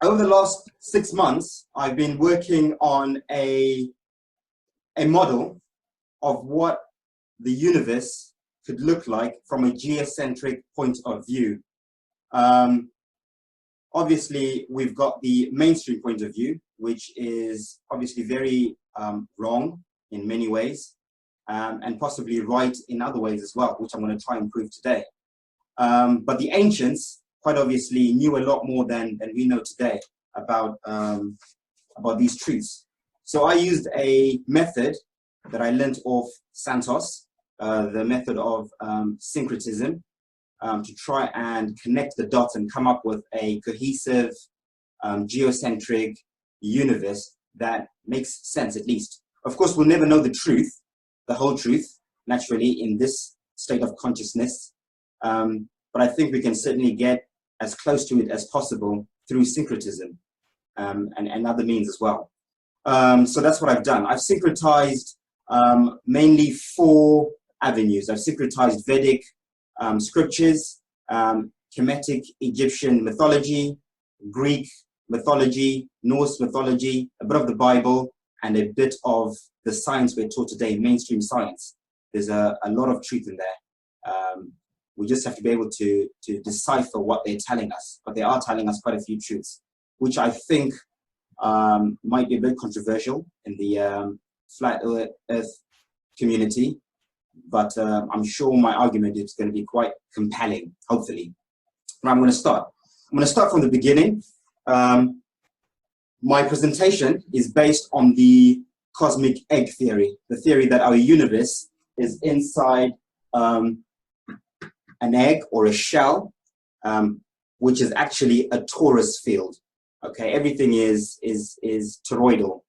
over the last 6 months, I've been working on a model of what the universe could look like from a geocentric point of view. Obviously, we've got the mainstream point of view, which is obviously very wrong in many ways, and possibly right in other ways as well, which I'm going to try and prove today. But the ancients, quite obviously, knew a lot more than we know today about these truths. So I used a method that I learned off Santos, the method of syncretism, to try and connect the dots and come up with a cohesive, geocentric universe that makes sense, at least. Of course, we'll never know the truth, the whole truth, naturally, in this state of consciousness. But I think we can certainly get as close to it as possible through syncretism and other means as well. So that's what I've done. I've syncretized mainly 4 avenues. I've syncretized Vedic scriptures, Kemetic Egyptian mythology, Greek mythology, Norse mythology, a bit of the Bible, and a bit of the science we're taught today, mainstream science. There's a lot of truth in there. We just have to be able to decipher what they're telling us, but they are telling us quite a few truths, which I think might be a bit controversial in the flat earth community, but I'm sure my argument is going to be quite compelling, hopefully. Now I'm going to start. I'm going to start from the beginning. My presentation is based on the cosmic egg theory, the theory that our universe is inside an egg or a shell, which is actually a torus field. Okay, everything is toroidal.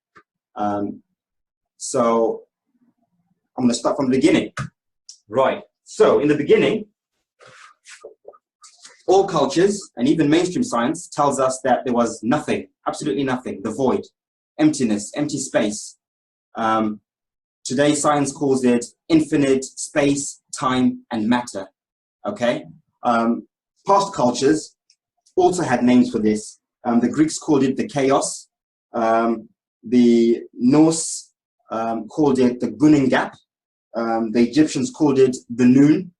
So I'm going to start from the beginning. Right. So in the beginning, all cultures and even mainstream science tells us that there was nothing, absolutely nothing, the void, emptiness, empty space. Today, science calls it infinite space, time, and matter. Okay. Past cultures also had names for this. The Greeks called it the chaos. The Norse called it the Gunning Gap. The Egyptians called it the noon.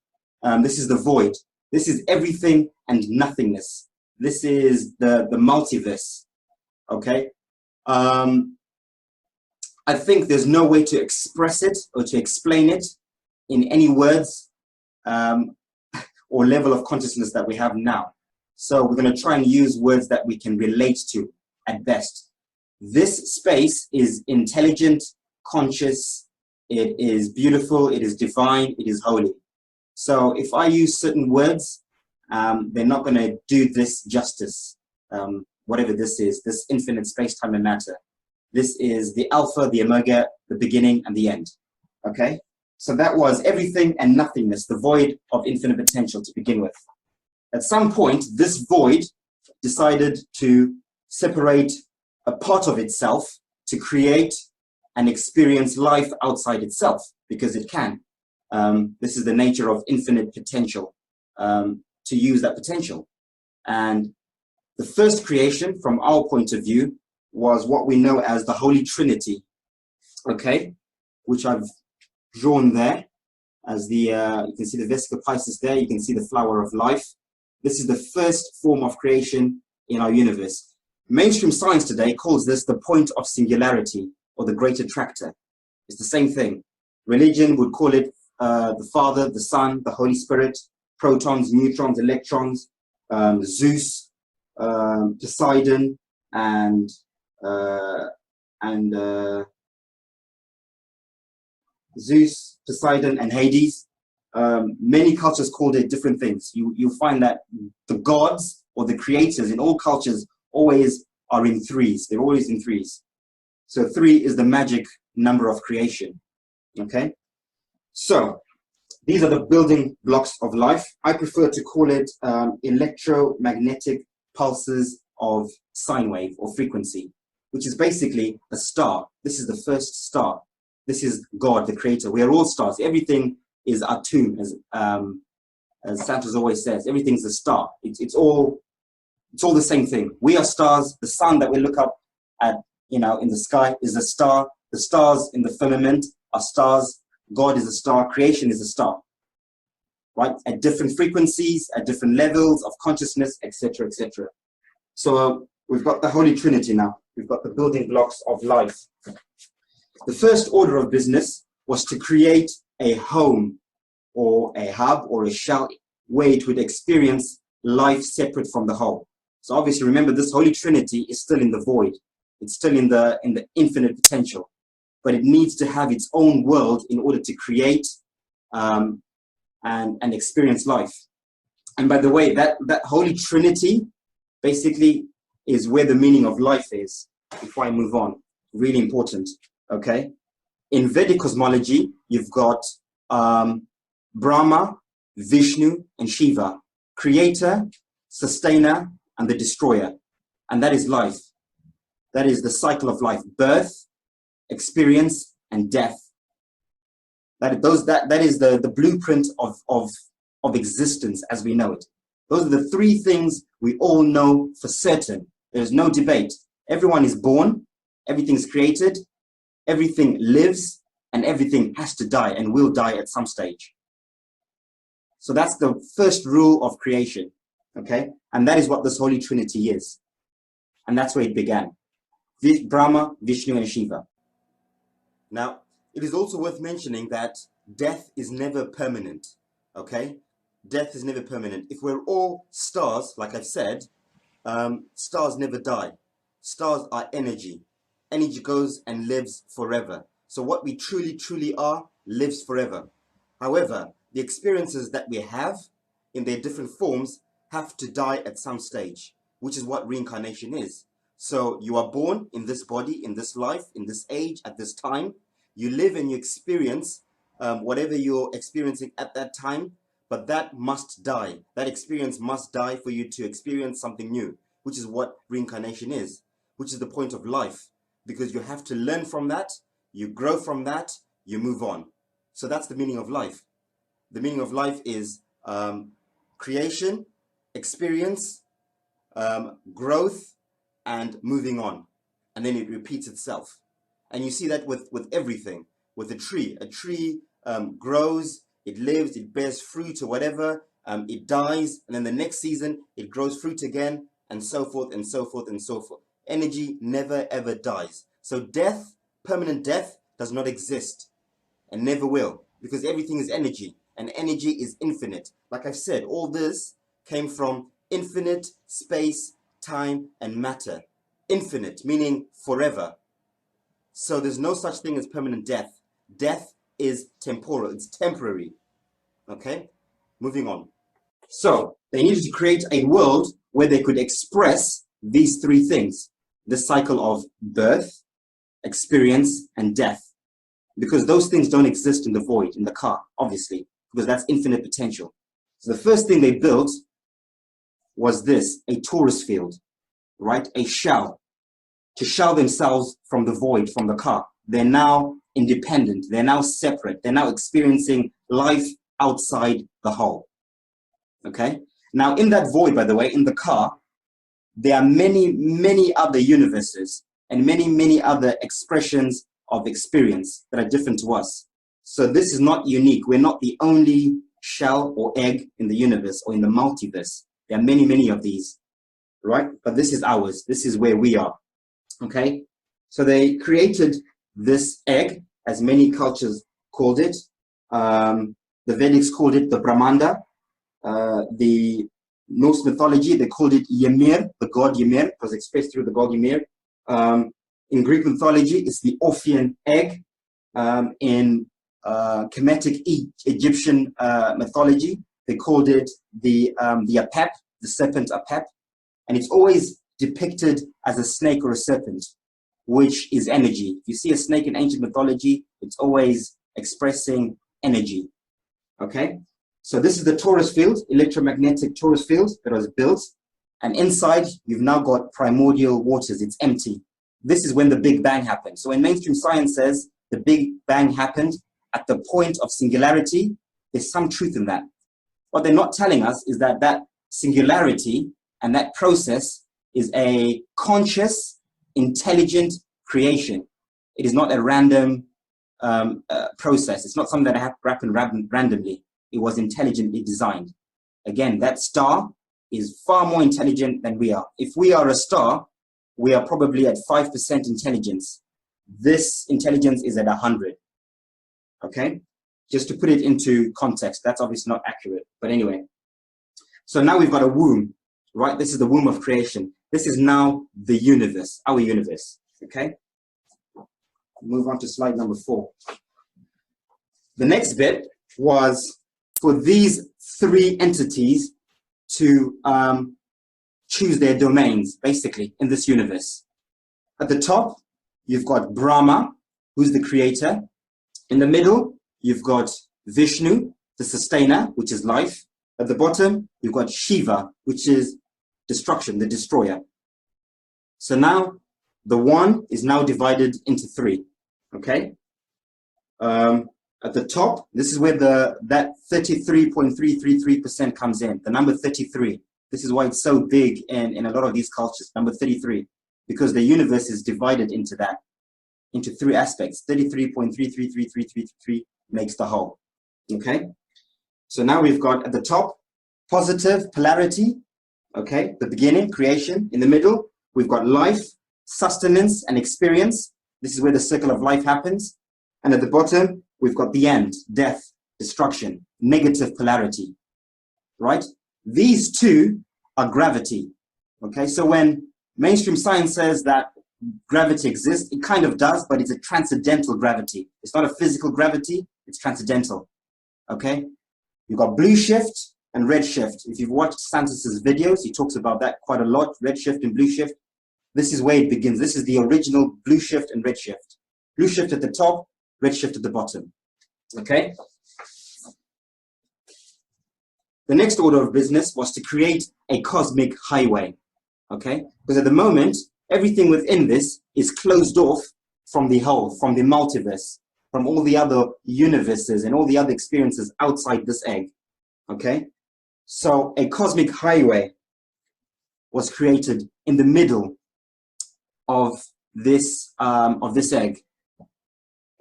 This is the void. This is everything and nothingness. This is the multiverse. Okay. I think there's no way to express it or to explain it in any words or level of consciousness that we have now. So we're going to try and use words that we can relate to at best. This space is intelligent, conscious, it is beautiful, it is divine, it is holy. So if I use certain words, they're not going to do this justice, whatever this is, this infinite space, time, and matter. This is the alpha, the omega, the beginning, and the end. Okay? So that was everything and nothingness, the void of infinite potential to begin with. At some point, this void decided to separate a part of itself to create and experience life outside itself, because it can. This is the nature of infinite potential, to use that potential. And the first creation, from our point of view, was what we know as the Holy Trinity, okay, which I've drawn there as the, you can see the Vesica Piscis there, you can see the flower of life. This is the first form of creation in our universe. Mainstream science today calls this the point of singularity, or the great attractor. It's the same thing. Religion would call it the Father, the Son, the Holy Spirit, protons, neutrons, electrons, Zeus, Poseidon, and Zeus, Poseidon, and Hades. Many cultures called it different things. You'll find that the gods or the creators in all cultures always are in threes. They're always in threes. So 3 is the magic number of creation. Okay? So these are the building blocks of life. I prefer to call it electromagnetic pulses of sine wave or frequency, which is basically a star. This is the first star. This is God, the creator. We are all stars. Everything is atum, as Santos always says. Everything's a star. It's all It's all the same thing. We are stars. The sun that we look up at, in the sky is a star. The stars in the firmament are stars. God is a star. Creation is a star, right? At different frequencies, at different levels of consciousness, etc., etc. So we've got the Holy Trinity now. We've got the building blocks of life. The first order of business was to create a home or a hub or a shell where it would experience life separate from the whole. So obviously, remember, this Holy Trinity is still in the void. It's still in the infinite potential, but it needs to have its own world in order to create and experience life. And by the way, that Holy Trinity basically is where the meaning of life is. Before I move on, really important. Okay, in Vedic cosmology, you've got Brahma, Vishnu, and Shiva, creator, sustainer, and the destroyer. And that is life. That is the cycle of life: birth, experience, and death. That is the blueprint of existence as we know it. Those are the three things we all know for certain. There's no debate. Everyone is born, everything's created, everything lives, and everything has to die and will die at some stage. So that's the first rule of creation, okay? And that is what this Holy Trinity is. And that's where it began. Brahma, Vishnu, and Shiva. Now, it is also worth mentioning that death is never permanent, okay? Death is never permanent. If we're all stars, like I've said, stars never die. Stars are energy. Energy goes and lives forever. So what we truly, truly are lives forever. However, the experiences that we have in their different forms have to die at some stage, which is what reincarnation is. So you are born in this body, in this life, in this age, at this time. You live and you experience whatever you're experiencing at that time, but that must die. That experience must die for you to experience something new, which is what reincarnation is, which is the point of life, because you have to learn from that, you grow from that, you move on. So that's the meaning of life. The meaning of life is creation, experience, growth, and moving on. And then it repeats itself. And you see that with everything. With a tree grows, it lives, it bears fruit or whatever, it dies, and then the next season it grows fruit again, and so forth and so forth and so forth. Energy never ever dies. So death, permanent death, does not exist and never will, because everything is energy, and energy is infinite. Like I've said, all this came from infinite space, time, and matter. Infinite, meaning forever. So there's no such thing as permanent death. Death is temporal, it's temporary. Okay, moving on. So they needed to create a world where they could express these three things: the cycle of birth, experience, and death. Because those things don't exist in the void, in the car, obviously, because that's infinite potential. So the first thing they built was this: a torus field, right? A shell, to shell themselves from the void, from the car. They're now independent, they're now separate, they're now experiencing life outside the whole. Okay? Now in that void, by the way, in the car, there are many, many other universes and many, many other expressions of experience that are different to us. So this is not unique. We're not the only shell or egg in the universe or in the multiverse. There are many, many of these, right? But this is ours. This is where we are. Okay? So they created this egg, as many cultures called it. The Vedics called it the Brahmanda. The Norse mythology, they called it Ymir, the god Ymir. It was expressed through the god Ymir. In Greek mythology, it's the Orphean egg. In Kemetic Egyptian mythology, they called it the Apep, the serpent Apep. And it's always depicted as a snake or a serpent, which is energy. If you see a snake in ancient mythology, it's always expressing energy. Okay? So this is the torus field, electromagnetic torus field that was built. And inside, you've now got primordial waters. It's empty. This is when the Big Bang happened. So when mainstream science says the Big Bang happened at the point of singularity, there's some truth in that. What they're not telling us is that that singularity and that process is a conscious, intelligent creation. It is not a random process. It's not something that happened randomly. It was intelligently designed. Again, that star is far more intelligent than we are. If we are a star, we are probably at 5% intelligence. This intelligence is at 100. Okay? Just to put it into context, that's obviously not accurate. But anyway, so now we've got a womb, right? This is the womb of creation. This is now the universe, our universe. Okay? Move on to slide number 4. The next bit was for these 3 entities to choose their domains, basically, in this universe. At the top, you've got Brahma, who's the creator. In the middle, you've got Vishnu, the sustainer, which is life. At the bottom, you've got Shiva, which is destruction, the destroyer. So now, the one is now divided into 3, okay? At the top, this is where that 33.333% comes in, the number 33. This is why it's so big in a lot of these cultures, number 33, because the universe is divided into 3 aspects. 33.33333 makes the whole, okay? So now we've got at the top, positive polarity, okay? The beginning, creation. In the middle, we've got life, sustenance, and experience. This is where the circle of life happens. And at the bottom, we've got the end, death, destruction, negative polarity, right? These 2 are gravity, okay? So when mainstream science says that gravity exists, it kind of does, but it's a transcendental gravity. It's not a physical gravity, it's transcendental, okay? You've got blue shift and red shift. If you've watched Santos' videos, he talks about that quite a lot, red shift and blue shift. This is where it begins. This is the original blue shift and red shift. Blue shift at the top, red shift at the bottom, okay? The next order of business was to create a cosmic highway, okay? Because at the moment, everything within this is closed off from the whole, from the multiverse, from all the other universes and all the other experiences outside this egg, okay? So a cosmic highway was created in the middle of this egg.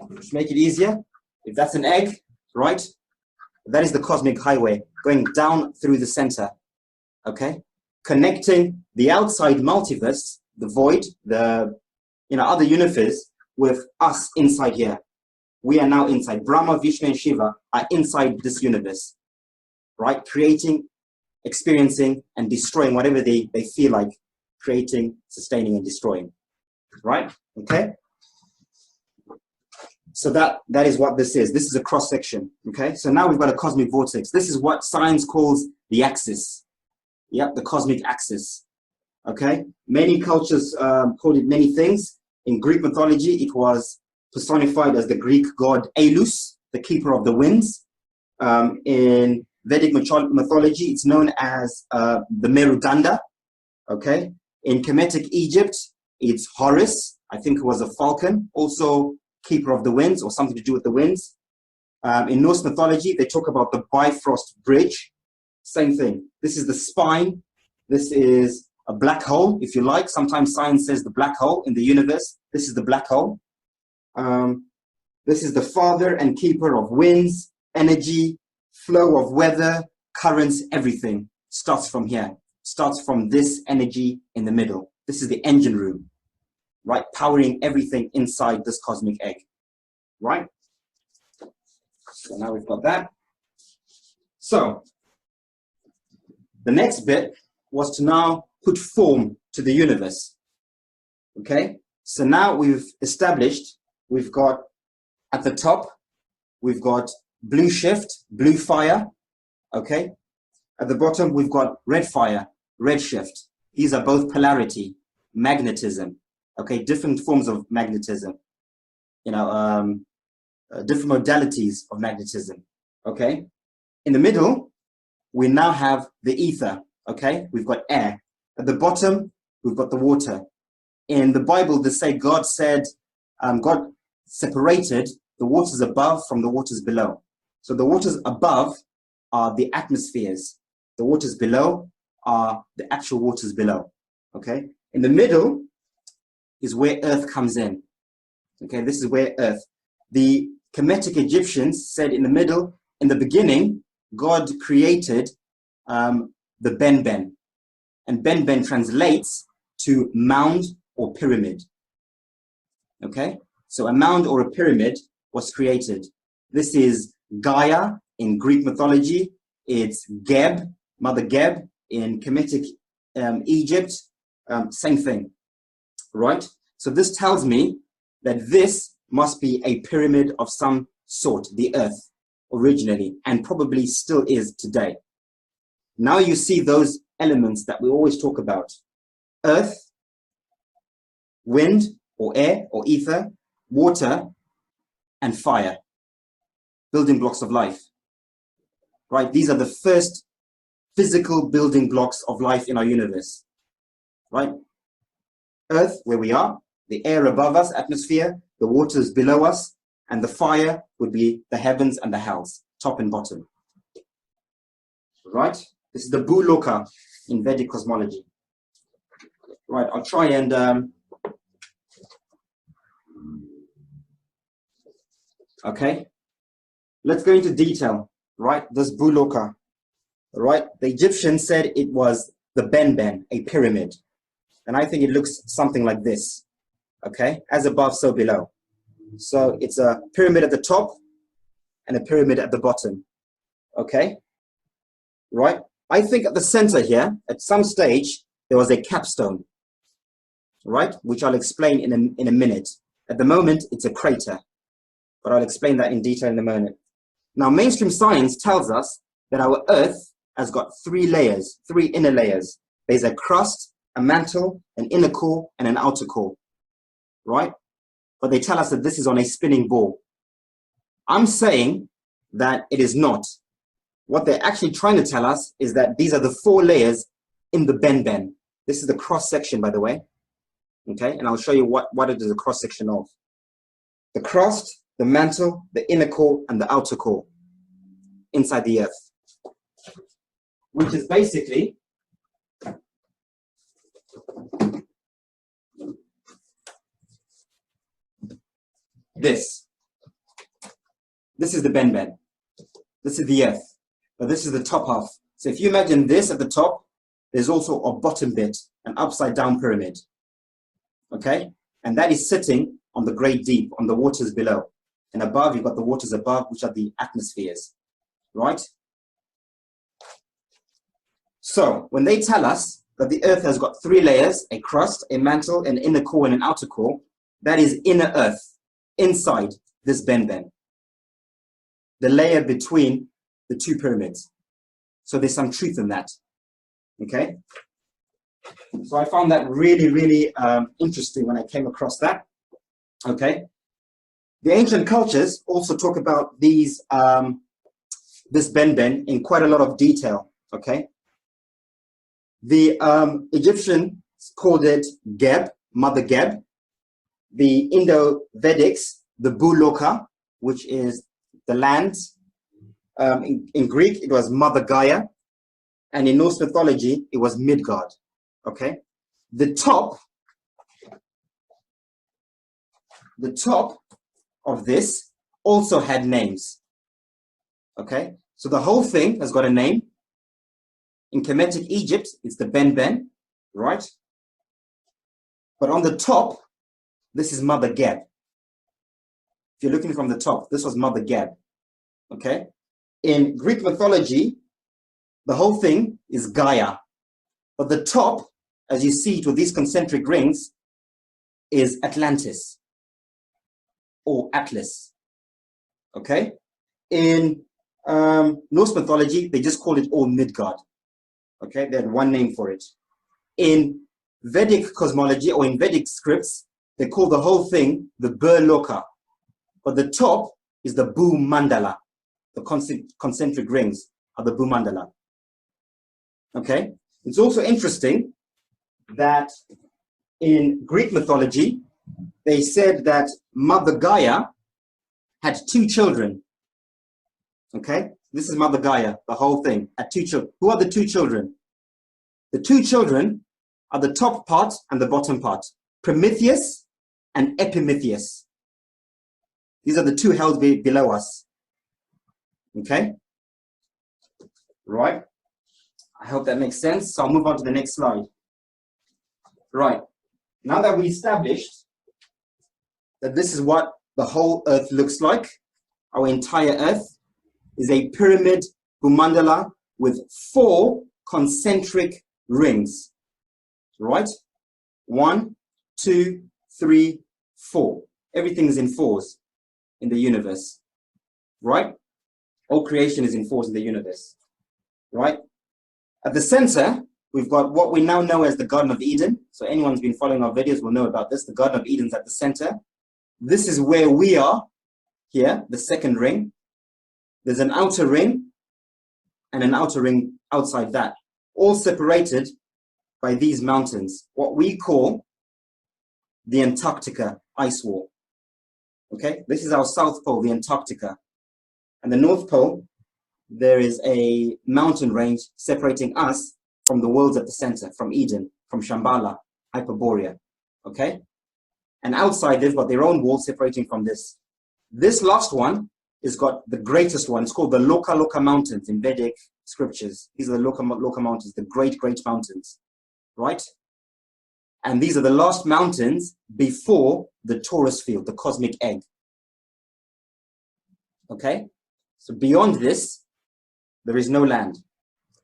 To make it easier, if that's an egg, right? That is the cosmic highway going down through the center, okay? Connecting the outside multiverse, the void, the other universe with us inside here. We are now inside. Brahma, Vishnu, and Shiva are inside this universe, right? Creating, experiencing, and destroying whatever they feel like creating, sustaining, and destroying, right? Okay? So that is what this is. This is a cross section, okay? So now we've got a cosmic vortex. This is what science calls the axis. Yep, the cosmic axis, okay? Many cultures called it many things. In Greek mythology, it was personified as the Greek god Elus, the keeper of the winds. In Vedic mythology, it's known as the Merudanda, okay? In Kemetic Egypt, it's Horus. I think it was a falcon, also keeper of the winds or something to do with the winds. In Norse mythology, they talk about the Bifrost Bridge. Same thing. This is the spine. This is a black hole, if you like. Sometimes science says the black hole in the universe. This is the black hole. This is the father and keeper of winds, energy, flow of weather, currents, everything starts from here. Starts from this energy in the middle. This is the engine room, right? Powering everything inside this cosmic egg, right? So now we've got that. So the next bit was to now put form to the universe, okay? So now we've established, we've got at the top, we've got blue shift, blue fire, okay? At the bottom, we've got red fire, red shift. These are both polarity, magnetism, okay? Different forms of magnetism, different modalities of magnetism, okay? In the middle, we now have the ether, okay? We've got air. At the bottom, we've got the water. In the Bible, they say God separated the waters above from the waters below. So the waters above are the atmospheres. The waters below are the actual waters below. Okay, in the middle is where Earth comes in. Okay, this is where Earth. The Kemetic Egyptians said in the middle, in the beginning, God created the Benben. And Benben translates to mound or pyramid. Okay, so a mound or a pyramid was created. This is Gaia in Greek mythology. It's Geb, Mother Geb in Kemetic Egypt. Same thing, right? So this tells me that this must be a pyramid of some sort, the Earth originally, and probably still is today. Now you see those elements that we always talk about: earth, wind or air or ether, water, and fire, building blocks of life, right? These are the first physical building blocks of life in our universe, right? Earth, where we are, the air above us, atmosphere, the waters below us, and the fire would be the heavens and the hells, top and bottom, right? This is the Bhuloka in Vedic cosmology. Right, I'll try and, okay, let's go into detail, right? This Bhuloka, right? The Egyptians said it was the Benben, a pyramid. And I think it looks something like this, okay? As above, so below. So it's a pyramid at the top and a pyramid at the bottom, okay? Right? I think at the center here, at some stage, there was a capstone, right? Which I'll explain in a minute. At the moment, it's a crater, but I'll explain that in detail in a moment. Now, mainstream science tells us that our Earth has got three layers, three inner layers. There's a crust, a mantle, an inner core, and an outer core, right? But they tell us that this is on a spinning ball. I'm saying that it is not. What they're actually trying to tell us is that these are the four layers in the Benben. This is the cross section, by the way. Okay, and I'll show you what it is a cross section of. The crust, the mantle, the inner core, and the outer core inside the Earth, which is basically this. This is the Benben. This is the Earth. But this is the top half. So if you imagine this at the top, there's also a bottom bit, an upside down pyramid. Okay? And that is sitting on the great deep, on the waters below. And above, you've got the waters above, which are the atmospheres. Right? So when they tell us that the Earth has got three layers, a crust, a mantle, an inner core, and an outer core, that is inner Earth, inside this Benben. The layer between the two pyramids. So there's some truth in that. Okay? So I found that really, really interesting when I came across that. Okay? The ancient cultures also talk about these, this Benben in quite a lot of detail. Okay? The Egyptians called it Geb, Mother Geb. The Indo-Vedics, the Bhuloka, which is the land. In Greek, it was Mother Gaia, and in Norse mythology, it was Midgard. Okay, the top of this also had names. Okay, so the whole thing has got a name. In Kemetic Egypt, it's the Benben, right? But on the top, this is Mother Geb. If you're looking from the top, this was Mother Geb. Okay. In Greek mythology, the whole thing is Gaia. But the top, as you see it with these concentric rings, is Atlantis or Atlas. Okay? In Norse mythology, they just call it all Midgard. Okay? They had one name for it. In Vedic cosmology or in Vedic scripts, they call the whole thing the Bhuloka. But the top is the Bhumandala. The concentric rings are the Bhumandala. Okay? It's also interesting that in Greek mythology, they said that Mother Gaia had two children. Okay? This is Mother Gaia, the whole thing, had two children. Who are the two children? The two children are the top part and the bottom part, Prometheus and Epimetheus. These are the two held below us. Okay? Right. I hope that makes sense. So I'll move on to the next slide. Right. Now that we established that this is what the whole Earth looks like, our entire Earth is a pyramid bhumandala with 4 concentric rings. Right? 1, 2, 3, 4. Everything is in 4s in the universe. Right? All creation is in 4s in the universe. Right? At the center, we've got what we now know as the Garden of Eden. So anyone who's been following our videos will know about this. The Garden of Eden's at the center. This is where we are here, the second ring. There's an outer ring and an outer ring outside that, all separated by these mountains, what we call the Antarctica ice wall. Okay, this is our South Pole, the Antarctica. And the North Pole, there is a mountain range separating us from the worlds at the center, from Eden, from Shambhala, Hyperborea. Okay? And outside, they've got their own wall separating from this. This last one is got the greatest one. It's called the Loka Loka Mountains in Vedic scriptures. These are the Loka Loka Mountains, the great, great mountains. Right? And these are the last mountains before the torus field, the cosmic egg. Okay? So beyond this, there is no land.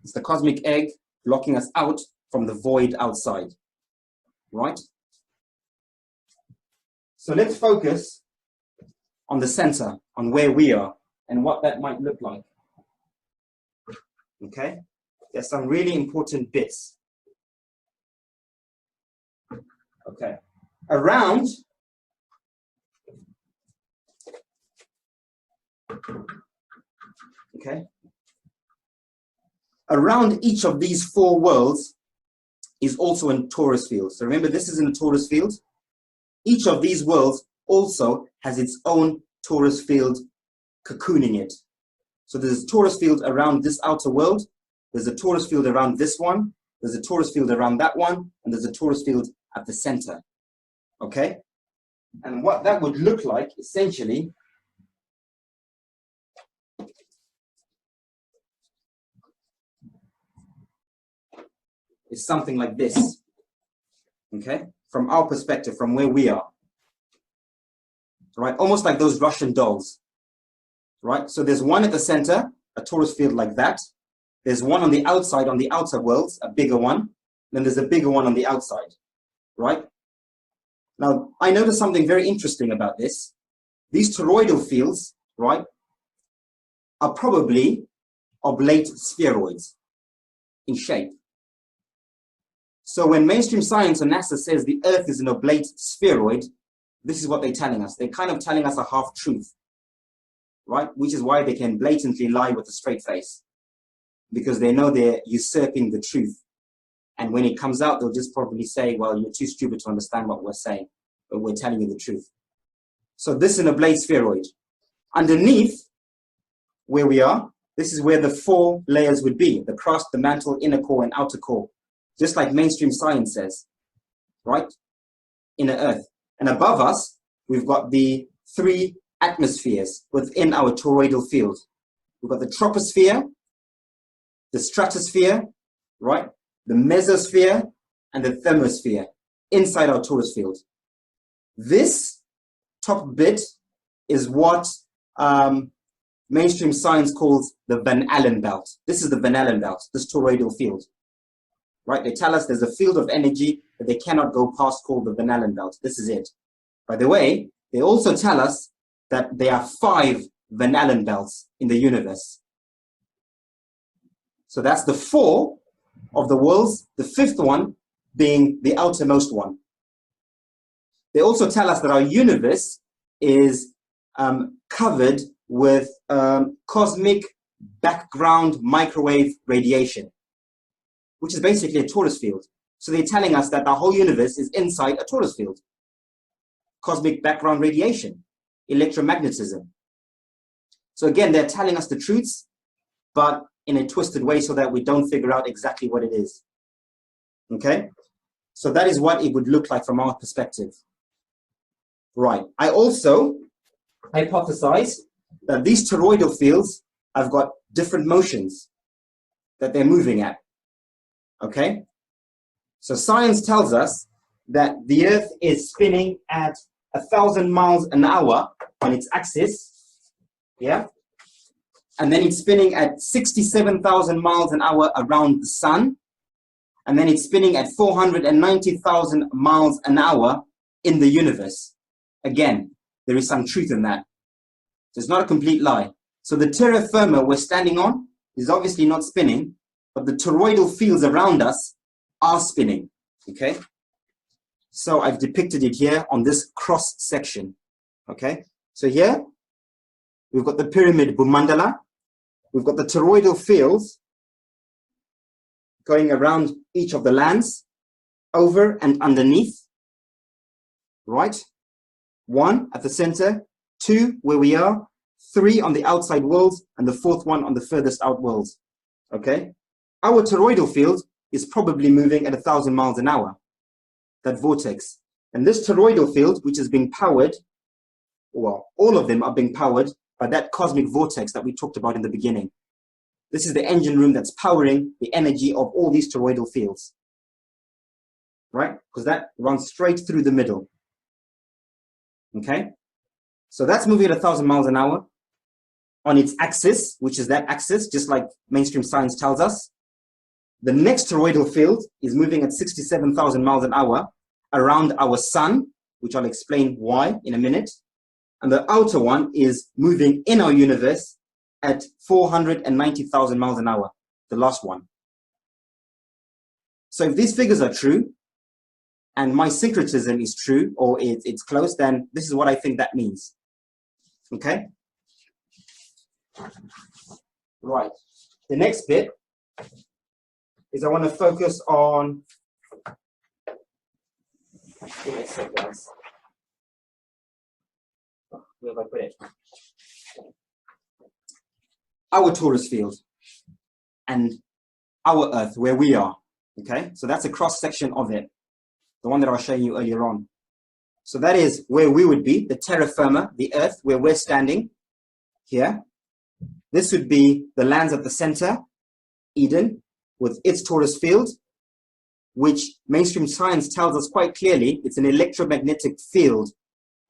It's the cosmic egg blocking us out from the void outside. Right? So let's focus on the center, on where we are, and what that might look like. Okay? There's some really important bits. Okay. Around each of these 4 worlds is also a torus field. So remember, this is in the torus field. Each of these worlds also has its own torus field cocooning it. So there's a torus field around this outer world. There's a torus field around this one. There's a torus field around that one. And there's a torus field at the center. Okay? And what that would look like, essentially, is something like this. Okay? From our perspective, from where we are. Right? Almost like those Russian dolls. Right? So there's one at the center, a torus field like that. There's one on the outside, on the outer worlds, a bigger one. Then there's a bigger one on the outside. Right? Now, I noticed something very interesting about this. These toroidal fields, right, are probably oblate spheroids in shape. So when mainstream science and NASA says the Earth is an oblate spheroid, this is what they're telling us. They're kind of telling us a half-truth, right? Which is why they can blatantly lie with a straight face, because they know they're usurping the truth. And when it comes out, they'll just probably say, well, you're too stupid to understand what we're saying, but we're telling you the truth. So this is an oblate spheroid. Underneath where we are, this is where the 4 layers would be: the crust, the mantle, inner core, and outer core. Just like mainstream science says, right? Inner Earth. And above us, we've got the 3 atmospheres within our toroidal field. We've got the troposphere, the stratosphere, right? The mesosphere, and the thermosphere inside our torus field. This top bit is what mainstream science calls the Van Allen belt. This is the Van Allen belt, this toroidal field. Right? They tell us there's a field of energy that they cannot go past called the Van Allen belt. This is it. By the way, they also tell us that there are 5 Van Allen belts in the universe. So that's the 4 of the worlds, the 5th one being the outermost one. They also tell us that our universe is covered with cosmic background microwave radiation, which is basically a torus field. So they're telling us that the whole universe is inside a torus field. Cosmic background radiation, electromagnetism. So again, they're telling us the truths, but in a twisted way so that we don't figure out exactly what it is. Okay, so that is what it would look like from our perspective. Right, I also hypothesize that these toroidal fields have got different motions that they're moving at. Okay, so science tells us that the Earth is spinning at 1,000 miles an hour on its axis, yeah, and then it's spinning at 67,000 miles an hour around the sun, and then it's spinning at 490,000 miles an hour in the universe. Again, there is some truth in that. So it's not a complete lie. So the terra firma we're standing on is obviously not spinning, but the toroidal fields around us are spinning, okay? So I've depicted it here on this cross section, okay? So here, we've got the pyramid Bhumandala, we've got the toroidal fields going around each of the lands, over and underneath, right? 1 at the center, 2 where we are, 3 on the outside worlds, and the 4th one on the furthest out worlds, okay? Our toroidal field is probably moving at 1,000 miles an hour, that vortex. And this toroidal field, which is being powered, well, all of them are being powered by that cosmic vortex that we talked about in the beginning. This is the engine room that's powering the energy of all these toroidal fields, right? Because that runs straight through the middle, okay? So that's moving at 1,000 miles an hour on its axis, which is that axis, just like mainstream science tells us. The next toroidal field is moving at 67,000 miles an hour around our sun, which I'll explain why in a minute. And the outer one is moving in our universe at 490,000 miles an hour, the last one. So if these figures are true, and my syncretism is true, or it's close, then this is what I think that means. Okay? Right. The next bit is I want to focus on, give me a sec, guys. Where have I put it? Our torus field and our Earth, where we are. Okay, so that's a cross section of it, the one that I was showing you earlier on. So that is where we would be, the terra firma, the Earth, where we're standing here. This would be the lands at the center, Eden, with its torus field, which mainstream science tells us quite clearly it's an electromagnetic field.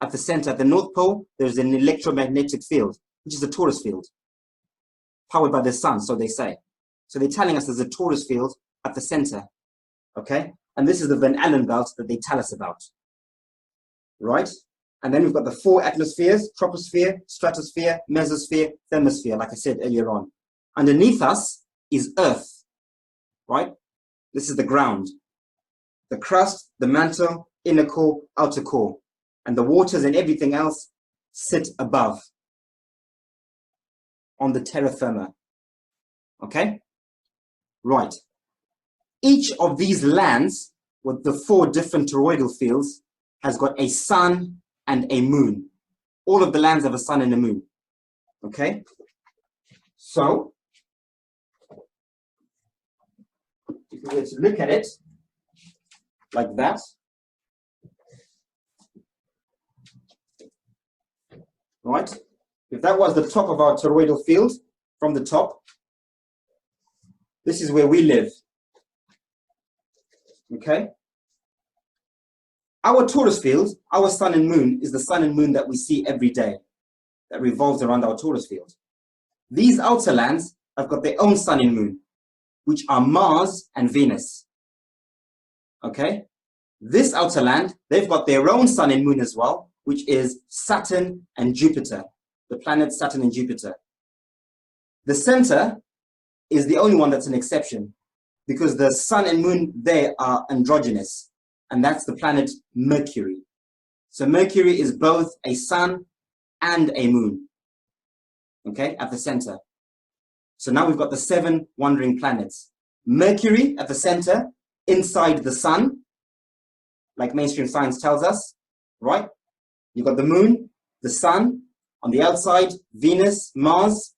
At the center, at the North Pole, there's an electromagnetic field, which is a torus field, powered by the sun, so they say. So they're telling us there's a torus field at the center, okay? And this is the Van Allen belt that they tell us about, right? And then we've got the 4 atmospheres: troposphere, stratosphere, mesosphere, thermosphere, like I said earlier on. Underneath us is Earth, right? This is the ground, the crust, the mantle, inner core, outer core, and the waters and everything else sit above on the terra firma, okay? Right. Each of these lands with the 4 different toroidal fields has got a sun and a moon. All of the lands have a sun and a moon, okay? So, if we were to look at it like that, right? If that was the top of our toroidal field, from the top, this is where we live, okay? Our torus field, our sun and moon, is the sun and moon that we see every day, that revolves around our torus field. These outer lands have got their own sun and moon, which are Mars and Venus, okay? This outer land, they've got their own sun and moon as well, which is Saturn and Jupiter, the planets Saturn and Jupiter. The center is the only one that's an exception, because the sun and moon there are androgynous, and that's the planet Mercury. So Mercury is both a sun and a moon, okay, at the center. So now we've got the 7 wandering planets. Mercury at the center, inside the sun, like mainstream science tells us, right? You've got the moon, the sun, on the outside, Venus, Mars,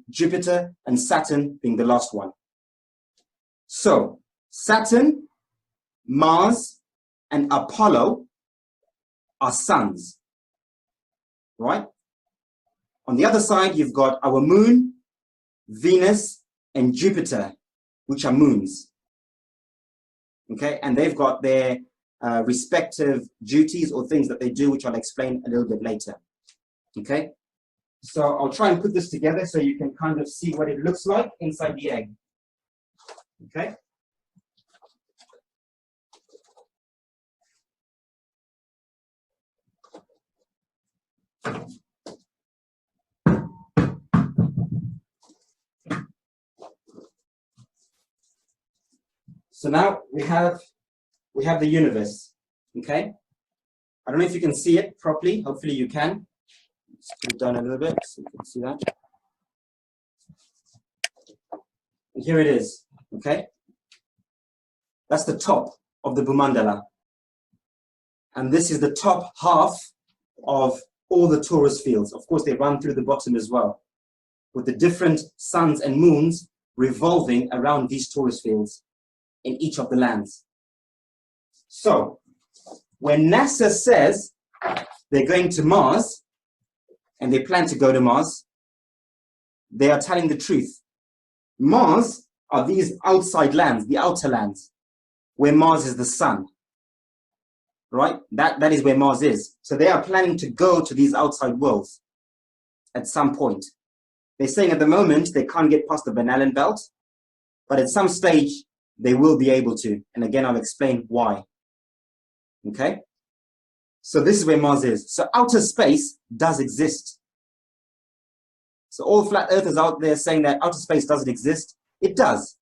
Jupiter, and Saturn being the last one. So, Saturn, Mars, and Apollo are suns, right? On the other side, you've got our moon, Venus, and Jupiter, which are moons. Okay, and they've got their respective duties or things that they do, which I'll explain a little bit later. Okay, so I'll try and put this together so you can kind of see what it looks like inside the egg. Okay. So now we have the universe, okay? I don't know if you can see it properly. Hopefully you can. Let's put it down a little bit so you can see that. And here it is, okay? That's the top of the Bhumandala. And this is the top half of all the torus fields. Of course, they run through the bottom as well, with the different suns and moons revolving around these torus fields in each of the lands. So, when NASA says they're going to Mars, and they plan to go to Mars, they are telling the truth. Mars are these outside lands, the outer lands, where Mars is the sun. Right? That is where Mars is. So they are planning to go to these outside worlds at some point. They're saying at the moment they can't get past the Van Allen belt, but at some stage they will be able to. And again, I'll explain why. Okay? So this is where Mars is. So outer space does exist. So all flat earthers out there saying that outer space doesn't exist, it does.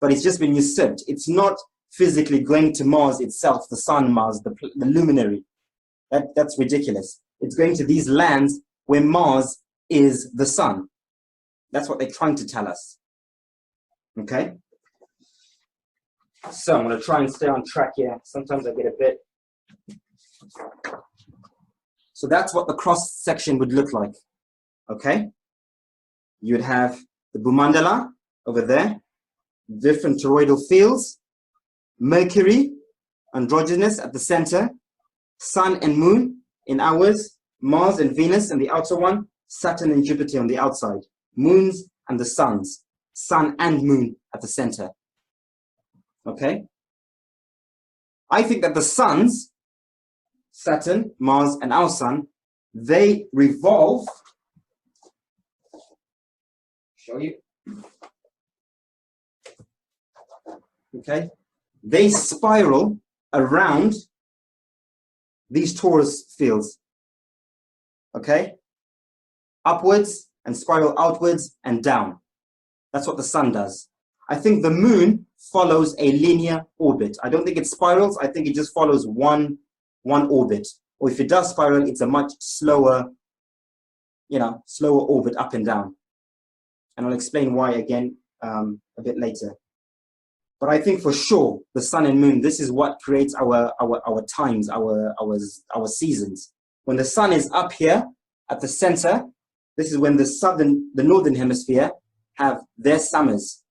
But it's just been usurped. It's not physically going to Mars itself, the sun, Mars, the luminary. That's ridiculous. It's going to these lands where Mars is the sun. That's what they're trying to tell us. Okay? So I'm going to try and stay on track here. Sometimes I get a bit. So that's what the cross section would look like. Okay? You would have the Bhumandala over there, different toroidal fields, Mercury, androgynous at the center, Sun and Moon in ours, Mars and Venus in the outer one, Saturn and Jupiter on the outside, moons and the suns, Sun and Moon at the center. Okay? I think that the suns, Saturn, Mars, and our sun, they revolve. Show you. Okay? They spiral around these torus fields. Okay? Upwards and spiral outwards and down. That's what the sun does. I think the moon follows a linear orbit. I don't think it spirals. I think it just follows one orbit. Or if it does spiral, it's a much slower, slower orbit up and down. And I'll explain why again a bit later. But I think for sure the sun and moon, this is what creates our times, our seasons. When the sun is up here at the center, this is when the northern hemisphere have their summers,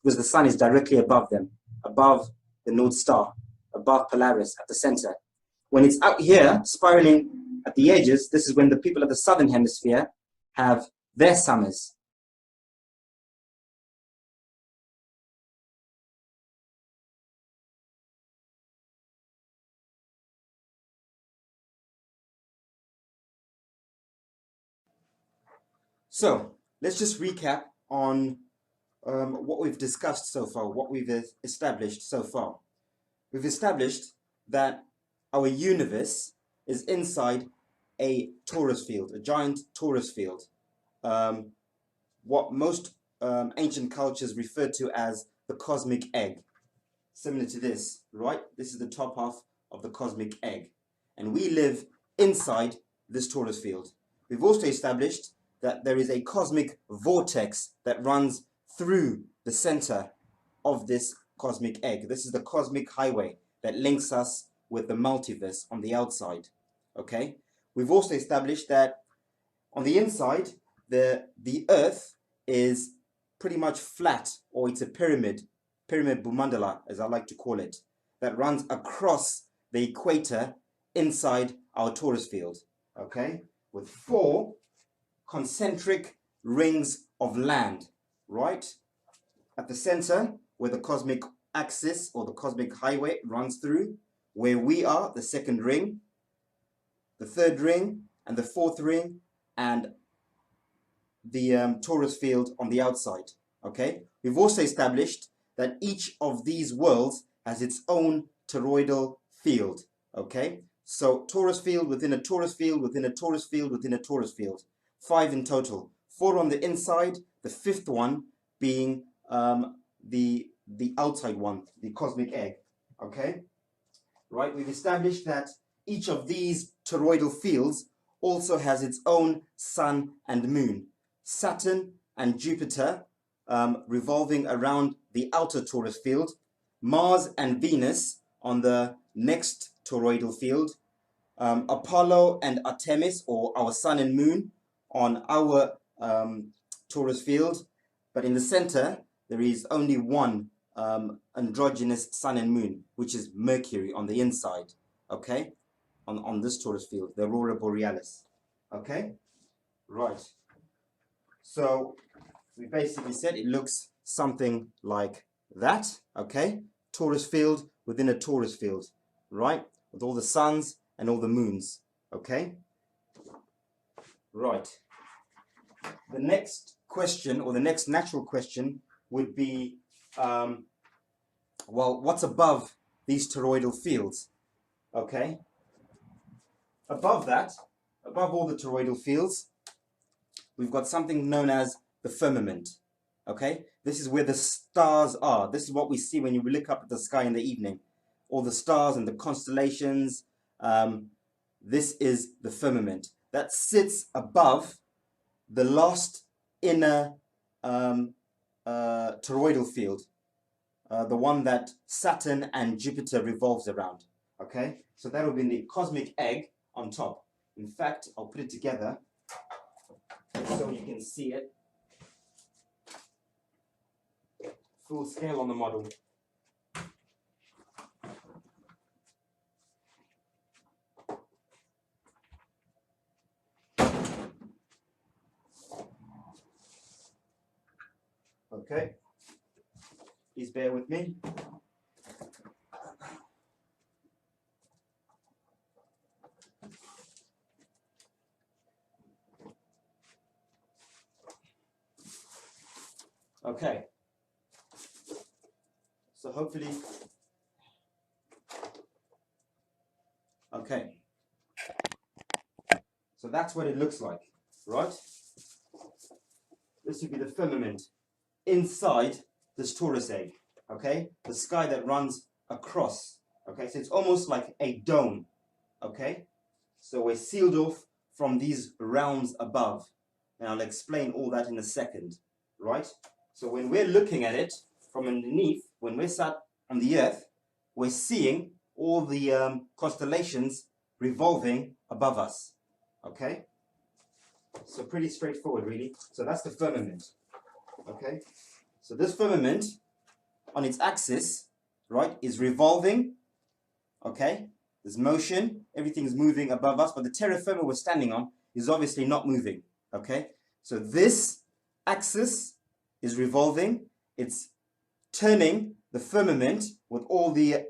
because the sun is directly above them, above the North Star, above Polaris at the center. When it's out here spiraling at the edges, this is when the people of the southern hemisphere have their summers. So let's just recap on what we've discussed so far, what we've established so far. We've established that our universe is inside a torus field, a giant torus field, what most ancient cultures refer to as the cosmic egg, similar to this, right? This is the top half of the cosmic egg, and we live inside this torus field. We've also established that there is a cosmic vortex that runs through the center of this cosmic egg. This is the cosmic highway that links us with the multiverse on the outside. Okay? We've also established that on the inside, the Earth is pretty much flat, or it's a pyramid, pyramid bumandala, as I like to call it, that runs across the equator inside our torus field, okay, with 4 concentric rings of land, right? At the center, where the cosmic axis or the cosmic highway runs through, where we are, the 2nd ring, the 3rd ring, and the 4th ring, and the torus field on the outside, okay? We've also established that each of these worlds has its own toroidal field, okay? So torus field within a torus field within a torus field within a torus field. 5 in total. 4 on the inside, the 5th one being the outside one, the cosmic egg, okay? Right, we've established that each of these toroidal fields also has its own sun and moon. Saturn and Jupiter revolving around the outer torus field, Mars and Venus on the next toroidal field, Apollo and Artemis, or our sun and moon, on our torus field, but in the center there is only one androgynous sun and moon, which is Mercury on the inside, okay, on this torus field, the aurora borealis, okay, right. So we basically said it looks something like that, okay, torus field within a torus field, right, with all the suns and all the moons, okay, right. The next question, or the next natural question, would be, well, what's above these toroidal fields? Okay. Above that, above all the toroidal fields, we've got something known as the firmament. Okay. This is where the stars are. This is what we see when you look up at the sky in the evening. All the stars and the constellations. This is the firmament that sits above the last inner toroidal field, the one that Saturn and Jupiter revolves around, okay? So that will be the cosmic egg on top. In fact, I'll put it together so you can see it full scale on the model. Okay, please bear with me. Okay, so hopefully, okay, so that's what it looks like, right? This would be the firmament inside this torus egg, okay? The sky that runs across, okay? So it's almost like a dome, okay? So we're sealed off from these realms above, and I'll explain all that in a second, right? So when we're looking at it from underneath, when we're sat on the earth, we're seeing all the constellations revolving above us, okay? So pretty straightforward, really. So that's the firmament. Okay, so this firmament on its axis, right, is revolving, okay, there's motion, everything is moving above us, but the terra firma we're standing on is obviously not moving, okay? So this axis is revolving, it's turning the firmament with all the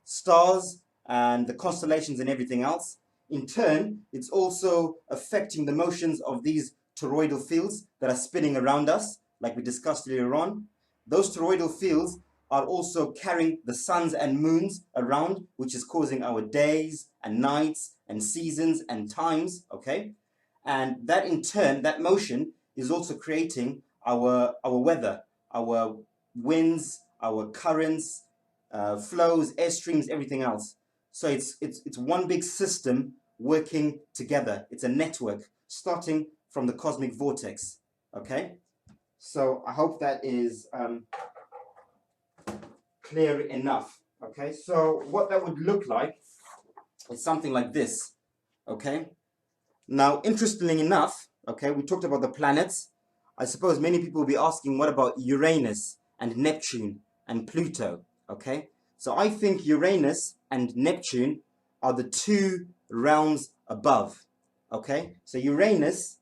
stars and the constellations and everything else. In turn, it's also affecting the motions of these toroidal fields that are spinning around us, like we discussed earlier on. Those toroidal fields are also carrying the suns and moons around, which is causing our days and nights and seasons and times, okay? And that in turn, that motion is also creating our weather, our winds, our currents, flows, airstreams, everything else. So it's one big system working together. It's a network starting from the cosmic vortex, okay? So I hope that is clear enough, okay? So what that would look like is something like this, okay? Now, interestingly enough, okay, we talked about the planets. I suppose many people will be asking, what about Uranus and Neptune? and Pluto, okay? So I think Uranus and Neptune are the two realms above, okay? So Uranus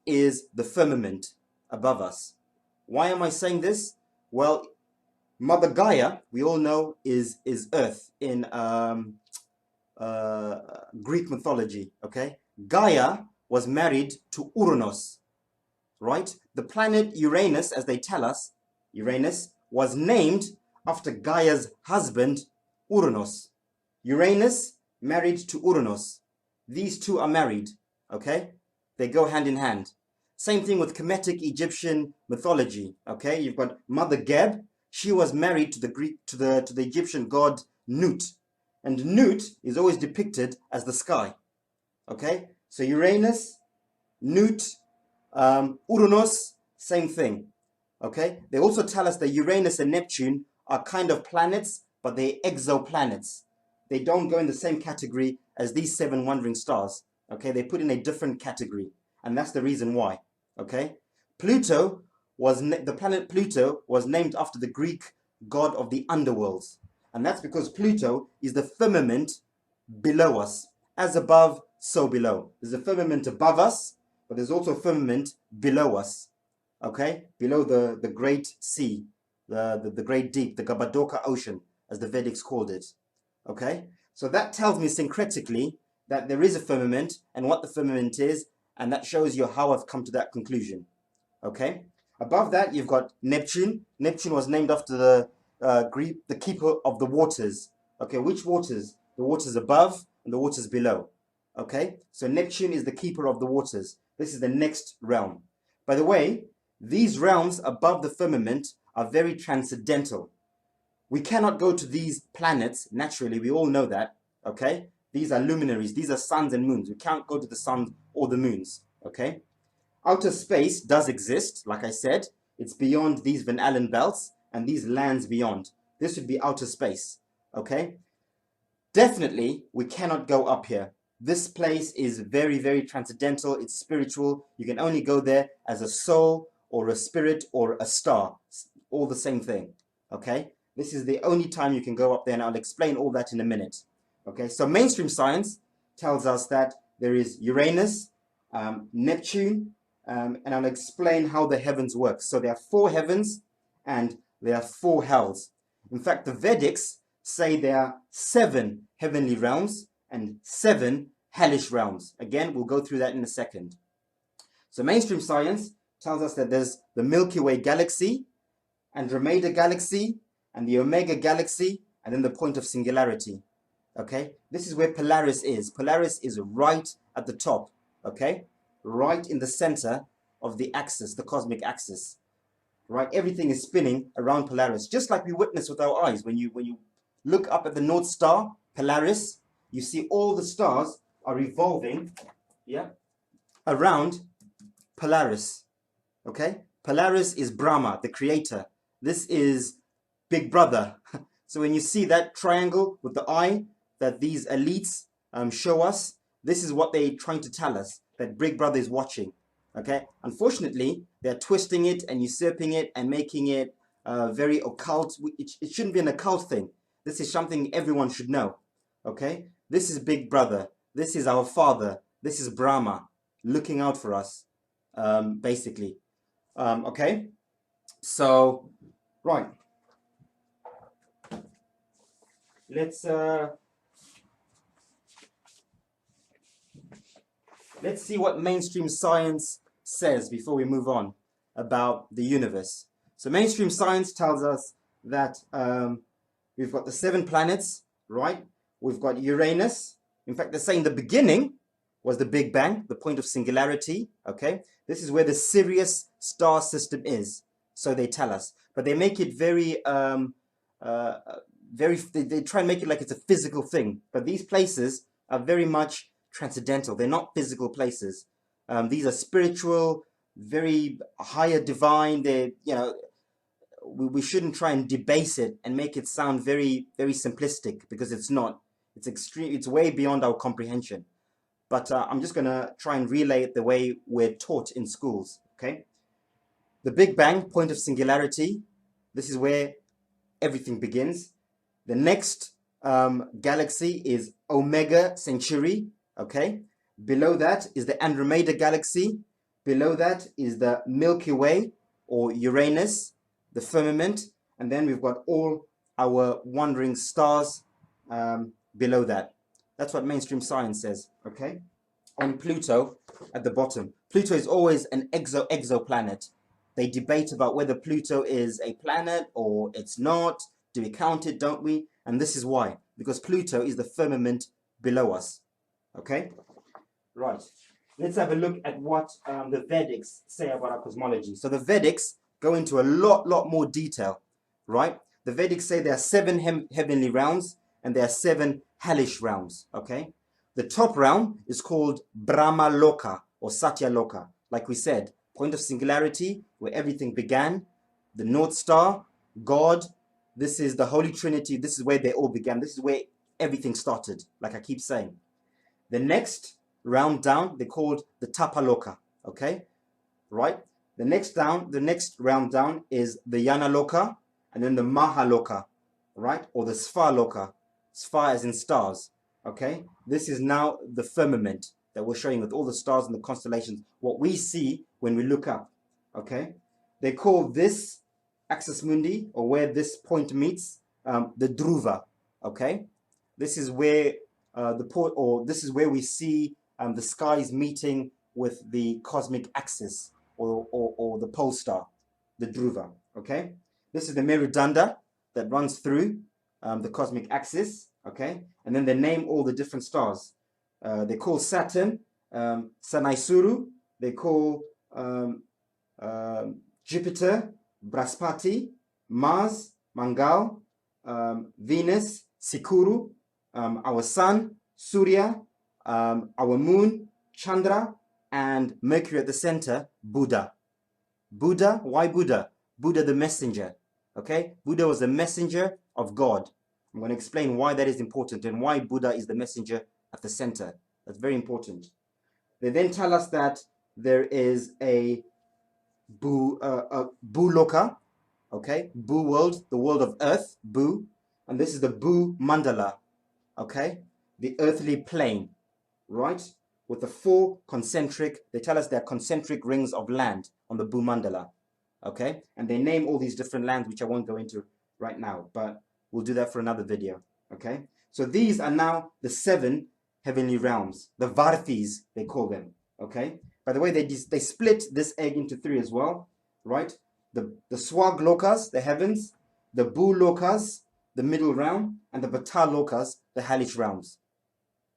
is the firmament above us. Why am I saying this? Well, Mother Gaia, we all know, is Earth in Greek mythology, okay? Gaia was married to Uranus, right? The planet Uranus, as they tell us, Uranus was named after Gaia's husband, Uranus. Uranus married to Uranus. These two are married, okay? They go hand in hand. Same thing with Kemetic Egyptian mythology, okay? You've got Mother Geb. She was married to the Egyptian god Nut. And Nut is always depicted as the sky, okay? So Uranus, Nut, Uranus, same thing, okay? They also tell us that Uranus and Neptune are kind of planets, but they're exoplanets. They don't go in the same category as these 7 wandering stars, okay? They put in a different category, and that's the reason why, okay? Pluto was, the planet Pluto was named after the Greek god of the underworlds, and that's because Pluto is the firmament below us. As above, so below. There's a firmament above us, but there's also a firmament below us, okay? Below the great sea, the great deep, the Gabadoka Ocean, as the Vedics called it, okay? So that tells me syncretically that there is a firmament and what the firmament is, and that shows you how I've come to that conclusion, okay? Above that, you've got Neptune. Neptune was named after the Greek, the keeper of the waters, okay? Which waters? The waters above and the waters below, okay? So Neptune is the keeper of the waters. This is the next realm. By the way, these realms above the firmament are very transcendental. We cannot go to these planets naturally. We all know that, okay? These are luminaries. These are suns and moons. We can't go to the sun or the moons, okay? Outer space does exist, like I said. It's beyond these Van Allen belts and these lands beyond. This would be outer space, okay? Definitely, we cannot go up here. This place is very, very transcendental. It's spiritual. You can only go there as a soul or a spirit or a star. All the same thing, okay? This is the only time you can go up there, and I'll explain all that in a minute, okay? So mainstream science tells us that there is Uranus, Neptune, and I'll explain how the heavens work. So there are 4 heavens and there are 4 hells. In fact, the Vedics say there are 7 heavenly realms and 7 hellish realms. Again, we'll go through that in a second. So mainstream science tells us that there's the Milky Way galaxy, Andromeda galaxy, and the Omega galaxy, and then the point of singularity, okay? This is where Polaris is. Polaris is right at the top, okay? Right in the center of the axis, the cosmic axis, right? Everything is spinning around Polaris, just like we witness with our eyes. When you look up at the North Star, Polaris, you see all the stars are revolving, yeah, around Polaris, okay? Polaris is Brahma, the creator. This is Big Brother. So when you see that triangle with the eye that these elites show us, this is what they're trying to tell us, that Big Brother is watching, okay? Unfortunately, they're twisting it and usurping it and making it very occult. It shouldn't be an occult thing. This is something everyone should know, okay? This is Big Brother. This is our father. This is Brahma looking out for us, basically, okay? So, right. Let's see what mainstream science says before we move on about the universe. So mainstream science tells us that we've got the 7 planets, right? We've got Uranus. In fact, they're saying the beginning was the Big Bang, the point of singularity, okay? This is where the Sirius star system is, so they tell us. But they make it very, they try and make it like it's a physical thing. But these places are very much transcendental. They're not physical places. These are spiritual, very higher divine. They, you know, we shouldn't try and debase it and make it sound very, very simplistic, because it's not. It's extreme. It's way beyond our comprehension. But I'm just going to try and relay it the way we're taught in schools, okay? The Big Bang, point of singularity. This is where everything begins. The next galaxy is Omega Centauri, okay? Below that is the Andromeda Galaxy. Below that is the Milky Way or Uranus, the firmament. And then we've got all our wandering stars below that. That's what mainstream science says, okay? And Pluto at the bottom. Pluto is always an exoplanet. They debate about whether Pluto is a planet or it's not. Do we count it, don't we? And this is why. Because Pluto is the firmament below us, okay? Right. Let's have a look at what the Vedics say about our cosmology. So the Vedics go into a lot more detail, right? The Vedics say there are 7 heavenly realms and there are 7 hellish realms, okay? The top realm is called Brahma Loka or Satya Loka. Like we said, point of singularity, where everything began. The North Star, God, this is the Holy Trinity. This is where they all began. This is where everything started, like I keep saying. The next realm down, they called the Tapaloka, okay? Right? The next realm down is the Yana Loka, and then the Mahaloka, right? Or the Sphaloka. Spha as in stars, okay? This is now the firmament that we're showing with all the stars and the constellations, what we see when we look up, okay? They call this axis mundi, or where this point meets, the Dhruva, okay? This is where this is where we see the skies meeting with the cosmic axis, or the pole star, the Dhruva, okay? This is the Merudanda that runs through the cosmic axis, okay? And then they name all the different stars. They call Saturn Sanaisuru. They call Jupiter Brahaspati, Mars Mangal, Venus Sikuru, our sun Surya, our moon Chandra, and Mercury at the center, Buddha. Buddha, why Buddha? Buddha the messenger, okay? Buddha was the messenger of God. I'm going to explain why that is important and why Buddha is the messenger at the center. That's very important. They then tell us that there is a Bhuloka, okay? Bhu world, the world of earth, Bhu. And this is the Bhu Mandala, okay? The earthly plane, right? With the 4 concentric, they tell us they're concentric rings of land on the Bhu Mandala, okay? And they name all these different lands, which I won't go into right now, but we'll do that for another video, okay? So these are now the 7 heavenly realms, the Varthis, they call them, okay? By the way, they split this egg into 3 as well, right? The Swag Lokas, the heavens, the Bhu Lokas, the middle realm, and the Bata Lokas, the hellish realms,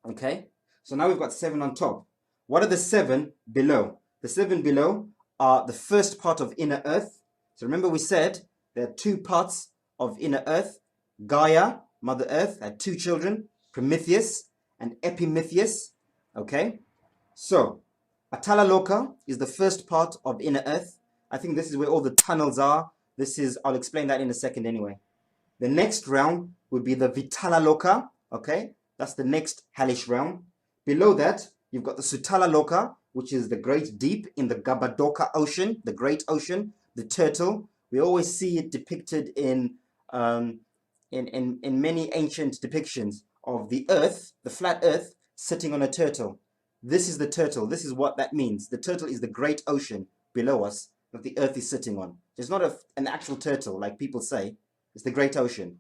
okay? So now we've got 7 on top. What are the 7 below? The 7 below are the first part of inner earth. So remember we said there are 2 parts of inner earth. Gaia, Mother Earth, had 2 children, Prometheus and Epimetheus, okay? So Atala Loka is the first part of inner earth. I think this is where all the tunnels are. I'll explain that in a second anyway. The next realm would be the Vitala Loka, okay? That's the next hellish realm. Below that, you've got the Sutala Loka, which is the great deep in the Gabadoka Ocean, the great ocean, the turtle. We always see it depicted in many ancient depictions of the earth, the flat earth, sitting on a turtle. This is the turtle. This is what that means. The turtle is the great ocean below us that the earth is sitting on. It's not an actual turtle like people say. It's the great ocean.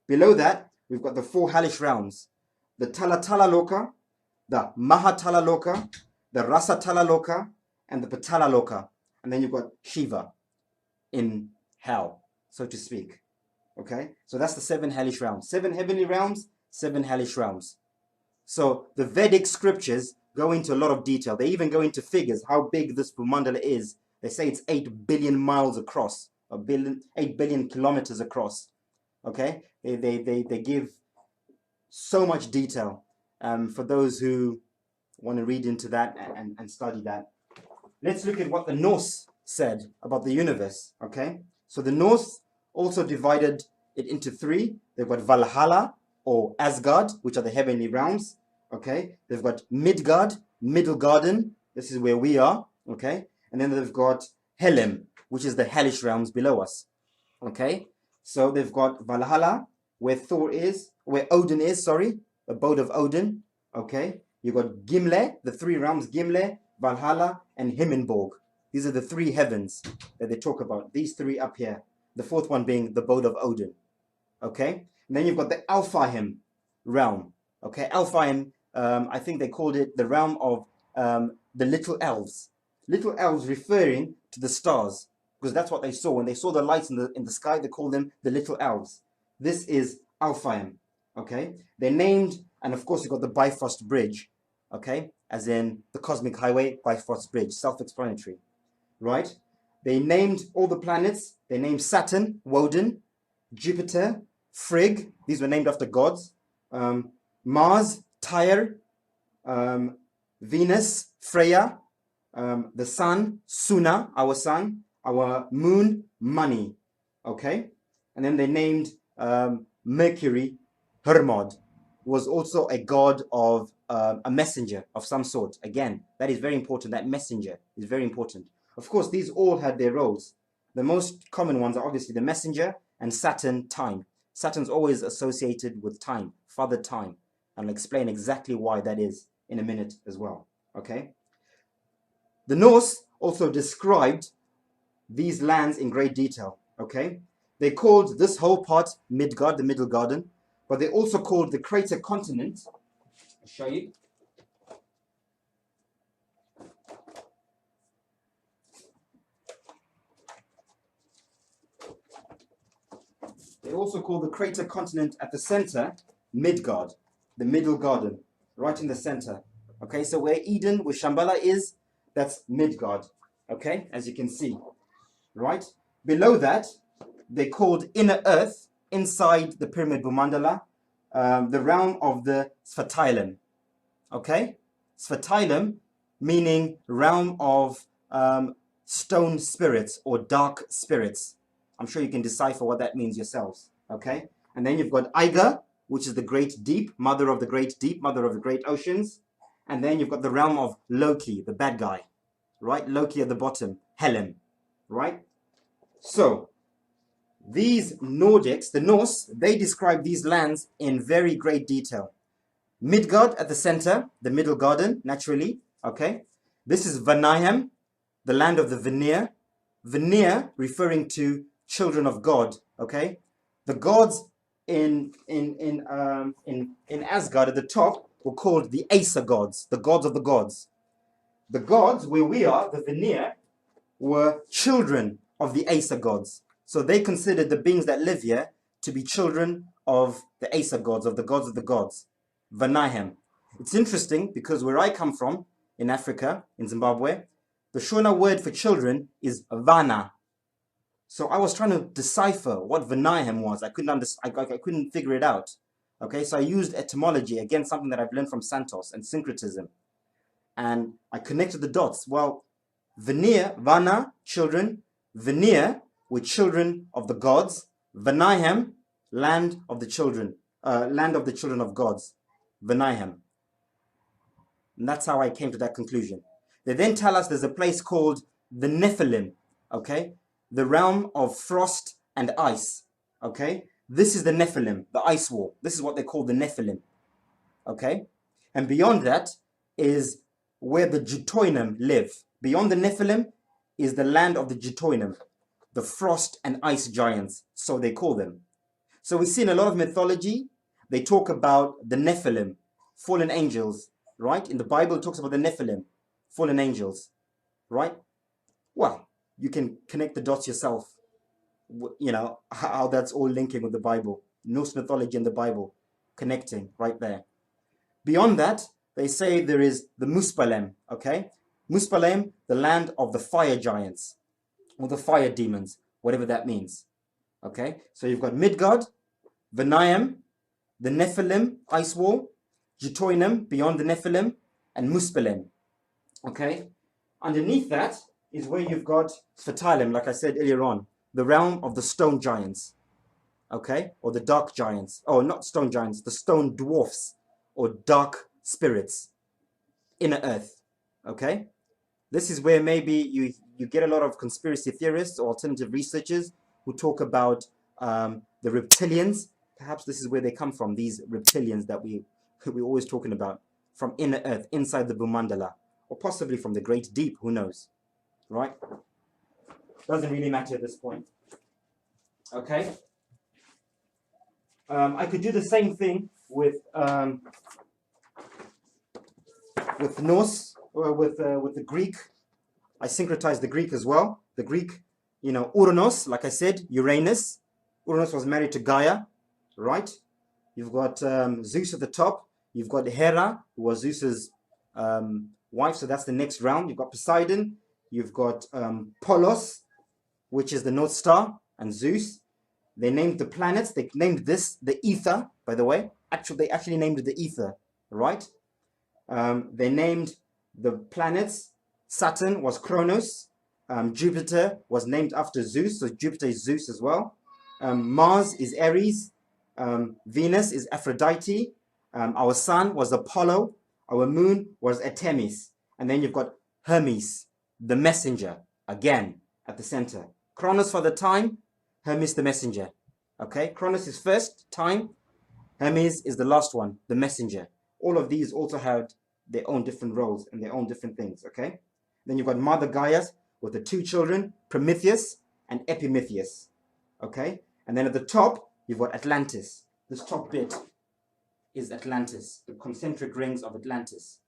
Below that, we've got the 4 hellish realms. The Talatala Loka, the Mahatala Loka, the Rasatala Loka, and the Patala Loka. And then you've got Shiva in hell, so to speak. Okay? So that's the 7 hellish realms. 7 heavenly realms, 7 hellish realms. So the Vedic scriptures go into a lot of detail. They even go into figures, how big this Bhumandala is. They say it's 8 billion miles across, 8 billion kilometers across. Okay? They give so much detail for those who want to read into that and study that. Let's look at what the Norse said about the universe. Okay? So the Norse also divided it into 3. They've got Valhalla or Asgard, which are the heavenly realms. Okay? They've got Midgard, Middle Garden. This is where we are. Okay? And then they've got Helem, which is the hellish realms below us. Okay? So they've got Valhalla, where Odin is, sorry, abode of Odin. Okay, you've got Gimle, the three realms, Gimle, Valhalla, and Himmelborg. These are the three heavens that they talk about. These three up here. The fourth one being the abode of Odin. Okay, and then you've got the Alfheim realm. Okay, Alfheim, I think they called it the realm of the little elves. Little elves referring to the stars, because that's what they saw. When they saw the lights in the sky, they called them the little elves. This is Alfheim. Okay, they're named, and of course you've got the Bifrost Bridge. Okay, as in the cosmic highway, Bifrost Bridge, self-explanatory, right? They named all the planets. They named Saturn, Woden, Jupiter, Frigg. These were named after gods. Mars, Tyre, Venus, Freya, the sun, Suna, our moon, Mani. Okay, and then they named Mercury, Hermod, was also a god of a messenger of some sort. Again, that is very important. That messenger is very important. Of course, these all had their roles. The most common ones are obviously the messenger and Saturn, time. Saturn's always associated with time, Father Time. And I'll explain exactly why that is in a minute as well. Okay. The Norse also described these lands in great detail. Okay. They called this whole part Midgard, the Middle Garden, but they also called the crater continent. I'll show you. They also call the crater continent at the center Midgard, the Middle Garden, right in the center. Okay, so where Eden, where Shambhala is, that's Midgard. Okay, as you can see, right? Below that, they called inner earth, inside the pyramid Bhumandala, the realm of the Svartalem. Okay, Svartalem meaning realm of stone spirits or dark spirits. I'm sure you can decipher what that means yourselves. Okay, and then you've got Aiga, which is the great deep, mother of the great deep, mother of the great oceans. And then you've got the realm of Loki, the bad guy, right? Loki at the bottom, Helen, right? So these Nordics, the Norse, they describe these lands in very great detail. Midgard at the center, the Middle Garden, naturally, okay? This is Vanaheim, the land of the Vanir. Vanir referring to children of God, okay? The gods in Asgard at the top were called the Aesir gods, the gods of the gods. The gods where we are, the Vanir, were children of the Aesir gods. So they considered the beings that live here to be children of the Aesir gods, of the gods of the gods. Vanaheim. It's interesting because where I come from, in Africa, in Zimbabwe, the Shona word for children is Vana. So I was trying to decipher what Vanaheim was. I couldn't figure it out. Okay, so I used etymology, again, something that I've learned from Santos and syncretism. And I connected the dots. Well, Vanir, Vana, children. Vanir were children of the gods. Vanaheim, land of the children of gods. Vanaheim. And that's how I came to that conclusion. They then tell us there's a place called the Nephilim, okay? The realm of frost and ice, okay? This is the Nephilim, the ice wall. This is what they call the Nephilim, okay? And beyond that is where the Jutoinim live. Beyond the Nephilim is the land of the Jutoinim, the frost and ice giants, so they call them. So we see in a lot of mythology, they talk about the Nephilim, fallen angels, right? In the Bible, it talks about the Nephilim, fallen angels, right? Well, you can connect the dots yourself, you know, how that's all linking with the Bible. Norse mythology and the Bible, connecting right there. Beyond that, they say there is the Muspelheim, okay? Muspelheim, the land of the fire giants, or the fire demons, whatever that means, okay? So you've got Midgard, Vanaheim, the Nephilim, ice wall, Jutoinim, beyond the Nephilim, and Muspelheim, okay? Underneath that is where you've got Svartalem, like I said earlier on, the realm of the stone giants, okay? Or the dark giants. Oh, not stone giants, the stone dwarfs, or dark spirits, inner earth, okay? This is where maybe you get a lot of conspiracy theorists or alternative researchers who talk about the reptilians. Perhaps this is where they come from, these reptilians that we're always talking about, from inner earth, inside the Bhumandala, or possibly from the great deep, who knows, right? Doesn't really matter at this point. Okay. I could do the same thing with Norse, or with the Greek. I syncretized the Greek as well. The Greek, you know, Uranos, like I said, Uranus. Uranus was married to Gaia, right? You've got Zeus at the top. You've got Hera, who was Zeus's wife, so that's the next round. You've got Poseidon. You've got Polos, which is the North Star, and Zeus. They named the planets. They named this the ether, by the way. They actually named it the ether, right? They named the planets. Saturn was Kronos. Jupiter was named after Zeus, so Jupiter is Zeus as well. Mars is Aries. Venus is Aphrodite. Our sun was Apollo. Our moon was Artemis. And then you've got Hermes, the messenger, again at the center. Kronos for the time, Hermes the messenger. Okay, Kronos is first, time. Hermes is the last one, the messenger. All of these also had their own different roles and their own different things, okay? Then you've got Mother Gaia with the two children, Prometheus and Epimetheus, okay? And then at the top, you've got Atlantis. This top bit is Atlantis, the concentric rings of Atlantis.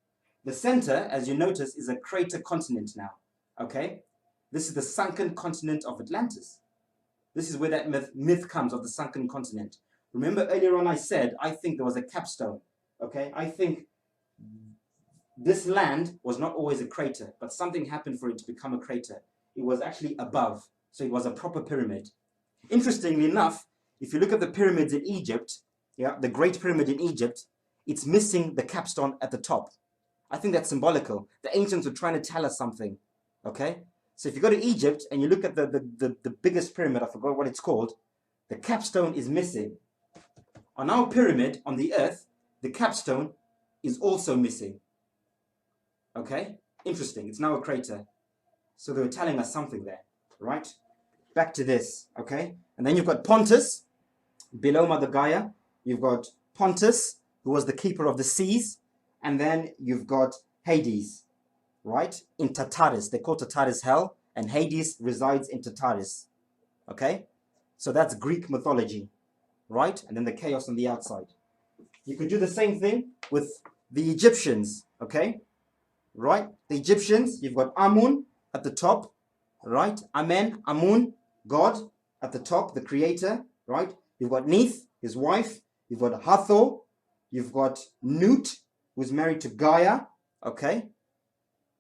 The center, as you notice, is a crater continent now, okay? This is the sunken continent of Atlantis. This is where that myth comes of the sunken continent. Remember earlier on I said, I think there was a capstone, okay? I think this land was not always a crater, but something happened for it to become a crater. It was actually above, so it was a proper pyramid. Interestingly enough, if you look at the pyramids in Egypt, yeah, the Great Pyramid in Egypt, it's missing the capstone at the top. I think that's symbolical. The ancients were trying to tell us something, okay? So if you go to Egypt and you look at the biggest pyramid, I forgot what it's called, the capstone is missing. On our pyramid, on the earth, the capstone is also missing. Okay? Interesting. It's now a crater. So they were telling us something there, right? Back to this, okay? And then you've got Pontus, below Mother Gaia. You've got Pontus, who was the keeper of the seas. And then you've got Hades, right? In Tartarus. They call Tartarus hell, and Hades resides in Tartarus. Okay? So that's Greek mythology, right? And then the chaos on the outside. You could do the same thing with the Egyptians, okay? Right? The Egyptians, you've got Amun at the top, right? Amen, Amun, God at the top, the creator, right? You've got Neith, his wife. You've got Hathor. You've got Nut, who's married to Gaia, okay?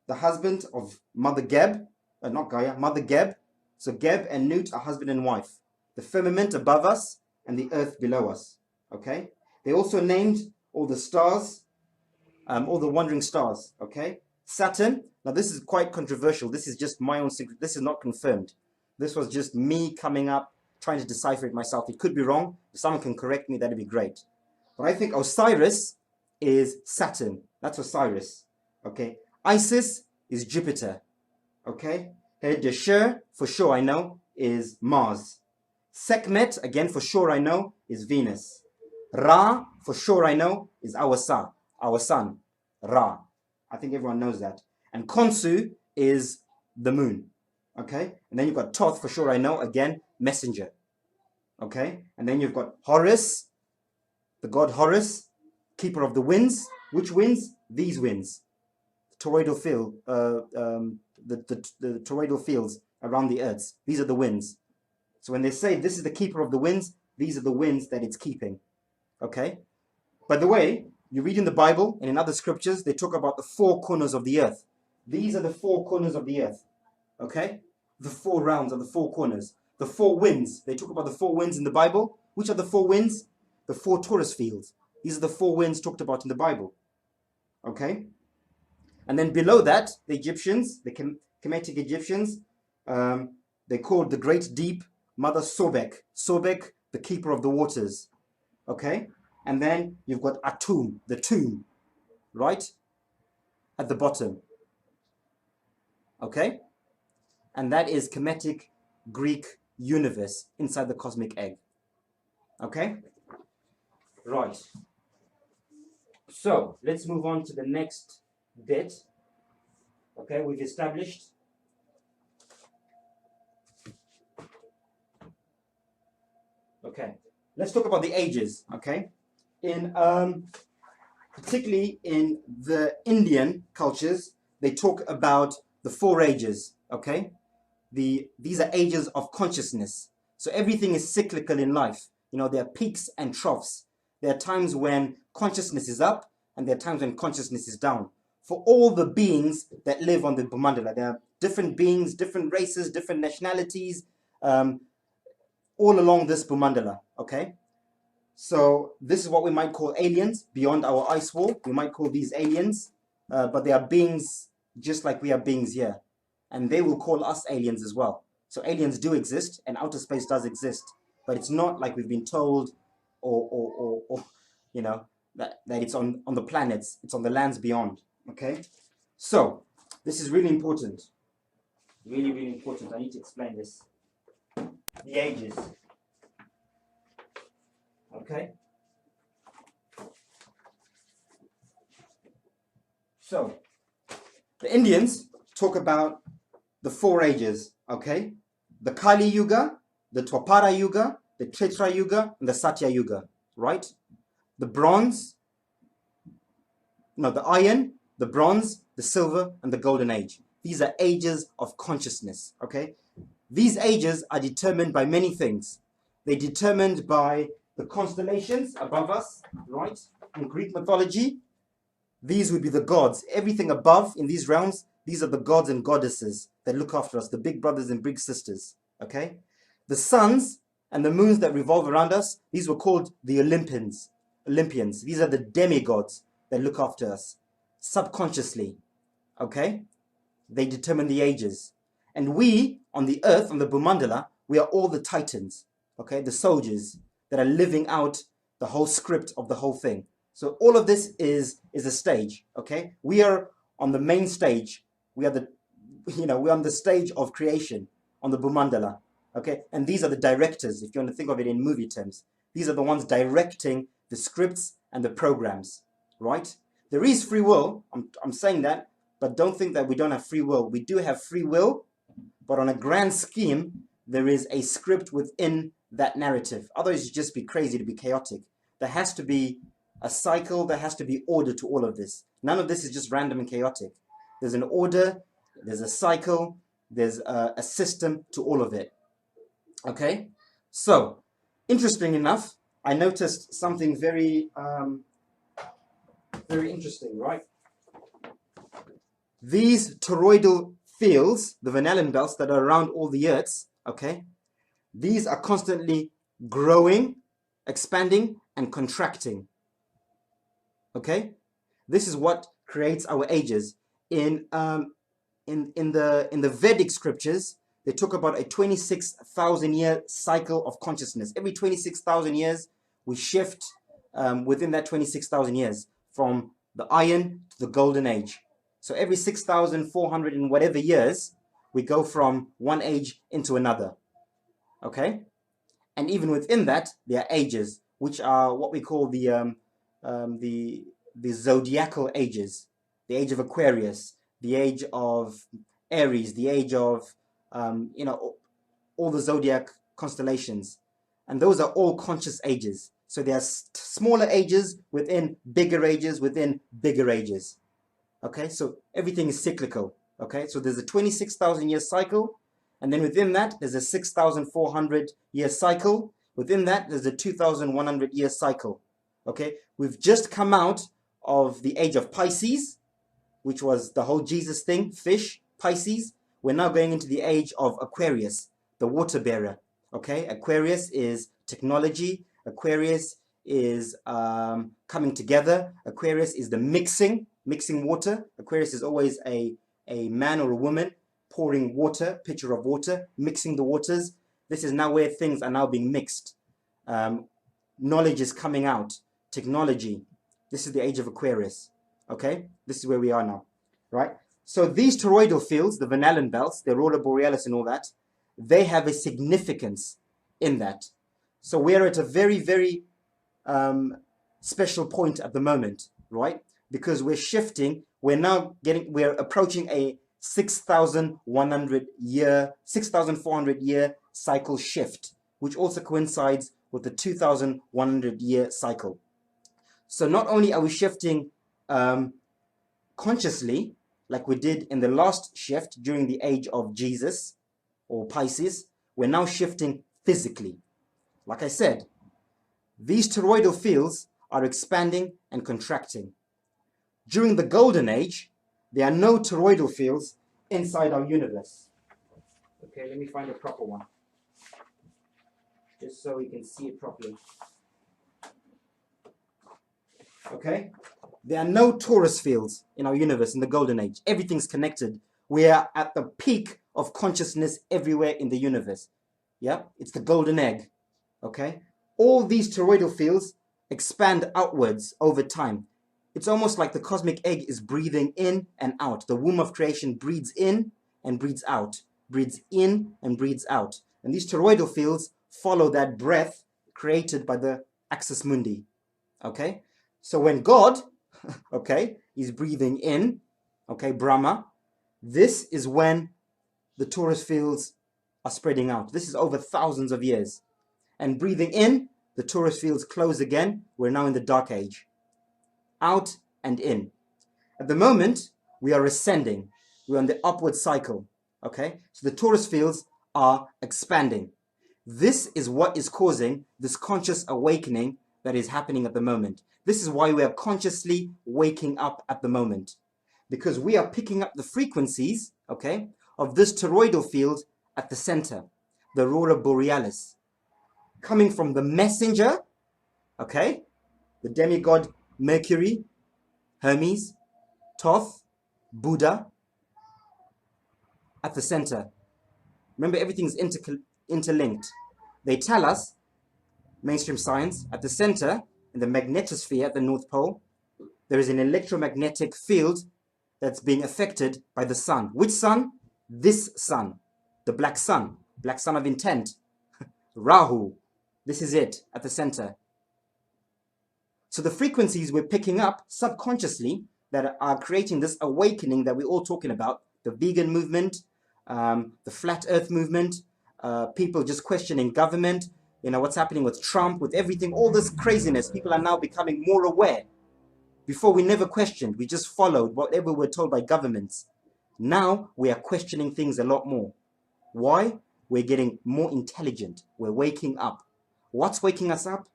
The husband of Mother Geb, not Gaia, Mother Geb. So Geb and Nut are husband and wife. The firmament above us and the earth below us, okay? They also named all the stars, all the wandering stars, okay? Saturn, now this is quite controversial. This is just my own secret. This is not confirmed. This was just me coming up, trying to decipher it myself. It could be wrong. If someone can correct me, that'd be great. But I think Osiris is Saturn. That's Osiris, okay? Isis is Jupiter, okay? Deshur, for sure I know, is Mars. Sekhmet, again for sure I know, is Venus. Ra, for sure I know, is our sun, Ra. I think everyone knows that. And Khonsu is the moon, okay? And then you've got Thoth, for sure I know, again, messenger, okay? And then you've got Horus, the god Horus, keeper of the winds. Which winds? These winds. Toroidal field, the toroidal fields around the earth. These are the winds. So when they say this is the keeper of the winds, these are the winds that it's keeping, okay? By the way, you read in the Bible and in other scriptures, they talk about the four corners of the earth. These are the four corners of the earth, okay? The four rounds are the four corners. The four winds, they talk about the four winds in the Bible. Which are the four winds? The four Taurus fields. These are the four winds talked about in the Bible, okay? And then below that, the Egyptians, the Kemetic Egyptians, they called the great deep Mother Sobek. Sobek, the keeper of the waters, okay? And then you've got Atum, the tomb, right? At the bottom, okay? And that is Kemetic Greek universe inside the cosmic egg. Okay? Right. So, let's move on to the next bit. Okay, we've established okay, let's talk about the ages, okay? In particularly in the Indian cultures, they talk about the 4 ages, okay? These are ages of consciousness. So everything is cyclical in life. You know, there are peaks and troughs. There are times when consciousness is up, and there are times when consciousness is down. For all the beings that live on the Bhumandala, there are different beings, different races, different nationalities, all along this Bhumandala, okay? So this is what we might call aliens beyond our ice wall. We might call these aliens, but they are beings just like we are beings here. And they will call us aliens as well. So aliens do exist, and outer space does exist, but it's not like we've been told, or you know, that it's on the planets. It's on the lands beyond. Okay, so this is really important. Really, really important. I need to explain this. The ages. Okay. So the Indians talk about the 4 ages. Okay, the Kali Yuga, the Dwapara Yuga, the Treta Yuga, and the Satya Yuga. Right? The bronze. No, the iron, the bronze, the silver, and the golden age. These are ages of consciousness, okay? These ages are determined by many things. They're determined by the constellations above us, right? In Greek mythology, these would be the gods. Everything above in these realms, these are the gods and goddesses that look after us, the big brothers and big sisters, okay? The suns and the moons that revolve around us, these were called the Olympians. These are the demigods that look after us subconsciously, okay? They determine the ages. And we, on the earth, on the Bhumandala, we are all the titans, okay? The soldiers that are living out the whole script of the whole thing. So all of this is a stage, okay? We are on the main stage. We are we're on the stage of creation, on the Bhumandala, okay? And these are the directors, if you want to think of it in movie terms. These are the ones directing the scripts and the programs, right? There is free will, I'm saying that, but don't think that we don't have free will. We do have free will, but on a grand scheme, there is a script within that narrative. Otherwise, you'd just be crazy to be chaotic. There has to be a cycle, there has to be order to all of this. None of this is just random and chaotic. There's an order, there's a cycle, there's a system to all of it. Okay? So, interesting enough, I noticed something very interesting, right? These toroidal fields, the Van Allen belts that are around all the Earths, okay, these are constantly growing, expanding, and contracting. Okay, this is what creates our ages. In the Vedic scriptures, they talk about a 26,000 year cycle of consciousness. Every 26,000 years, we shift within that 26,000 years from the iron to the golden age. So every 6,400 and whatever years, we go from one age into another. Okay, and even within that, there are ages, which are what we call the zodiacal ages, the age of Aquarius, the age of Aries, the age of all the zodiac constellations, and those are all conscious ages. So there are smaller ages within bigger ages within bigger ages. Okay, so everything is cyclical. Okay, so there's a 26,000 year cycle, and then within that there's a 6,400 year cycle. Within that there's a 2,100 year cycle. Okay, we've just come out of the age of Pisces, which was the whole Jesus thing, fish, Pisces. We're now going into the age of Aquarius, the water bearer. Okay, Aquarius is technology. Aquarius is coming together. Aquarius is the mixing water. Aquarius is always a man or a woman pouring water, pitcher of water, mixing the waters. This is now where things are now being mixed. Knowledge is coming out. Technology. This is the age of Aquarius. Okay, this is where we are now, right? So these toroidal fields, the Van Allen belts, the aurora borealis and all that, they have a significance in that. So we're at a very, very special point at the moment, right? Because we're shifting, we're approaching a 6,400 year cycle shift, which also coincides with the 2,100 year cycle. So not only are we shifting consciously, like we did in the last shift during the age of Jesus or Pisces, we're now shifting physically. Like I said, these toroidal fields are expanding and contracting. During the golden age, there are no toroidal fields inside our universe. Okay, let me find a proper one, just so we can see it properly. Okay, there are no torus fields in our universe in the golden age. Everything's connected. We are at the peak of consciousness everywhere in the universe. Yeah, it's the golden egg. Okay, all these toroidal fields expand outwards over time. It's almost like the cosmic egg is breathing in and out. The womb of creation breathes in and breathes out, breathes in and breathes out. And these toroidal fields follow that breath created by the axis mundi. Okay, so when God, okay, is breathing in, okay, Brahma, this is when the torus fields are spreading out. This is over thousands of years. And breathing in, the torus fields close again. We're now in the dark age. Out and in. At the moment, we are ascending. We're on the upward cycle. Okay? So the torus fields are expanding. This is what is causing this conscious awakening that is happening at the moment. This is why we are consciously waking up at the moment. Because we are picking up the frequencies, okay, of this toroidal field at the center, the aurora borealis, coming from the messenger, okay, the demigod Mercury, Hermes, Thoth, Buddha, at the center. Remember, everything's interlinked. They tell us, mainstream science, at the center, in the magnetosphere at the North Pole, there is an electromagnetic field that's being affected by the sun. Which sun? This sun, the black sun of intent, Rahu. This is it at the center. So the frequencies we're picking up subconsciously that are creating this awakening that we're all talking about, the vegan movement, the flat earth movement, people just questioning government, you know, what's happening with Trump, with everything, all this craziness. People are now becoming more aware. Before, we never questioned. We just followed whatever we're told by governments. Now we are questioning things a lot more. Why? We're getting more intelligent. We're waking up. What's waking us up?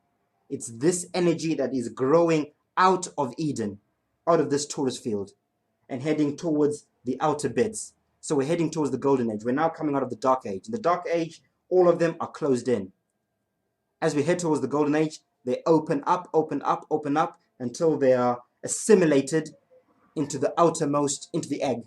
It's this energy that is growing out of Eden, out of this torus field, and heading towards the outer bits. So we're heading towards the golden age. We're now coming out of the dark age. In the dark age, all of them are closed in. As we head towards the golden age, they open up, until they are assimilated into the outermost, into the egg.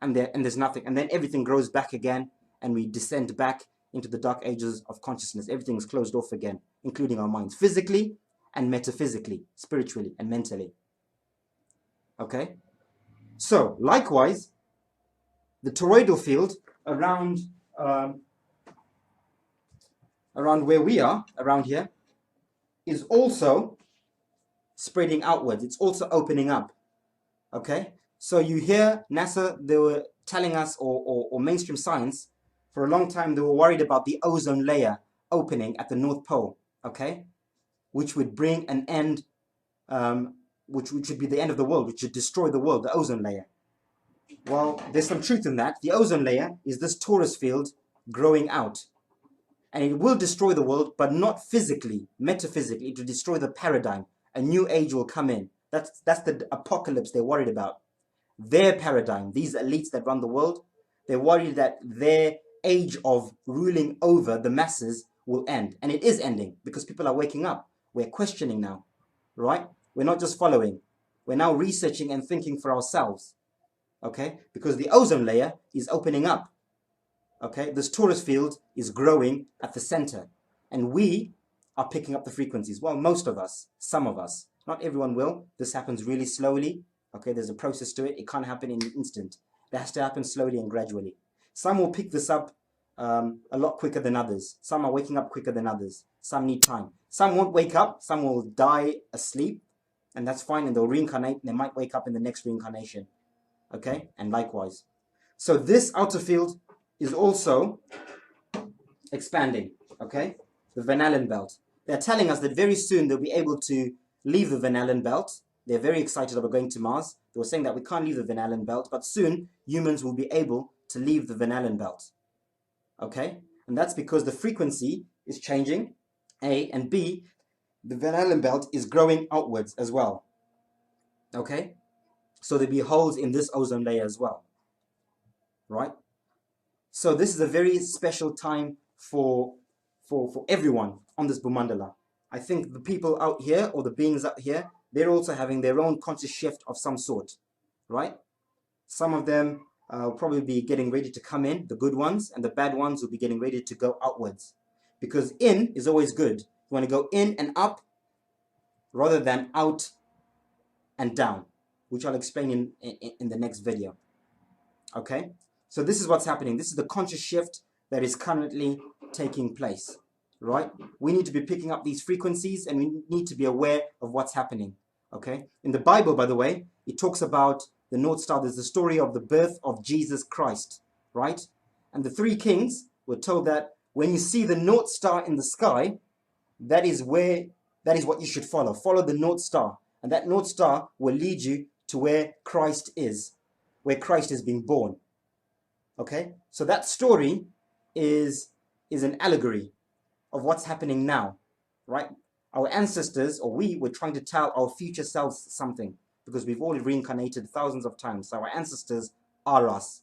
And there's nothing. And then everything grows back again, and we descend back into the dark ages of consciousness. Everything is closed off again, including our minds, physically and metaphysically, spiritually and mentally. Okay? So, likewise, the toroidal field around where we are, around here, is also spreading outwards. It's also opening up. Okay? So you hear NASA, they were telling us, or mainstream science, for a long time they were worried about the ozone layer opening at the North Pole, okay? Which would bring an end, which would be the end of the world, which would destroy the world, the ozone layer. Well, there's some truth in that. The ozone layer is this torus field growing out. And it will destroy the world, but not physically, metaphysically. It will destroy the paradigm. A new age will come in. That's the apocalypse they're worried about. Their paradigm, these elites that run the world, they're worried that their age of ruling over the masses will end. And it is ending because people are waking up. We're questioning now, right? We're not just following. We're now researching and thinking for ourselves, okay? Because the ozone layer is opening up, okay? This torus field is growing at the center. And we are picking up the frequencies. Well, most of us, some of us. Not everyone will. This happens really slowly. Okay, there's a process to it. It can't happen in an instant. It has to happen slowly and gradually. Some will pick this up a lot quicker than others. Some are waking up quicker than others. Some need time. Some won't wake up. Some will die asleep, and that's fine, and they'll reincarnate. They might wake up in the next reincarnation. Okay, and likewise. So this outer field is also expanding. Okay, the Van Allen belt. They're telling us that very soon they'll be able to leave the Van Allen belt. They're very excited about going to Mars. They were saying that we can't leave the Van Allen belt, but soon humans will be able to leave the Van Allen belt. Okay, and that's because the frequency is changing, A, and B, the Van Allen belt is growing outwards as well. Okay, so there'll be holes in this ozone layer as well, right? So this is a very special time for everyone on this Bhumandala. I think the people out here, or the beings out here, they're also having their own conscious shift of some sort, right? Some of them will probably be getting ready to come in, the good ones, and the bad ones will be getting ready to go outwards. Because in is always good. You want to go in and up rather than out and down, which I'll explain in the next video. Okay? So this is what's happening. This is the conscious shift that is currently taking place, right? We need to be picking up these frequencies, and we need to be aware of what's happening. Okay? In the Bible, by the way, it talks about the North Star. There's the story of the birth of Jesus Christ, right? And the three kings were told that when you see the North Star in the sky, that is what you should follow. Follow the North Star. And that North Star will lead you to where Christ is, where Christ is being born. Okay? So that story is an allegory of what's happening now, right? Our ancestors, or we, were trying to tell our future selves something, because we've all reincarnated thousands of times. So our ancestors are us,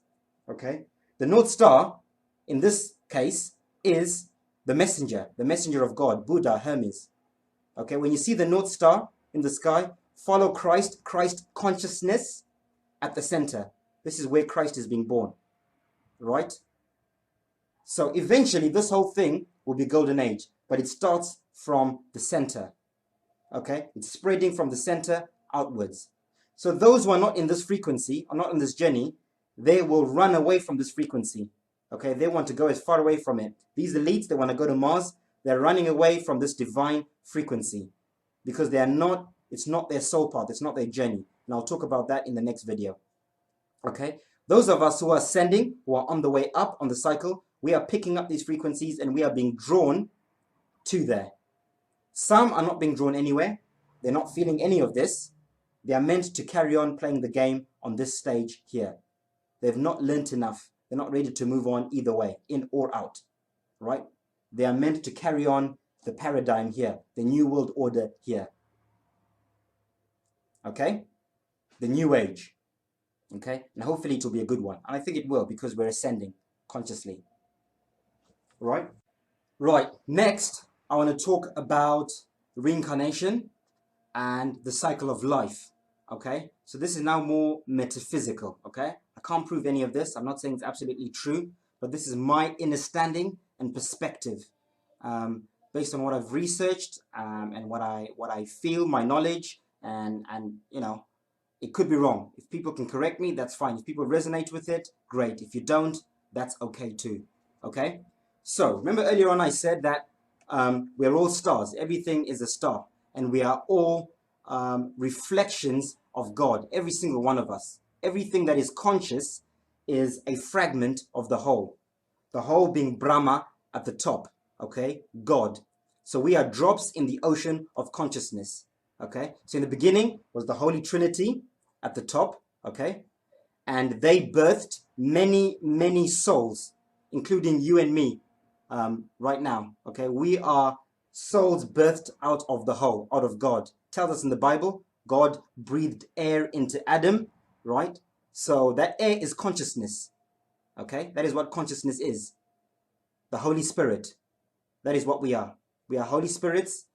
okay? The North Star, in this case, is the messenger of God, Buddha, Hermes. Okay, when you see the North Star in the sky, follow Christ consciousness at the center. This is where Christ is being born, right? So eventually this whole thing will be golden age, but it starts from the center, okay? It's spreading from the center outwards. So those who are not in this frequency, are not in this journey, they will run away from this frequency, okay? They want to go as far away from it. These elites, they want to go to Mars. They're running away from this divine frequency because they are not, it's not their soul path, it's not their journey. And I'll talk about that in the next video, okay? Those of us who are ascending, who are on the way up on the cycle, we are picking up these frequencies and we are being drawn to there. Some are not being drawn anywhere. They're not feeling any of this. They are meant to carry on playing the game on this stage here. They've not learnt enough. They're not ready to move on either way, in or out, right? They are meant to carry on the paradigm here, the new world order here. Okay? The new age. Okay? And hopefully it will be a good one. And I think it will, because we're ascending consciously. Right? Right. Next, I want to talk about reincarnation and the cycle of life. Okay? So this is now more metaphysical. Okay? I can't prove any of this. I'm not saying it's absolutely true, but this is my understanding and perspective, based on what I've researched, and what I feel, my knowledge, and you know, it could be wrong. If people can correct me, that's fine. If people resonate with it, great. If you don't, that's okay too. Okay? So remember earlier on I said that we're all stars. Everything is a star, and we are all reflections of God. Every single one of us. Everything that is conscious is a fragment of the whole. The whole being Brahma at the top, okay? God. So we are drops in the ocean of consciousness, okay? So in the beginning was the Holy Trinity at the top, okay? And they birthed many, many souls, including you and me right now, okay? We are souls birthed out of the whole, out of God. It tells us in the Bible, God breathed air into Adam, right? So that air is consciousness, okay? That is what consciousness is. The Holy Spirit. That is what we are. We are Holy Spirits.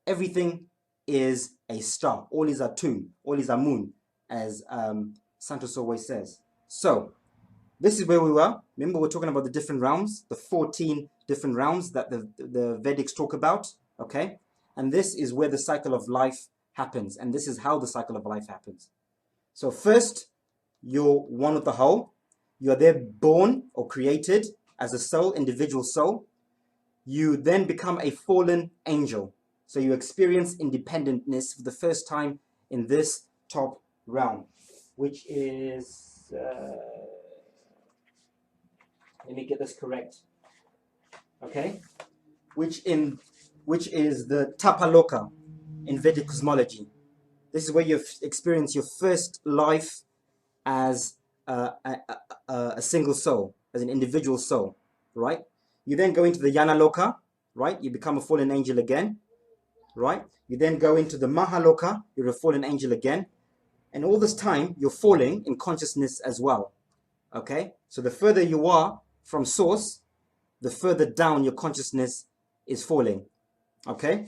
Everything is a star. All is a tune. All is a moon, as Santos always says. So, this is where we were. Remember, we're talking about the different realms, the 14 different realms that the Vedics talk about, okay? And this is where the cycle of life happens. And this is how the cycle of life happens. So first, you're one with the whole. You're there born or created. as a soul, individual soul, you then become a fallen angel. So you experience independentness for the first time in this top realm, which is, let me get this correct, okay? Which is the Tapaloka in Vedic cosmology. This is where you've experienced your first life as a single soul, as an individual soul, right? You then go into the Yanaloka, right? You become a fallen angel again, right? You then go into the Mahaloka, you're a fallen angel again. And all this time, you're falling in consciousness as well, okay? So the further you are from source, the further down your consciousness is falling, okay?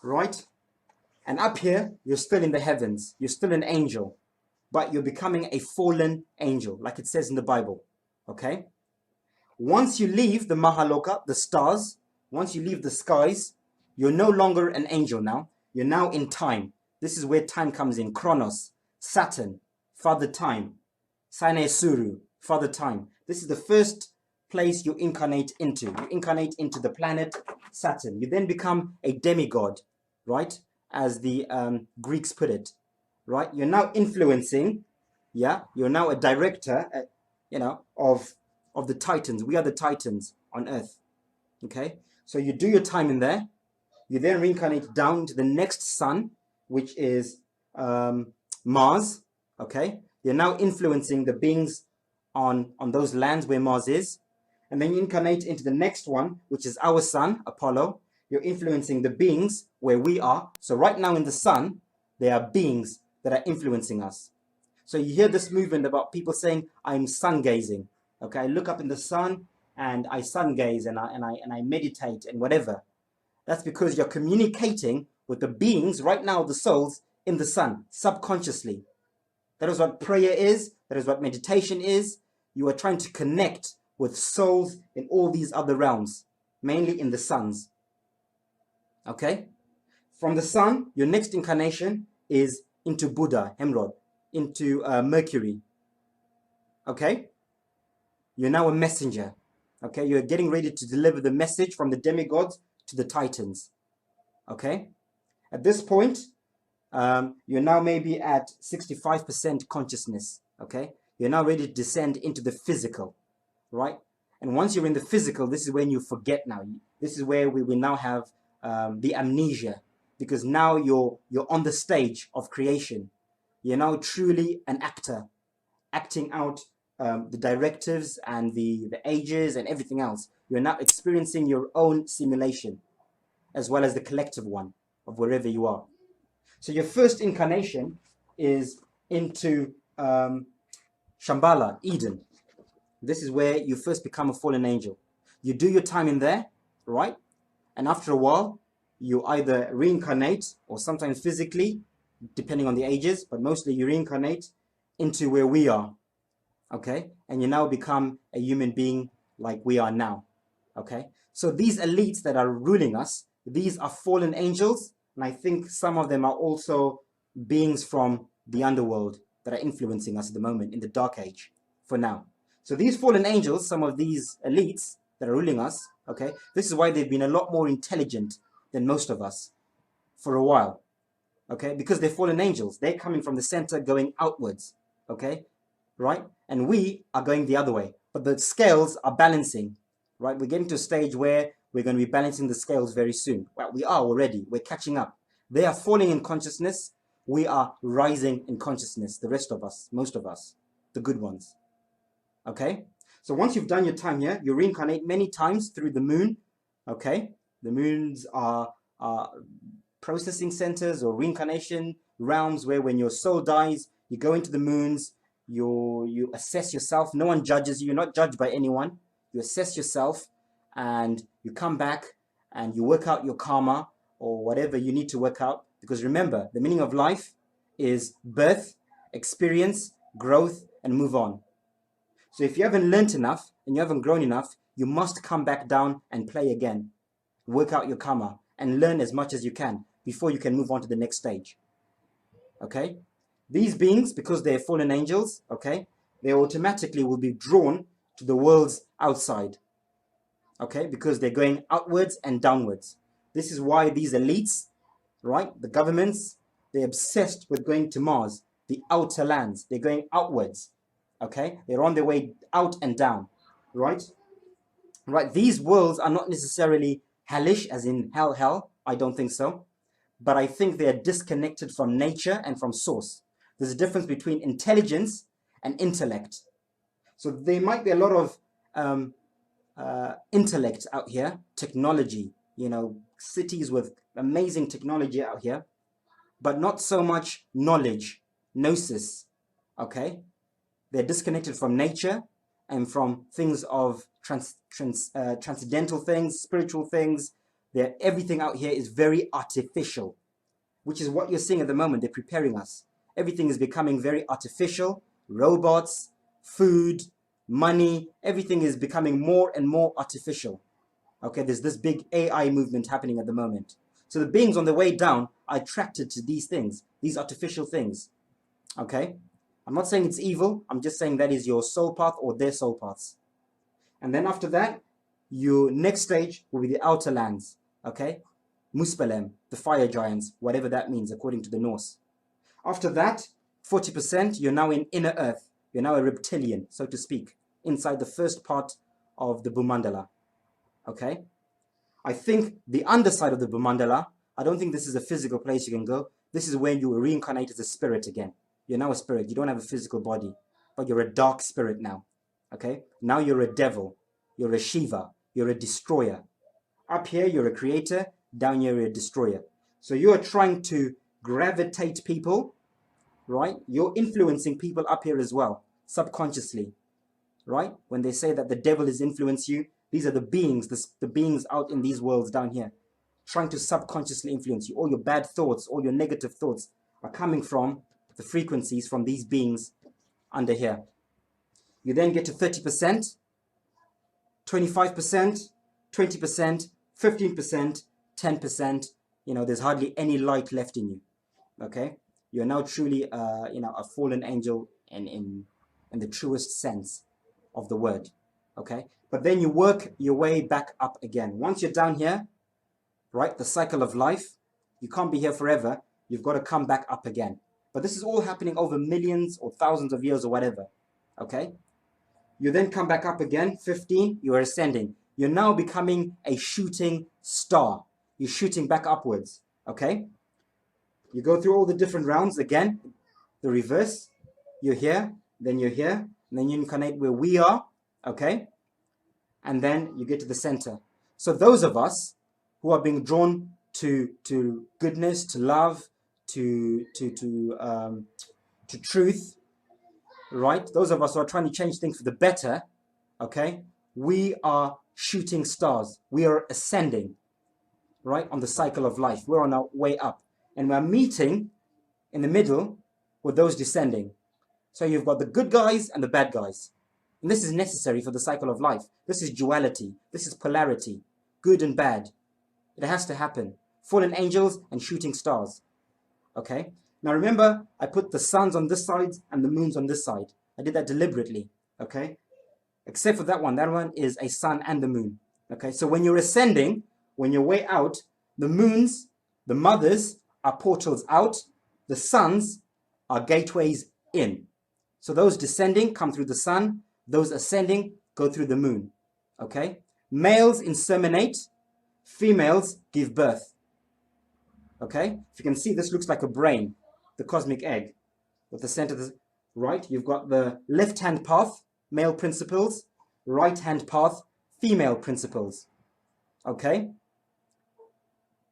Right? And up here, you're still in the heavens. You're still an angel, but you're becoming a fallen angel, like it says in the Bible, okay? Once you leave the Mahaloka, the stars, once you leave the skies, you're no longer an angel now. You're now in time. This is where time comes in. Chronos, Saturn, Father Time, Sine Suru, Father Time. This is the first place you incarnate into. You incarnate into the planet Saturn. You then become a demigod, right? As the Greeks put it, right? You're now influencing, yeah? You're now a director, you know, of the Titans. We are the Titans on Earth, okay? So you do your time in there. You then reincarnate down to the next sun, which is Mars, okay? You're now influencing the beings on those lands where Mars is. And then you incarnate into the next one, which is our sun, Apollo. You're influencing the beings where we are. So right now in the sun, there are beings that are influencing us. So you hear this movement about people saying, I'm sun gazing. Okay, I look up in the sun and I sun gaze and I meditate and whatever. That's because you're communicating with the beings right now, the souls in the sun, subconsciously. That is what prayer is. That is what meditation is. You are trying to connect with souls in all these other realms, mainly in the suns. Okay? From the sun, your next incarnation is into Buddha, Hemrod, into Mercury. Okay? You're now a messenger. Okay? You're getting ready to deliver the message from the demigods to the Titans. Okay? At this point, you're now maybe at 65% consciousness. Okay? You're now ready to descend into the physical. Right? And once you're in the physical, this is when you forget now. This is where we will now have the amnesia, because now you're on the stage of creation. You're now truly an actor, acting out the directives and the ages and everything else. You're now experiencing your own simulation, as well as the collective one of wherever you are. So your first incarnation is into Shambhala, Eden. This is where you first become a fallen angel. You do your time in there, right? And after a while, you either reincarnate or sometimes physically, depending on the ages, but mostly you reincarnate into where we are, okay? And you now become a human being like we are now, okay? So these elites that are ruling us, these are fallen angels, and I think some of them are also beings from the underworld that are influencing us at the moment in the dark age, for now. So these fallen angels, some of these elites that are ruling us, okay, this is why they've been a lot more intelligent than most of us for a while, okay, because they're fallen angels. They're coming from the center going outwards, okay, right? And we are going the other way, but the scales are balancing, right? We're getting to a stage where we're going to be balancing the scales very soon. Well, we are already. We're catching up. They are falling in consciousness. We are rising in consciousness, the rest of us, most of us, the good ones. Okay, so once you've done your time here, you reincarnate many times through the moon. Okay, the moons are processing centers or reincarnation realms where when your soul dies, you go into the moons, you assess yourself. No one judges you. You're not judged by anyone. You assess yourself and you come back and you work out your karma or whatever you need to work out. Because remember, the meaning of life is birth, experience, growth, and move on. So if you haven't learnt enough and you haven't grown enough, you must come back down and play again. Work out your karma and learn as much as you can before you can move on to the next stage. Okay? These beings, because they're fallen angels, okay, they automatically will be drawn to the worlds outside. Okay, because they're going outwards and downwards. This is why these elites, right, the governments, they're obsessed with going to Mars, the outer lands. They're going outwards. Okay, they're on their way out and down, right? Right, these worlds are not necessarily hellish, as in hell. I don't think so. But I think they're disconnected from nature and from source. There's a difference between intelligence and intellect. So there might be a lot of intellect out here, technology, you know, cities with amazing technology out here, but not so much knowledge, gnosis, okay? They're disconnected from nature and from things of transcendental things, spiritual things. Everything out here is very artificial, which is what you're seeing at the moment. They're preparing us. Everything is becoming very artificial. Robots, food, money, everything is becoming more and more artificial. Okay, there's this big AI movement happening at the moment. So the beings on the way down are attracted to these things, these artificial things. Okay, I'm not saying it's evil. I'm just saying that is your soul path or their soul paths. And then after that, your next stage will be the outer lands. Okay, Muspelem, the fire giants, whatever that means according to the Norse. After that, 40%, you're now in inner earth. You're now a reptilian, so to speak, inside the first part of the Bhumandala. Okay? I think the underside of the Bhumandala, I don't think this is a physical place you can go. This is where you will reincarnate as a spirit again. You're now a spirit. You don't have a physical body, but you're a dark spirit now. Okay? Now you're a devil. You're a Shiva. You're a destroyer. Up here, you're a creator. Down here, you're a destroyer. So you're trying to gravitate people, right? You're influencing people up here as well, subconsciously, right? When they say that the devil has influenced you, these are the beings, the beings out in these worlds down here, trying to subconsciously influence you. All your bad thoughts, all your negative thoughts are coming from the frequencies from these beings under here. You then get to 30%, 25%, 20%, 15%, 10%. You know, there's hardly any light left in you. Okay? You're now truly, you know, a fallen angel in the truest sense of the word. Okay? But then you work your way back up again. Once you're down here, right, the cycle of life, you can't be here forever. You've got to come back up again. But this is all happening over millions or thousands of years or whatever. Okay? You then come back up again, 15, you are ascending. You're now becoming a shooting star. You're shooting back upwards. Okay? You go through all the different rounds again, the reverse. You're here, then you're here, and then you incarnate where we are. Okay? And then you get to the center. So those of us who are being drawn to goodness, to love, to truth, right? Those of us who are trying to change things for the better, okay? We are shooting stars. We are ascending, right? On the cycle of life. We're on our way up. And we're meeting in the middle with those descending. So you've got the good guys and the bad guys. And this is necessary for the cycle of life. This is duality. This is polarity. Good and bad. It has to happen. Fallen angels and shooting stars. Okay? Now remember, I put the suns on this side and the moons on this side. I did that deliberately. Okay? Except for that one is a sun and the moon. Okay? So when you're ascending, when you're way out, the moons, the mothers, are portals out. The suns are gateways in. So those descending come through the sun. Those ascending go through the moon. Okay? Males inseminate. Females give birth. Okay? If you can see, this looks like a brain, the cosmic egg, with the center, right? You've got the left-hand path, male principles, right-hand path, female principles. Okay?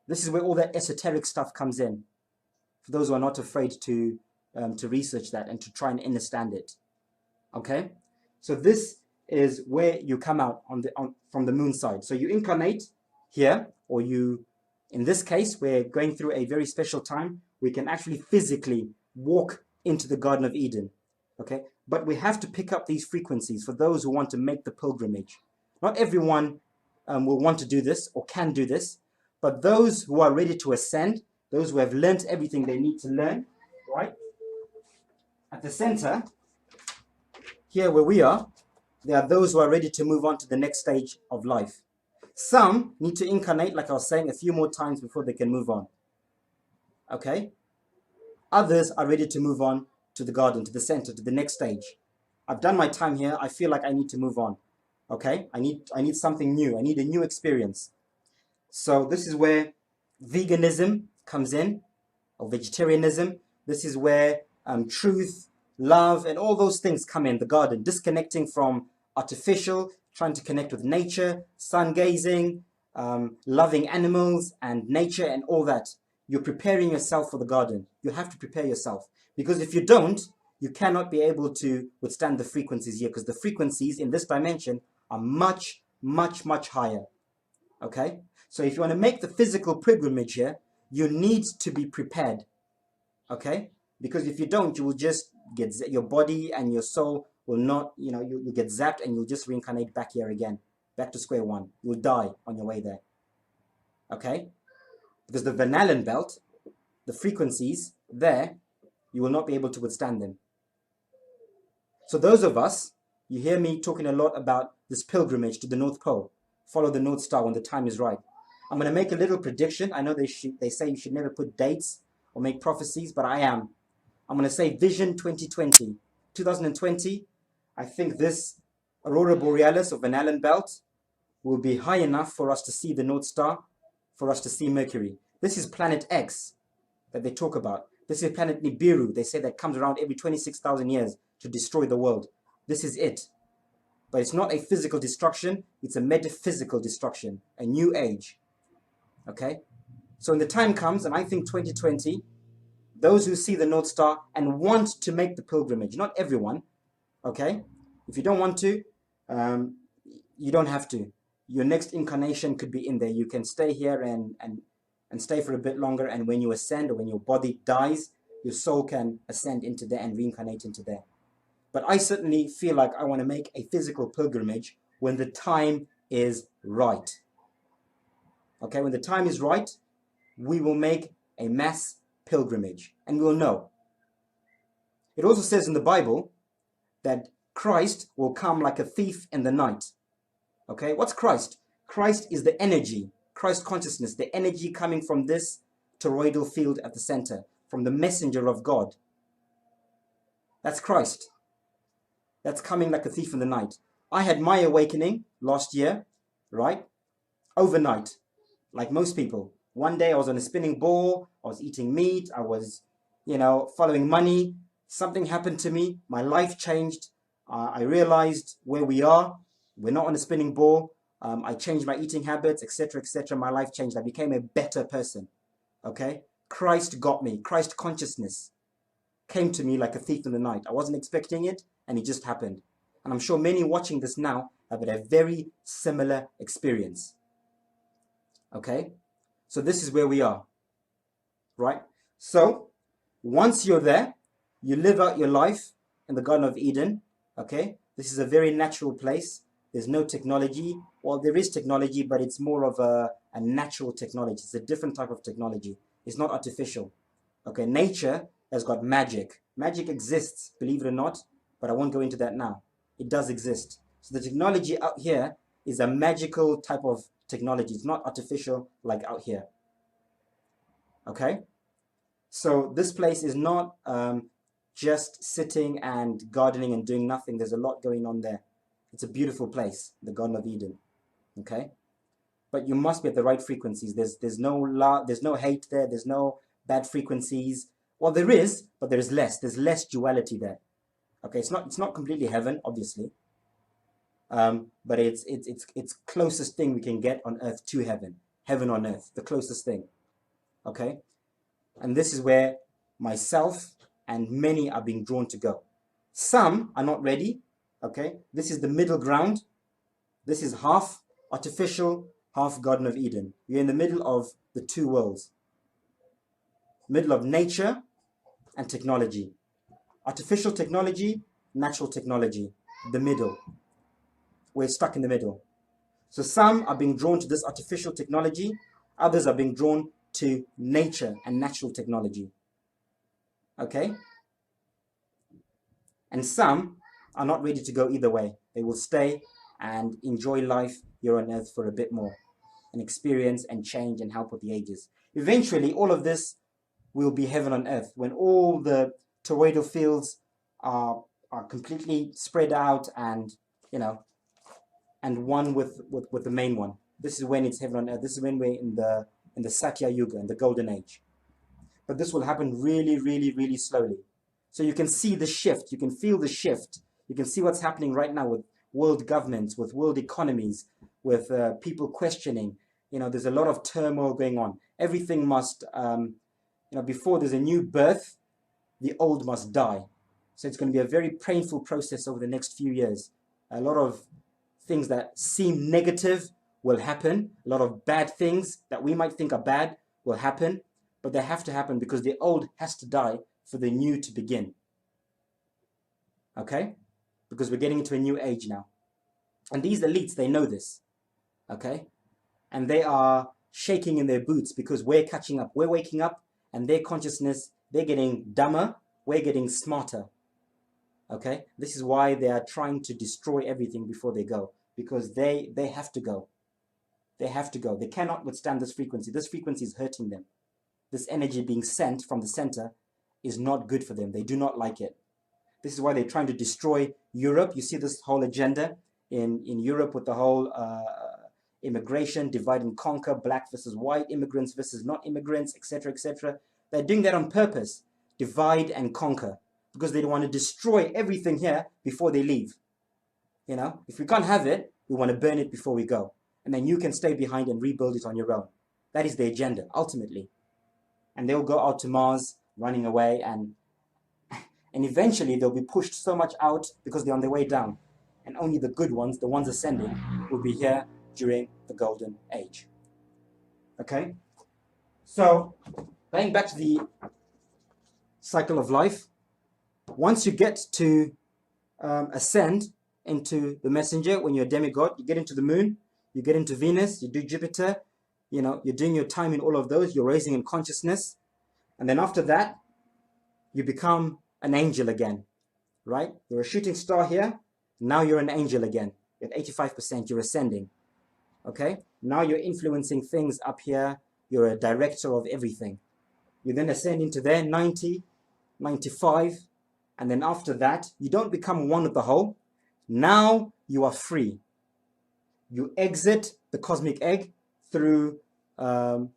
This is where all that esoteric stuff comes in. For those who are not afraid to research that and to try and understand it. Okay? So this is where you come out from the moon side. So you incarnate here, or you, in this case, we're going through a very special time. We can actually physically walk into the Garden of Eden. Okay? But we have to pick up these frequencies for those who want to make the pilgrimage. Not everyone will want to do this or can do this, but those who are ready to ascend, those who have learnt everything they need to learn, right? At the center, here where we are, There are those who are ready to move on to the next stage of life. Some need to incarnate, like I was saying, a few more times before they can move on. Okay? Others are ready to move on to the garden, to the center, to the next stage. I've done my time here. I feel like I need to move on. Okay? I need something new. I need a new experience. So this is where veganism comes in, or vegetarianism. This is where truth, love, and all those things come in, the garden. Disconnecting from artificial, trying to connect with nature, sun gazing, loving animals and nature and all that. You're preparing yourself for the garden. You have to prepare yourself. Because if you don't, you cannot be able to withstand the frequencies here, because the frequencies in this dimension are much, much, much higher. Okay? So if you want to make the physical pilgrimage here, you need to be prepared. Okay? Because if you don't, you will just get, your body and your soul will not, you get zapped and you'll just reincarnate back here again, back to square one. You'll die on your way there. Okay? Because the Van Allen belt, the frequencies there, you will not be able to withstand them. So those of us, you hear me talking a lot about this pilgrimage to the North Pole. Follow the North Star when the time is right. I'm going to make a little prediction. I know they say you should never put dates or make prophecies, but I am. I'm going to say Vision 2020. 2020, I think this Aurora Borealis or Van Allen belt will be high enough for us to see the North Star, for us to see Mercury. This is planet X that they talk about. This is planet Nibiru. They say that comes around every 26,000 years to destroy the world. This is it. But it's not a physical destruction. It's a metaphysical destruction, a new age. Okay? So when the time comes, and I think 2020, those who see the North Star and want to make the pilgrimage, not everyone, okay? If you don't want to, you don't have to. Your next incarnation could be in there. You can stay here and stay for a bit longer, and when you ascend, or when your body dies, your soul can ascend into there and reincarnate into there. But I certainly feel like I want to make a physical pilgrimage when the time is right. Okay, when the time is right, we will make a mass pilgrimage, and we'll know. It also says in the Bible that Christ will come like a thief in the night. Okay, what's Christ? Christ is the energy, Christ consciousness, the energy coming from this toroidal field at the center, from the messenger of God. That's Christ. That's coming like a thief in the night. I had my awakening last year, right? Overnight, like most people. One day I was on a spinning ball, I was eating meat, I was, following money. Something happened to me, my life changed. I realized where we are. We're not on a spinning ball. I changed my eating habits, etc., etc. My life changed. I became a better person. Okay? Christ got me. Christ consciousness came to me like a thief in the night. I wasn't expecting it, and it just happened. And I'm sure many watching this now have had a very similar experience. Okay? So this is where we are. Right? So, once you're there, you live out your life in the Garden of Eden. Okay? This is a very natural place. There's no technology. Well, there is technology, but it's more of a natural technology. It's a different type of technology. It's not artificial. Okay, nature has got magic. Magic exists, believe it or not, but I won't go into that now. It does exist. So the technology out here is a magical type of technology. It's not artificial like out here. Okay? So this place is not just sitting and gardening and doing nothing. There's a lot going on there. It's a beautiful place, the Garden of Eden. Okay? But you must be at the right frequencies. There's no hate there. There's no bad frequencies. Well, there is, but there is less. There's less duality there. Okay, it's not completely heaven, obviously. But it's closest thing we can get on earth to heaven. Heaven on earth, the closest thing. Okay? And this is where myself and many are being drawn to go. Some are not ready. Okay? This is the middle ground. This is half artificial, half Garden of Eden. You're in the middle of the two worlds. Middle of nature and technology. Artificial technology, natural technology. The middle. We're stuck in the middle. So some are being drawn to this artificial technology. Others are being drawn to nature and natural technology. Okay? And some are not ready to go either way. They will stay and enjoy life here on earth for a bit more, and experience and change and help with the ages. Eventually, all of this will be heaven on earth when all the toroidal fields are completely spread out and, you know, and one with the main one. This is when it's heaven on earth. This is when we're in the Satya Yuga, in the golden age. But this will happen really, really, really slowly. So you can see the shift. You can feel the shift. You can see what's happening right now with world governments, with world economies, with people questioning. You know, there's a lot of turmoil going on. Everything must, you know, before there's a new birth, the old must die. So it's going to be a very painful process over the next few years. A lot of things that seem negative will happen. A lot of bad things that we might think are bad will happen. But they have to happen because the old has to die for the new to begin. Okay? Because we're getting into a new age now. And these elites, they know this. Okay? And they are shaking in their boots because we're catching up. We're waking up and their consciousness, they're getting dumber. We're getting smarter. Okay? This is why they are trying to destroy everything before they go. Because they have to go. They have to go. They cannot withstand this frequency. This frequency is hurting them. This energy being sent from the center is not good for them. They do not like it. This is why they're trying to destroy Europe. You see this whole agenda in Europe with the whole immigration, divide and conquer, black versus white, immigrants versus not immigrants, etc., etc. They're doing that on purpose. Divide and conquer. Because they want to destroy everything here before they leave. You know, if we can't have it, we want to burn it before we go. And then you can stay behind and rebuild it on your own. That is the agenda, ultimately. And they'll go out to Mars, running away, and eventually they'll be pushed so much out because they're on their way down. And only the good ones, the ones ascending, will be here during the golden age. Okay? So, going back to the cycle of life, once you get to ascend into the messenger, when you're a demigod, you get into the moon, you get into Venus, you do Jupiter, you know, you're doing your time in all of those, you're raising in consciousness. And then after that, you become an angel again, right? You're a shooting star here. Now you're an angel again. You're at 85%, you're ascending, okay? Now you're influencing things up here. You're a director of everything. You then ascend into there, 90, 95. And then after that, you don't become one with the whole. Now you are free. You exit the cosmic egg through the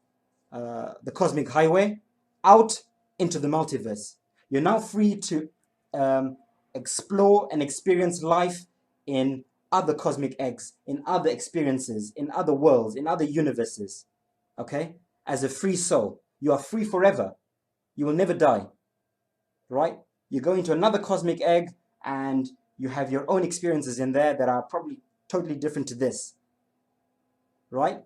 cosmic highway out into the multiverse. You're now free to explore and experience life in other cosmic eggs, in other experiences, in other worlds, in other universes. Okay? As a free soul. You are free forever. You will never die. Right? You go into another cosmic egg and you have your own experiences in there that are probably totally different to this. Right?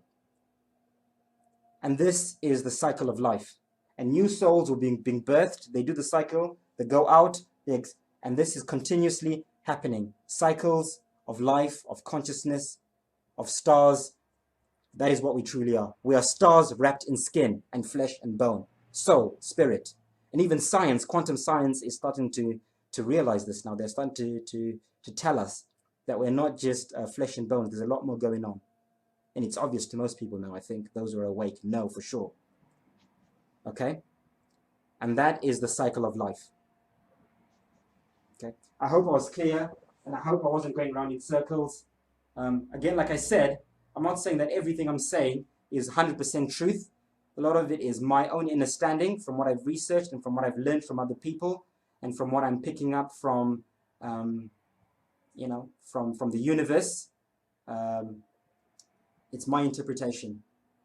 And this is the cycle of life. And new souls will be being birthed. They do the cycle. They go out. And this is continuously happening. Cycles of life, of consciousness, of stars. That is what we truly are. We are stars wrapped in skin and flesh and bone. Soul, spirit. And even science, quantum science, is starting to realize this now. They're starting to tell us that we're not just flesh and bones. There's a lot more going on. And it's obvious to most people now, I think. Those who are awake know for sure. Okay? And that is the cycle of life. Okay? I hope I was clear, and I hope I wasn't going around in circles. Again, like I said, I'm not saying that everything I'm saying is 100% truth. A lot of it is my own understanding from what I've researched and from what I've learned from other people and from what I'm picking up from, you know, from the universe. It's my interpretation.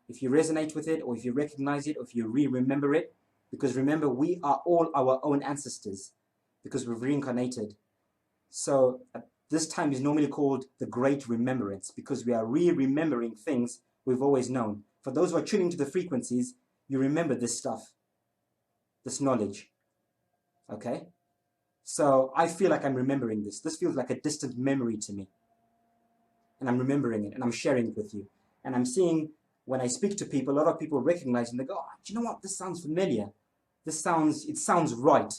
If you resonate with it, or if you recognize it, or if you remember it, because remember, we are all our own ancestors because we've reincarnated. So this time is normally called the Great Remembrance because we are remembering things we've always known. For those who are tuning to the frequencies, you remember this stuff, this knowledge. Okay? So I feel like I'm remembering this. This feels like a distant memory to me. And I'm remembering it, and I'm sharing it with you. And I'm seeing, when I speak to people, a lot of people recognize and they go, oh, do you know what? This sounds familiar. It sounds right.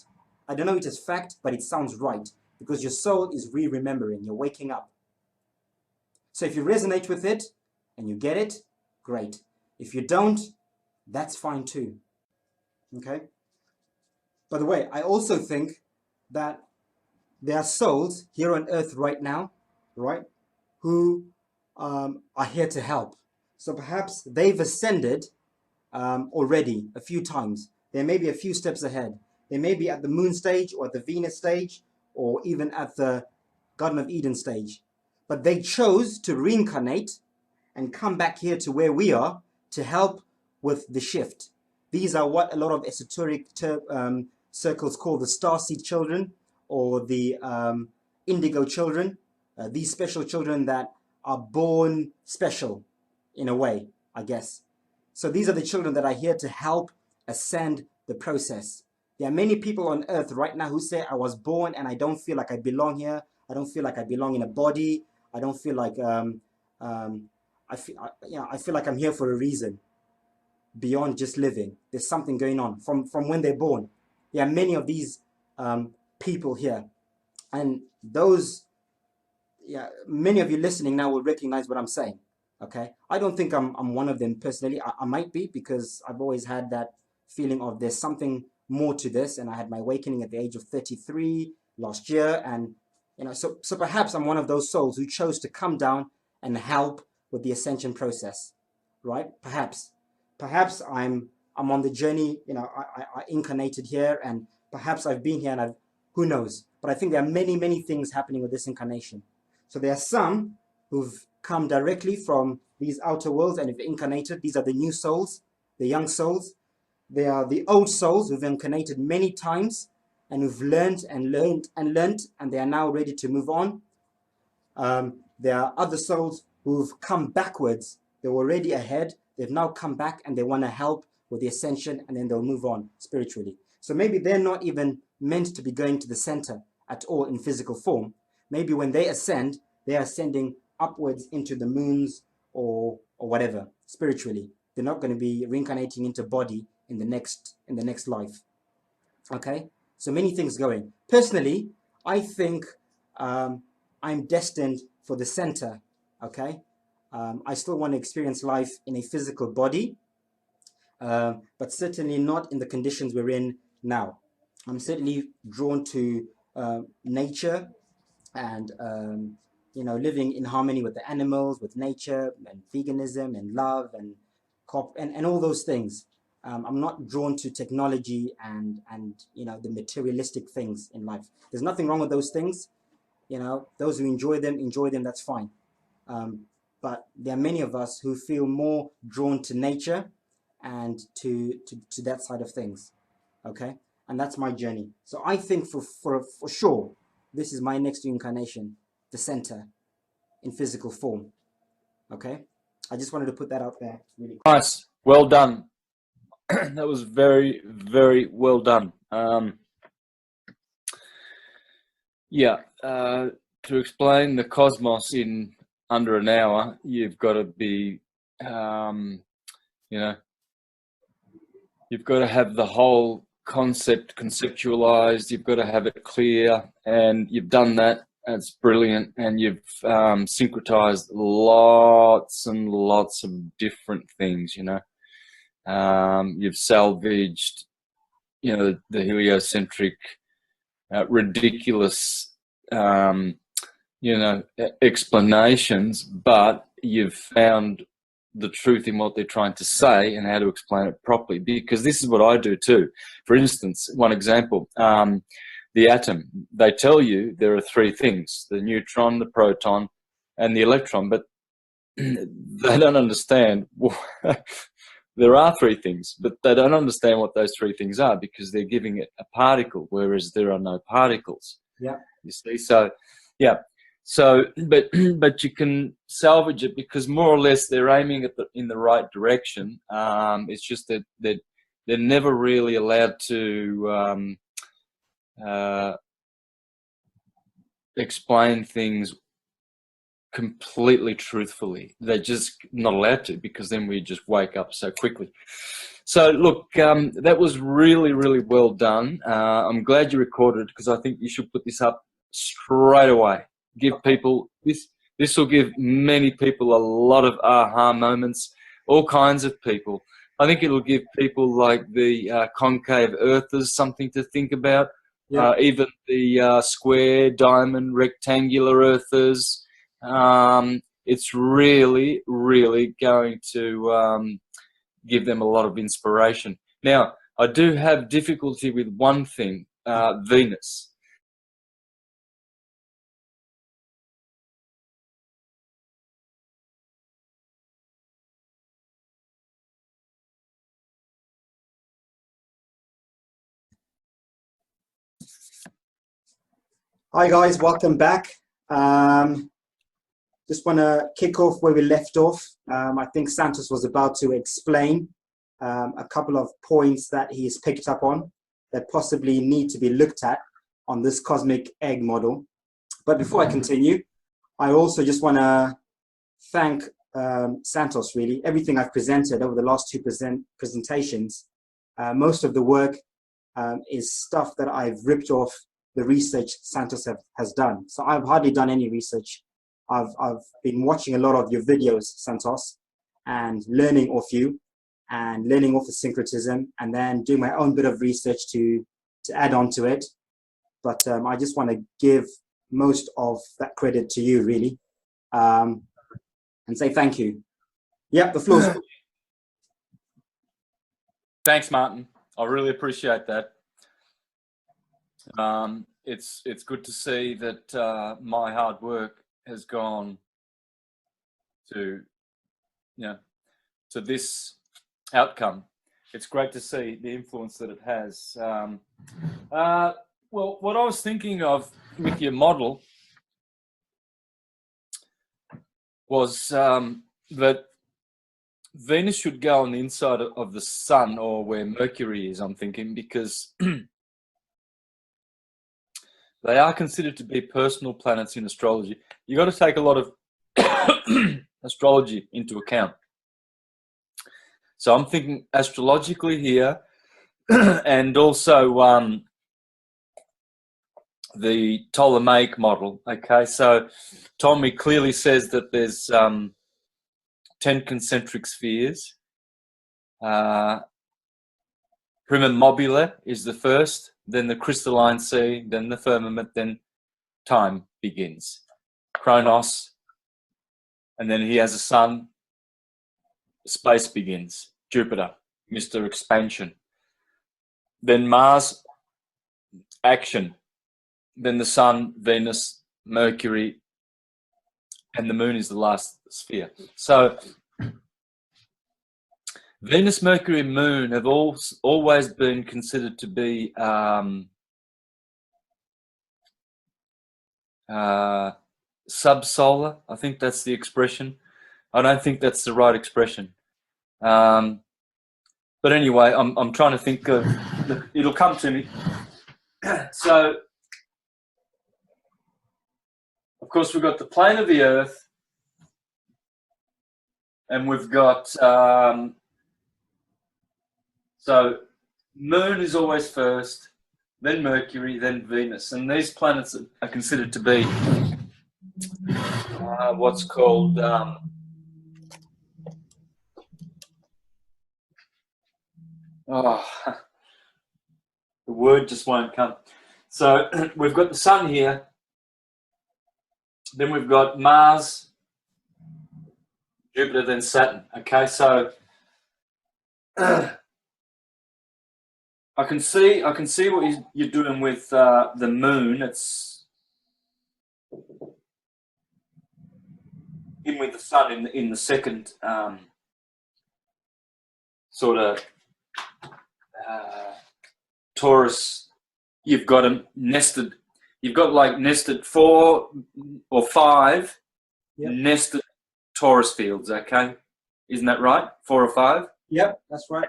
I don't know it as fact, but it sounds right. Because your soul is remembering. You're waking up. So if you resonate with it and you get it, great. If you don't, that's fine too. Okay? By the way, I also think that there are souls here on earth right now, right, who are here to help. So perhaps they've ascended already a few times. They may be a few steps ahead. They may be at the moon stage or at the Venus stage or even at the Garden of Eden stage. But they chose to reincarnate and come back here to where we are to help with the shift. These are what a lot of esoteric circles call the starseed children or the indigo children. These special children that are born special in a way, I guess. So these are the children that are here to help ascend the process. There are many people on earth right now who say, I was born and I don't feel like I belong here. I don't feel like I belong in a body. I don't feel like, I feel like I'm here for a reason beyond just living. There's something going on from when they're born. There are many of these people here. And those, many of you listening now will recognize what I'm saying. Okay, I don't think I'm one of them personally. I might be, because I've always had that feeling of there's something more to this, and I had my awakening at the age of 33 last year, and so perhaps I'm one of those souls who chose to come down and help with the ascension process, right? Perhaps I'm on the journey. I incarnated here, and perhaps I've been here, and who knows? But I think there are many things happening with this incarnation. So there are some who've come directly from these outer worlds and have incarnated. These are the new souls, the young souls. They are the old souls who've incarnated many times and who've learned, and they are now ready to move on. There are other souls who've come backwards. They were already ahead. They've now come back and they want to help with the ascension, and then they'll move on spiritually. So maybe they're not even meant to be going to the center at all in physical form. Maybe when they ascend, they are ascending upwards into the moons or whatever spiritually. They're not going to be reincarnating into body in the next life. Okay, so many things going. Personally, I think I'm destined for the center. Okay, I still want to experience life in a physical body, but certainly not in the conditions we're in now. I'm certainly drawn to nature and living in harmony with the animals, with nature, and veganism, and love, and all those things. I'm not drawn to technology and the materialistic things in life. There's nothing wrong with those things. Those who enjoy them, that's fine. But there are many of us who feel more drawn to nature and to that side of things. Okay, and that's my journey. So I think for sure, this is my next incarnation, the center in physical form. Okay, I just wanted to put that out there really quick. Nice, well done. That was very well done. To explain the cosmos in under an hour, you've got to be you've got to have the whole concept conceptualized. You've got to have it clear, and you've done that. That's brilliant. And you've syncretized lots and lots of different things, you've salvaged, the heliocentric, ridiculous, explanations, but you've found the truth in what they're trying to say and how to explain it properly, because this is what I do too. For instance, one example, the atom. They tell you there are three things: the neutron, the proton, and the electron, but they don't understand. There are three things, but they don't understand what those three things are, because they're giving it a particle, whereas there are no particles. Yeah. You see, so yeah. So, but you can salvage it, because more or less they're aiming at in the right direction. It's just that they're never really allowed to explain things completely truthfully. They're just not allowed to, because then we just wake up so quickly. So look, that was really well done. I'm glad you recorded it, because I think you should put this up straight away. Give people this This will give many people a lot of aha moments, all kinds of people. I think it'll give people like the concave earthers something to think about. Yeah. Even the square, diamond, rectangular earthers. It's really, really going to give them a lot of inspiration. Now, I do have difficulty with one thing, Venus. Hi guys, welcome back. Just want to kick off where we left off. I think Santos was about to explain a couple of points that he has picked up on that possibly need to be looked at on this cosmic egg model. But before I continue, I also just want to thank Santos, really. Everything I've presented over the last two presentations, most of the work is stuff that I've ripped off the research Santos has done. So I've hardly done any research. I've been watching a lot of your videos, Santos, and learning off you and learning off the syncretism, and then doing my own bit of research to add on to it. But I just want to give most of that credit to you, really, and say thank you. Yeah, the floor's yours. Thanks, Martin. I really appreciate that. It's good to see that my hard work has gone to, to this outcome. It's great to see the influence that it has. Well, what I was thinking of with your model was that Venus should go on the inside of the sun, or where Mercury is, I'm thinking, because they are considered to be personal planets in astrology. You got to take a lot of astrology into account. So I'm thinking astrologically here, and also the Ptolemaic model. Okay, so Ptolemy clearly says that there's 10 concentric spheres. Prima mobile is the first, then the crystalline sea, then the firmament, then time begins. Chronos, and then he has a sun. Space begins. Jupiter, Mr. Expansion. Then Mars, action. Then the sun, Venus, Mercury, and the moon is the last sphere. So Venus, Mercury, and Moon have always been considered to be subsolar. I think that's the expression. I don't think that's the right expression. But anyway, I'm trying to think of. It'll come to me. So, of course, we've got the plane of the Earth, and we've got. So Moon is always first, then Mercury, then Venus. And these planets are considered to be what's called the word just won't come. So we've got the sun here, then we've got Mars, Jupiter, then Saturn. Okay, so I can see what you're doing with the moon. It's in with the sun in the second sort of Taurus. You've got them nested. You've got like nested 4 or 5 nested Taurus fields. Okay, isn't that right? 4 or 5. Yep, that's right.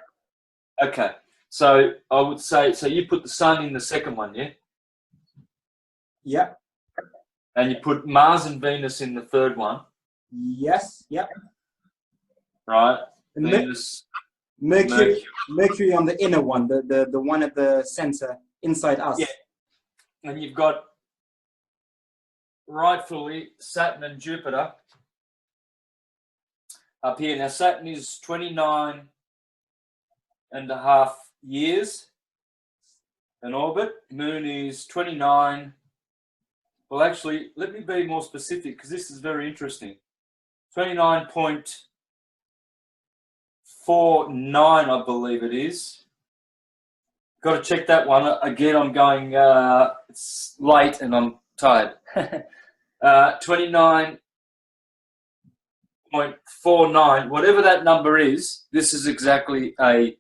Okay. So I would say, so you put the sun in the second one, yeah? Yep. And you put Mars and Venus in the third one. Yes, yep. Right. And Venus, Mercury on the inner one, the one at the center, inside us. Yeah. And you've got rightfully Saturn and Jupiter up here. Now Saturn is 29.5 years in orbit. Moon is 29. Well, actually, let me be more specific because this is very interesting. 29.49, I believe it is. Got to check that one. Again, I'm going, it's late and I'm tired. 29.49, whatever that number is, this is exactly a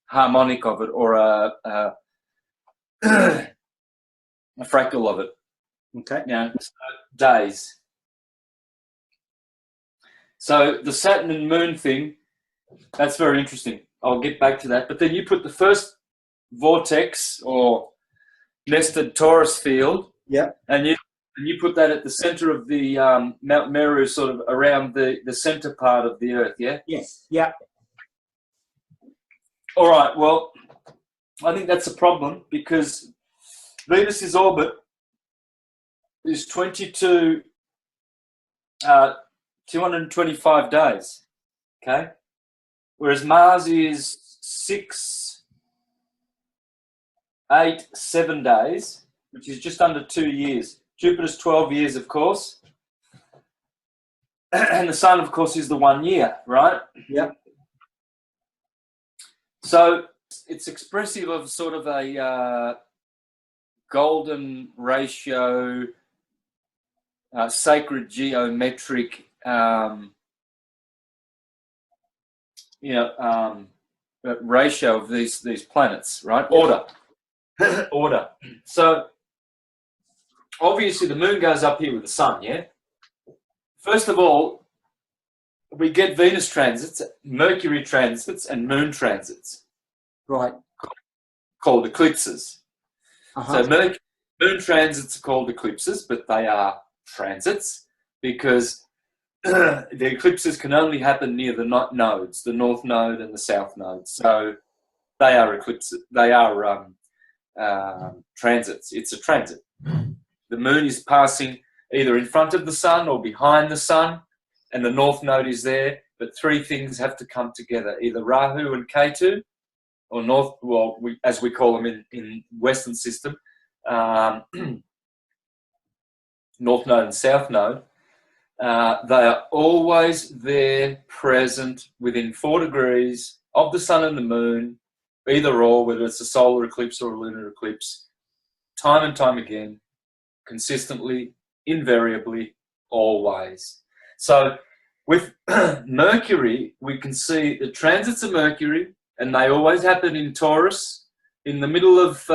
harmonic of it, or a fractal of it. Okay. Now, days. So the Saturn and Moon thing, that's very interesting. I'll get back to that. But then you put the first vortex or nested torus field, yeah, and you put that at the center of the Mount Meru, sort of around the center part of the Earth, yeah? Yes, yeah. All right, well, I think that's a problem because Venus's orbit is 225 days, okay? Whereas Mars is 7 days, which is just under 2 years. Jupiter's 12 years, of course. And the Sun, of course, is the 1 year, right? Yeah. So it's expressive of sort of a golden ratio, sacred geometric, ratio of these planets, right? Order. Order. So obviously the Moon goes up here with the Sun, yeah? First of all, we get Venus transits, Mercury transits, and Moon transits. Right. Called eclipses. Uh-huh. So Moon transits are called eclipses, but they are transits because the eclipses can only happen near the nodes, the North Node and the South Node. So they are eclipses. They are transits. It's a transit. The Moon is passing either in front of the Sun or behind the Sun, and the North Node is there. But three things have to come together: either Rahu and Ketu, or North, well, as we call them in Western system, North Node and South Node. They are always there, present within 4 degrees of the Sun and the Moon, either or, whether it's a solar eclipse or a lunar eclipse, time and time again, consistently, invariably, always. So with Mercury, we can see the transits of Mercury, and they always happen in Taurus, in the middle of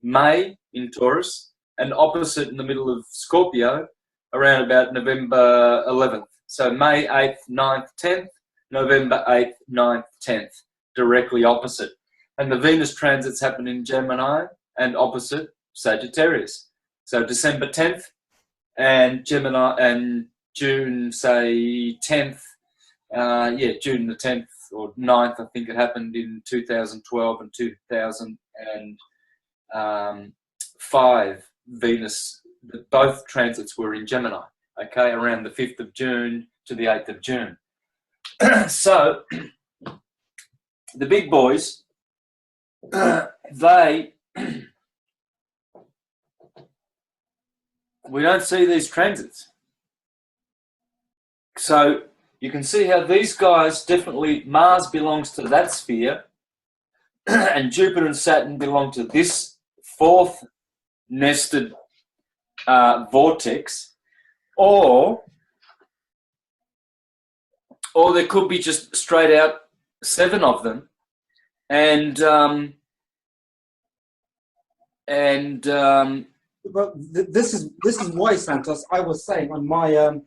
May in Taurus, and opposite in the middle of Scorpio, around about November 11th. So May 8th, 9th, 10th, November 8th, 9th, 10th, directly opposite. And the Venus transits happen in Gemini and opposite Sagittarius. So December 10th and Gemini, and June, say 10th, June the 10th or 9th, I think it happened in 2012 and 2005, Venus, both transits were in Gemini, okay, around the 5th of June to the 8th of June. So the big boys, we don't see these transits. So you can see how these guys, definitely Mars belongs to that sphere and Jupiter and Saturn belong to this fourth nested vortex, or there could be just straight out 7 of them, and But this is why, Santos, I was saying on my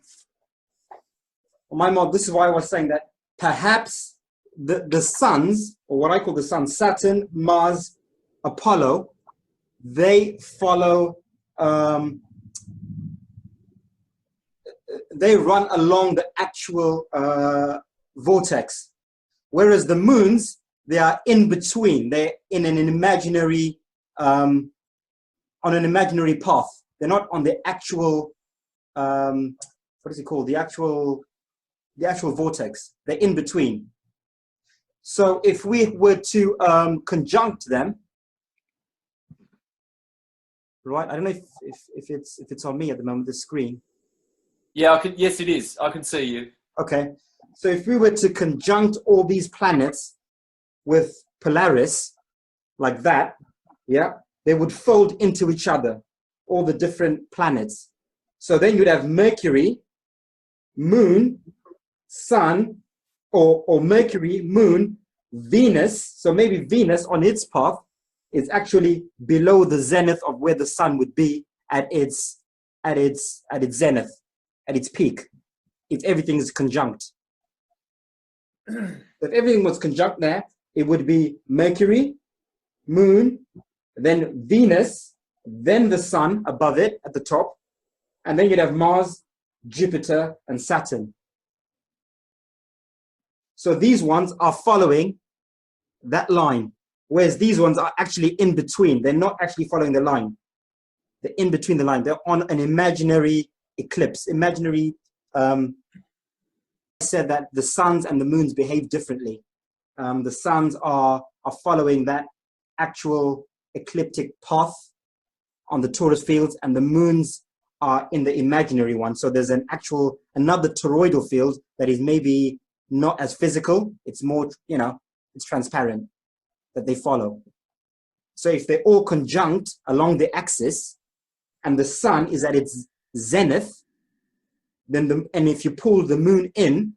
mod, this is why I was saying that perhaps the suns, or what I call the suns, Saturn, Mars, Apollo, they follow, they run along the actual vortex, whereas the moons, they are in between. They're in an imaginary, on an imaginary path. They're not on the actual, what is it called? The actual vortex. They're in between. So if we were to conjunct them, right? I don't know if it's on me at the moment, the screen. Yeah, I can. Yes, it is. I can see you. Okay. So if we were to conjunct all these planets with Polaris, like that, yeah, they would fold into each other, all the different planets. So then you'd have Mercury, Moon, Sun, or Mercury, Moon, Venus. So maybe Venus on its path is actually below the zenith of where the sun would be at its zenith, at its peak. If everything is conjunct. If everything was conjunct there, it would be Mercury, Moon, then Venus, then the sun above it at the top, and then you'd have Mars, Jupiter, and Saturn. So these ones are following that line, whereas these ones are actually in between. They're not actually following the line. They're in between the line. They're on an imaginary eclipse. Imaginary, I said that the suns and the moons behave differently. The suns are following that actual ecliptic path on the torus fields, and the moons are in the imaginary one. So there's another toroidal field that is maybe not as physical. It's more, it's transparent that they follow. So if they're all conjunct along the axis and the sun is at its zenith, then and if you pull the moon in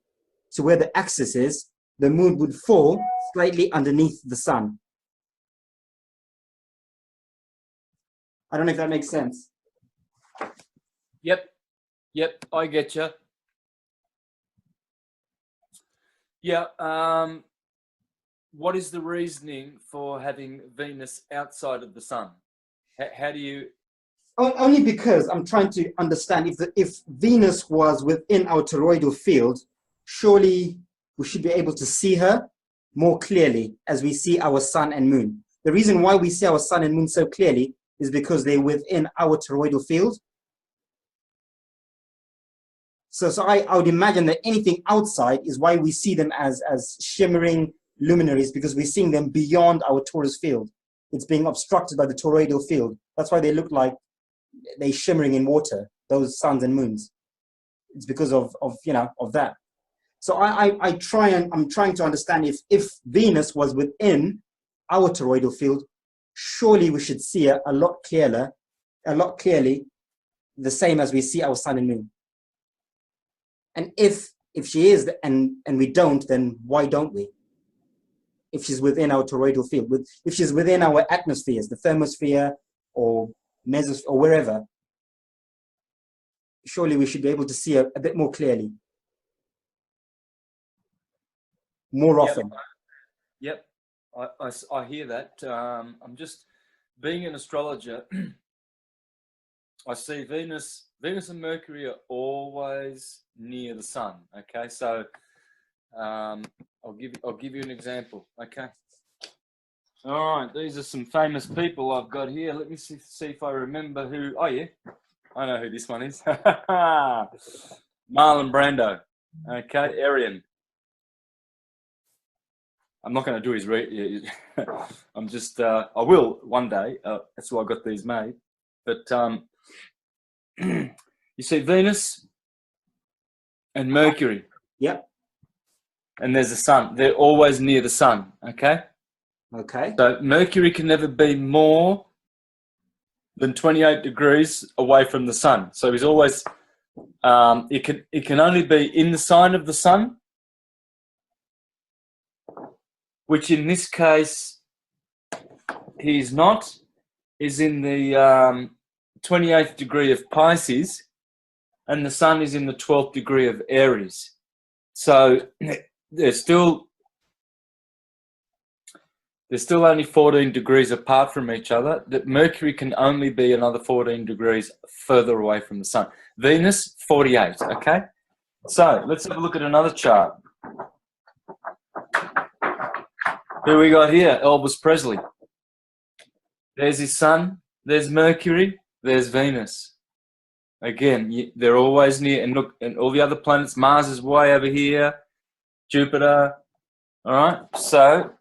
to where the axis is, the moon would fall slightly underneath the sun. I don't know if that makes sense. Yep, I get you. Yeah, what is the reasoning for having Venus outside of the sun? How do you... Only because I'm trying to understand if Venus was within our toroidal field, surely we should be able to see her more clearly as we see our sun and moon. The reason why we see our sun and moon so clearly is because they're within our toroidal field. So I would imagine that anything outside is why we see them as shimmering luminaries, because we're seeing them beyond our torus field. It's being obstructed by the toroidal field. That's why they look like they're shimmering in water, those suns and moons. It's because of that. So I'm trying to understand if Venus was within our toroidal field, surely we should see her a lot clearly, the same as we see our sun and moon. And if she is, and we don't, then why don't we? If she's within our toroidal field, if she's within our atmospheres, the thermosphere or mesosphere or wherever, surely we should be able to see her a bit more clearly, more often. Yep, I hear that. I'm just being an astrologer. I see Venus and Mercury are always near the sun. Okay, so I'll give you an example. Okay. All right, these are some famous people I've got here. Let me see if I remember who. Oh yeah, I know who this one is. Marlon Brando. Okay, Arian. I'm not going to do his I'm just. I will one day. That's why I got these made. But you see Venus and Mercury. Yep. And there's the sun. They're always near the sun. Okay. Okay. So Mercury can never be more than 28 degrees away from the sun. So he's always. It can only be in the sign of the sun, which in this case he's not. Is in the 28th degree of Pisces, and the sun is in the 12th degree of Aries. So they're still only 14 degrees apart from each other. That Mercury can only be another 14 degrees further away from the sun. Venus, 48, okay? So let's have a look at another chart. Who we got here? Elvis Presley. There's his sun, there's Mercury, there's Venus. Again, they're always near. And look, and all the other planets, Mars is way over here, Jupiter. All right, so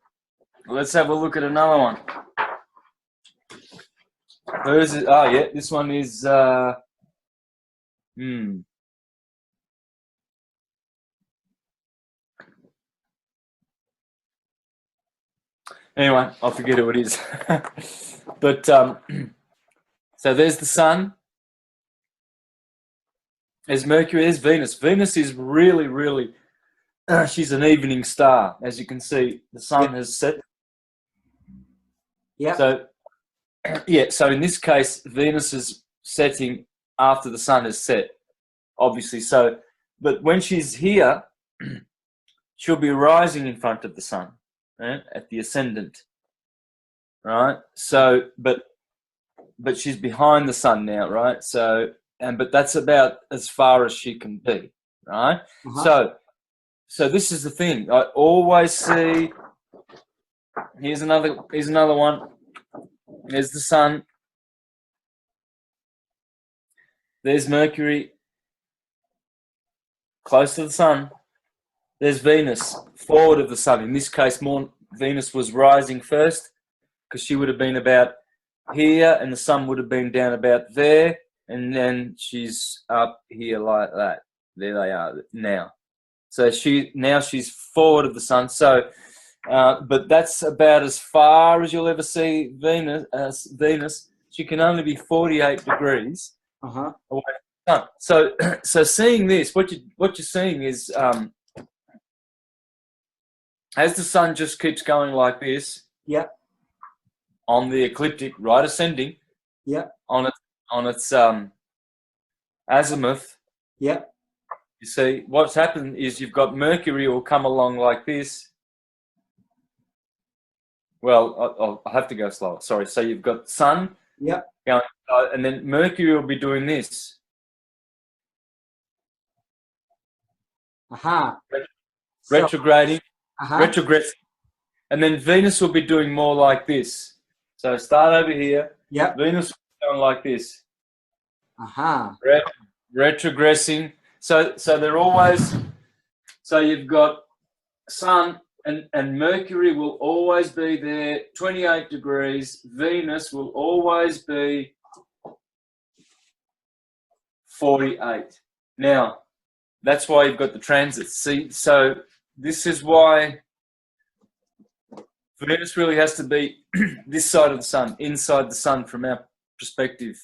let's have a look at another one. Where is it? Oh, yeah, this one is. Anyway, I forget who it is. But so there's the sun. There's Mercury. There's Venus. Venus is really, really. She's an evening star, as you can see. The sun has set. Yeah. So, yeah. So in this case, Venus is setting after the sun is set, obviously. So, but when she's here, she'll be rising in front of the sun, right, at the ascendant, right? So, but she's behind the sun now, right? So, but that's about as far as she can be, right? So this is the thing. I always see. Here's another one. There's the sun. There's Mercury, close to the sun. There's Venus, forward of the sun. In this case, Venus was rising first, because she would have been about here, and the sun would have been down about there, and then she's up here like that. There they are now. So she's forward of the sun. So, but that's about as far as you'll ever see Venus. She can only be 48 degrees away from the sun. So seeing this, what you're seeing is, as the sun just keeps going like this, on the ecliptic, right ascending, on its azimuth, you see, what's happened is you've got Mercury will come along like this. Well, I'll have to go slower. Sorry. So you've got sun going, and then Mercury will be doing this. Retrograding, retrogressing. And then Venus will be doing more like this. So start over here. Venus will be going like this. Retrogressing. So they're always. So you've got sun and Mercury will always be there, 28 degrees. Venus will always be 48. Now, that's why you've got the transits. See, so this is why Venus really has to be this side of the sun, inside the sun from our perspective.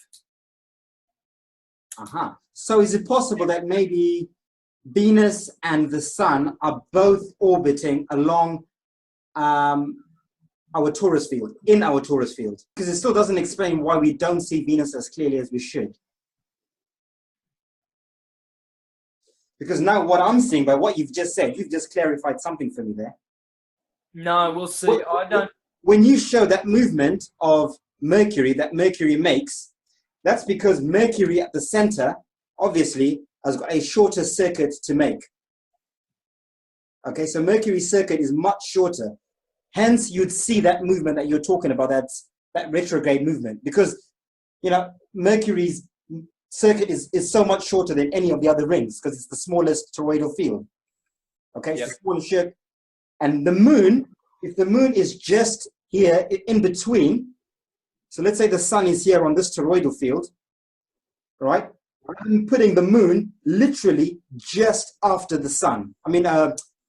So is it possible that maybe Venus and the sun are both orbiting along our torus field, in our torus field? Because it still doesn't explain why we don't see Venus as clearly as we should. Because now what I'm seeing by what you've just said, you've just clarified something for me there. No, we'll see. When you show that movement of Mercury that Mercury makes, that's because Mercury at the center, obviously, has got a shorter circuit to make. Okay, so Mercury's circuit is much shorter. Hence, you'd see that movement that you're talking about, that retrograde movement, because, you know, Mercury's circuit is so much shorter than any of the other rings, because it's the smallest toroidal field. Okay, it's the smallest circuit. And the moon, if the moon is just here in between, so let's say the sun is here on this toroidal field, right? I'm putting the moon literally just after the sun. I mean,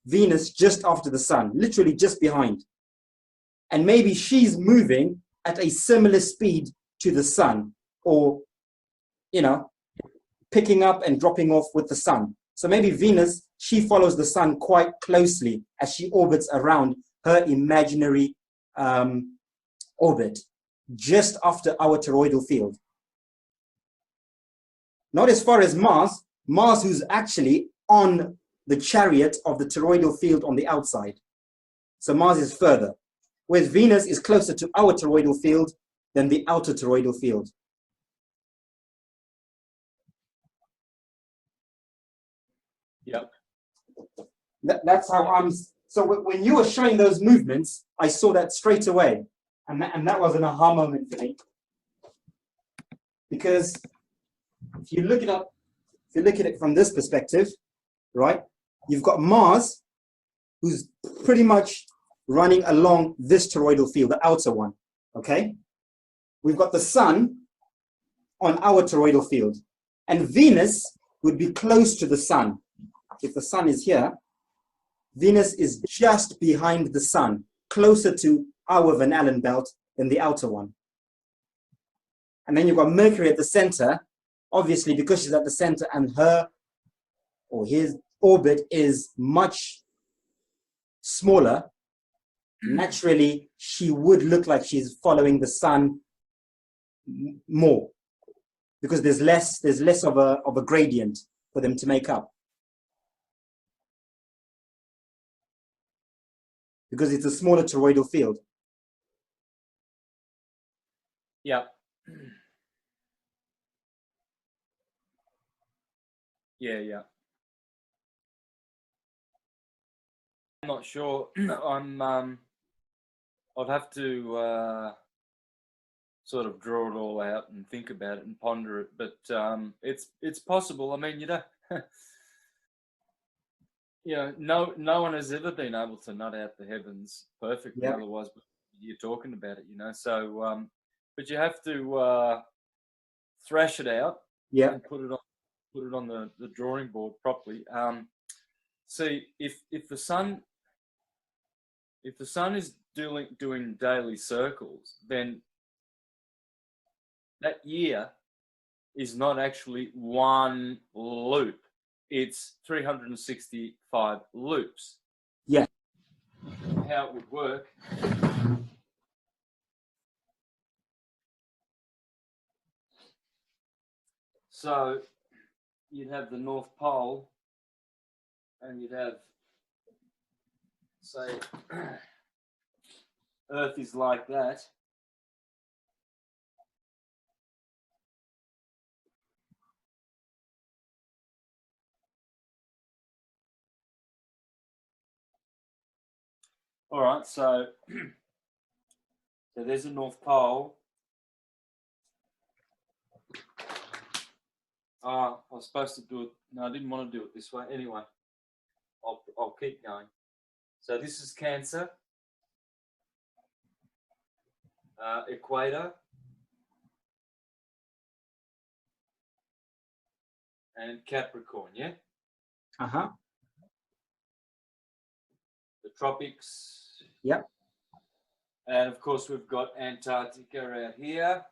Venus just after the sun, literally just behind. And maybe she's moving at a similar speed to the sun, or, you know, picking up and dropping off with the sun. So maybe Venus, she follows the sun quite closely as she orbits around her imaginary orbit, just after our toroidal field. Not as far as Mars, who's actually on the chariot of the toroidal field on the outside. So Mars is further, whereas Venus is closer to our toroidal field than the outer toroidal field. That's how I'm. So when you were showing those movements, I saw that straight away, and that was an aha moment for me, because if you look at it from this perspective, right, you've got Mars, who's pretty much running along this toroidal field, the outer one, okay? We've got the sun on our toroidal field, and Venus would be close to the sun. If the sun is here, Venus is just behind the sun, closer to our Van Allen belt than the outer one. And then you've got Mercury at the center, obviously because she's at the center and her or his orbit is much smaller, naturally she would look like she's following the sun more, because there's less of a gradient for them to make up, because it's a smaller toroidal field. Yeah. Yeah. I'm not sure. I'd have to sort of draw it all out and think about it and ponder it, but it's possible. I mean, no one has ever been able to nut out the heavens perfectly. Yep. Otherwise you're talking about it, so but you have to thrash it out. Yeah. And put it on the drawing board properly. See, if the sun is doing daily circles, then that year is not actually one loop. It's 365 loops. Yeah. How it would work. So you'd have the North Pole, and you'd have, say, Earth is like that. All right, so there's the North Pole. I was supposed to do it. No, I didn't want to do it this way. Anyway, I'll keep going. So this is Cancer, equator, and Capricorn. Yeah. The tropics. Yep. And of course we've got Antarctica out here.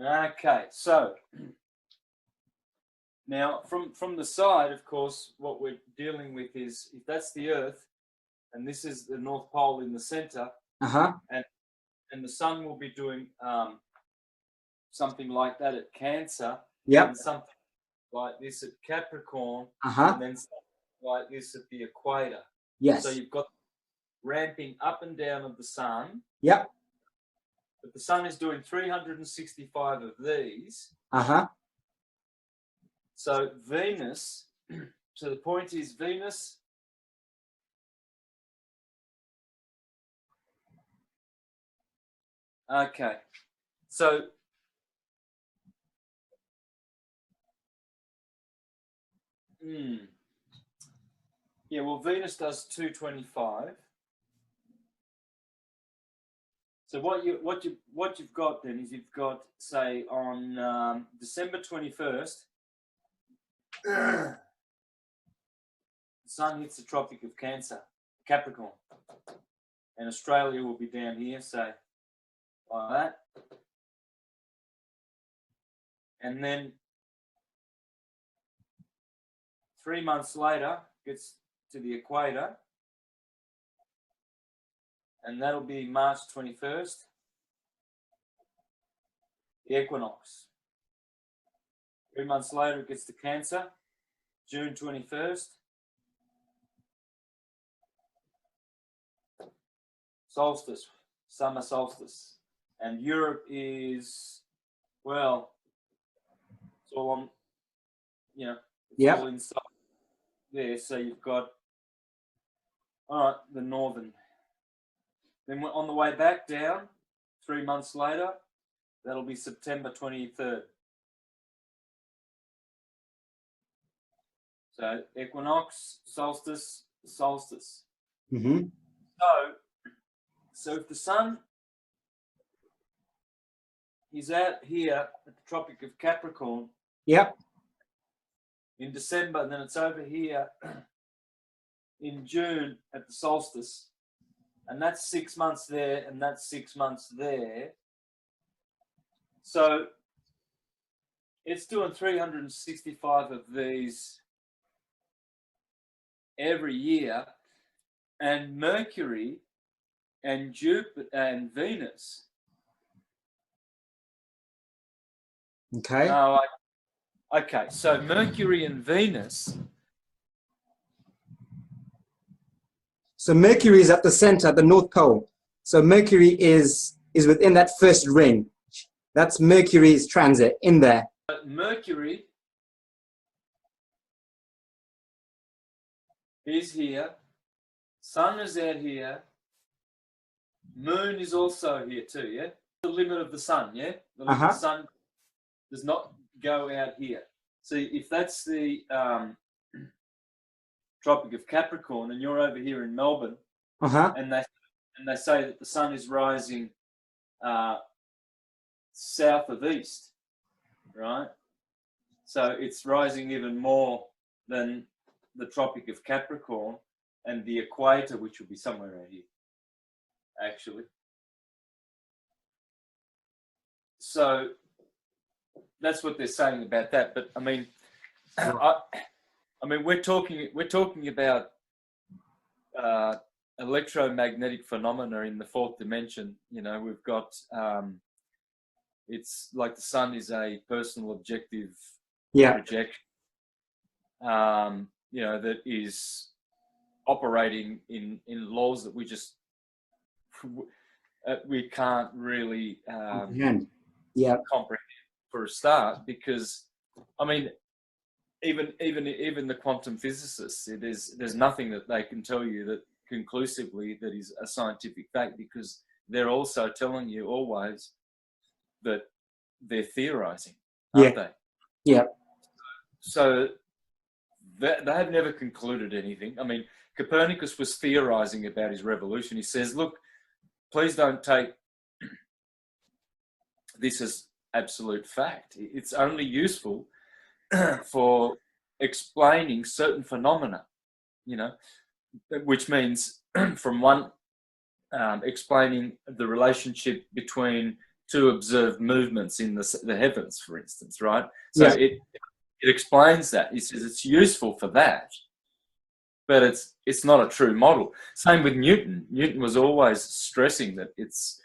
Okay, so now from the side, of course, what we're dealing with is, if that's the Earth, and this is the North Pole in the center, and the sun will be doing something like that at Cancer, and something like this at Capricorn, and then something like this at the equator. Yes. So you've got ramping up and down of the sun. Yep. But the sun is doing 365 of these. So Venus, so the point is Venus okay. So yeah, well, Venus does 225. So what you've got then is, you've got, say, on December 21st, the sun hits the Tropic of Cancer, Capricorn, and Australia will be down here, say, like that. And then 3 months later, gets to the equator, and that'll be March 21st, the equinox. 3 months later, it gets to Cancer, June 21st, solstice, summer solstice. And Europe is, well, it's all on, all inside there. So you've got, all right, the northern. Then we're on the way back down, 3 months later, That'll be September 23rd. So equinox, solstice, solstice. Mm-hmm. So if the sun is out here at the Tropic of Capricorn, Yep. in December, and then it's over here in June at the solstice, and that's 6 months there, and that's 6 months there. So it's doing 365 of these every year, and Mercury and Jupiter and Venus. Okay. Okay, so Mercury and Venus. So Mercury is at the center, at the North Pole. So Mercury is within that first ring. That's Mercury's transit in there. Mercury is here. Sun is out here. Moon is also here too, yeah? The limit of the sun, yeah? The limit of the sun does not go out here. So if that's the Tropic of Capricorn and you're over here in Melbourne, and they say that the sun is rising south of east, right? So it's rising even more than the Tropic of Capricorn and the equator, which will be somewhere around here, actually. So that's what they're saying about that. But I mean, I mean, we're talking about electromagnetic phenomena in the fourth dimension. You know, we've got it's like the sun is a personal objective projection. You know, that is operating in laws that we just we can't really comprehend for a start, because I mean, even the quantum physicists, there's nothing that they can tell you that conclusively that is a scientific fact, because they're also telling you always that they're theorizing, aren't they? Yeah. So they have never concluded anything. I mean, Copernicus was theorizing about his revolution. He says, look, please don't take this as absolute fact. It's only useful for explaining certain phenomena, you know, which means from one, explaining the relationship between two observed movements in the heavens, for instance, right? So it explains that. He says it's useful for that, but it's not a true model. Same with Newton. Newton was always stressing that it's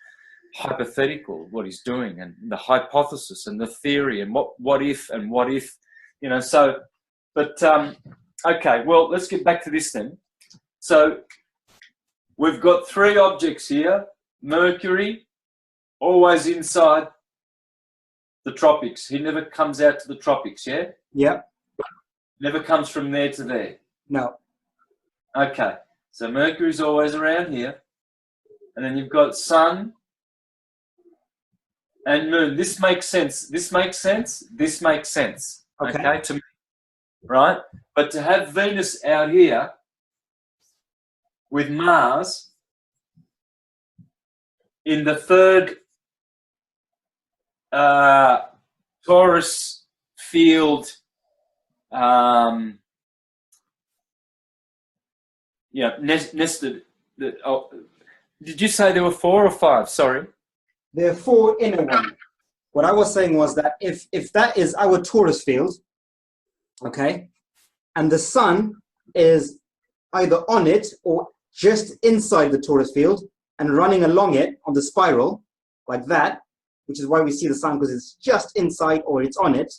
hypothetical what he's doing, and the hypothesis and the theory and what if, you know. So, but okay, well, let's get back to this then. So we've got three objects here. Mercury, always inside the tropics. He never comes out to the tropics, yeah? Yep. Never comes from there to there. No. Okay, so Mercury's always around here. And then you've got Sun and Moon. This makes sense. This makes sense. This makes sense. Okay, to me, right? But to have Venus out here with Mars in the third Taurus field, nested. Did you say there were 4 or 5? Sorry. There are 4 inner ones. What I was saying was that if that is our Taurus field, okay, and the sun is either on it or just inside the Taurus field and running along it on the spiral like that, which is why we see the sun, because it's just inside or it's on it,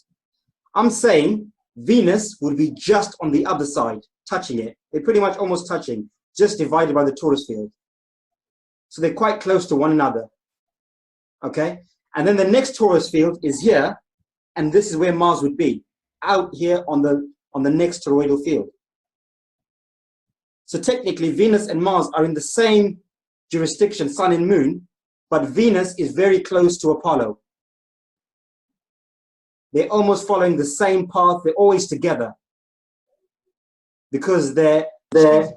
I'm saying Venus would be just on the other side, touching it. They're pretty much almost touching, just divided by the Taurus field. So they're quite close to one another. Okay? And then the next Taurus field is here, and this is where Mars would be, out here on the next toroidal field. So technically, Venus and Mars are in the same jurisdiction, Sun and Moon, but Venus is very close to Apollo. they're almost following the same path. They're always together because they're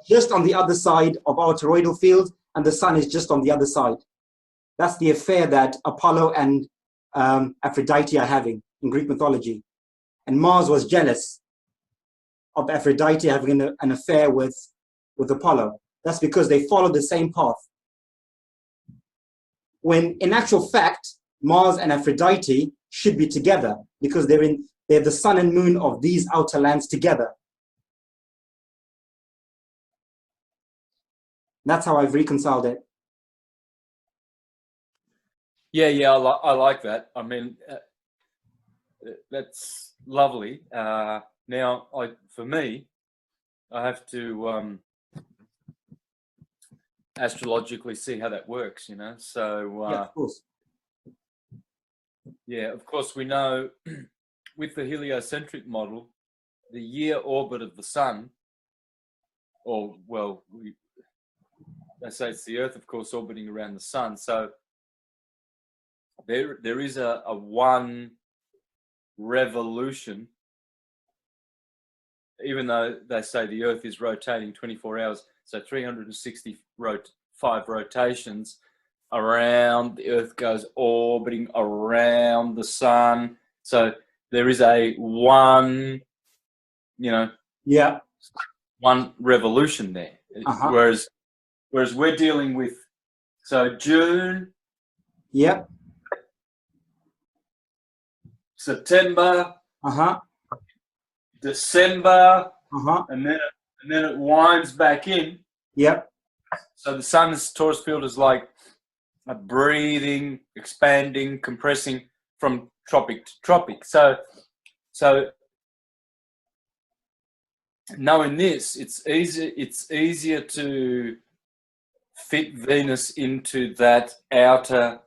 just on the other side of our toroidal field, and the sun is just on the other side. That's the affair that Apollo and Aphrodite are having in Greek mythology. And Mars was jealous of Aphrodite having an affair with Apollo. That's because they follow the same path. When in actual fact, Mars and Aphrodite should be together because they're the sun and moon of these outer lands together. That's how I've reconciled it. Yeah, I like that. I mean, that's lovely. Now, for me, I have to astrologically see how that works, you know. So, Yeah, of course. Yeah, of course, we know with the heliocentric model, the year orbit of the sun, or, well, they say it's the Earth, of course, orbiting around the sun. So there is a one revolution, even though they say the Earth is rotating 24 hours, so 365 rotations around the Earth goes orbiting around the sun. So there is a one, you know, yeah, one revolution there. Whereas we're dealing with, so June, yep, September, December, and then it winds back in. Yep. So the sun's torus field is like a breathing, expanding, compressing from tropic to tropic. So knowing this, it's easier to fit Venus into that outer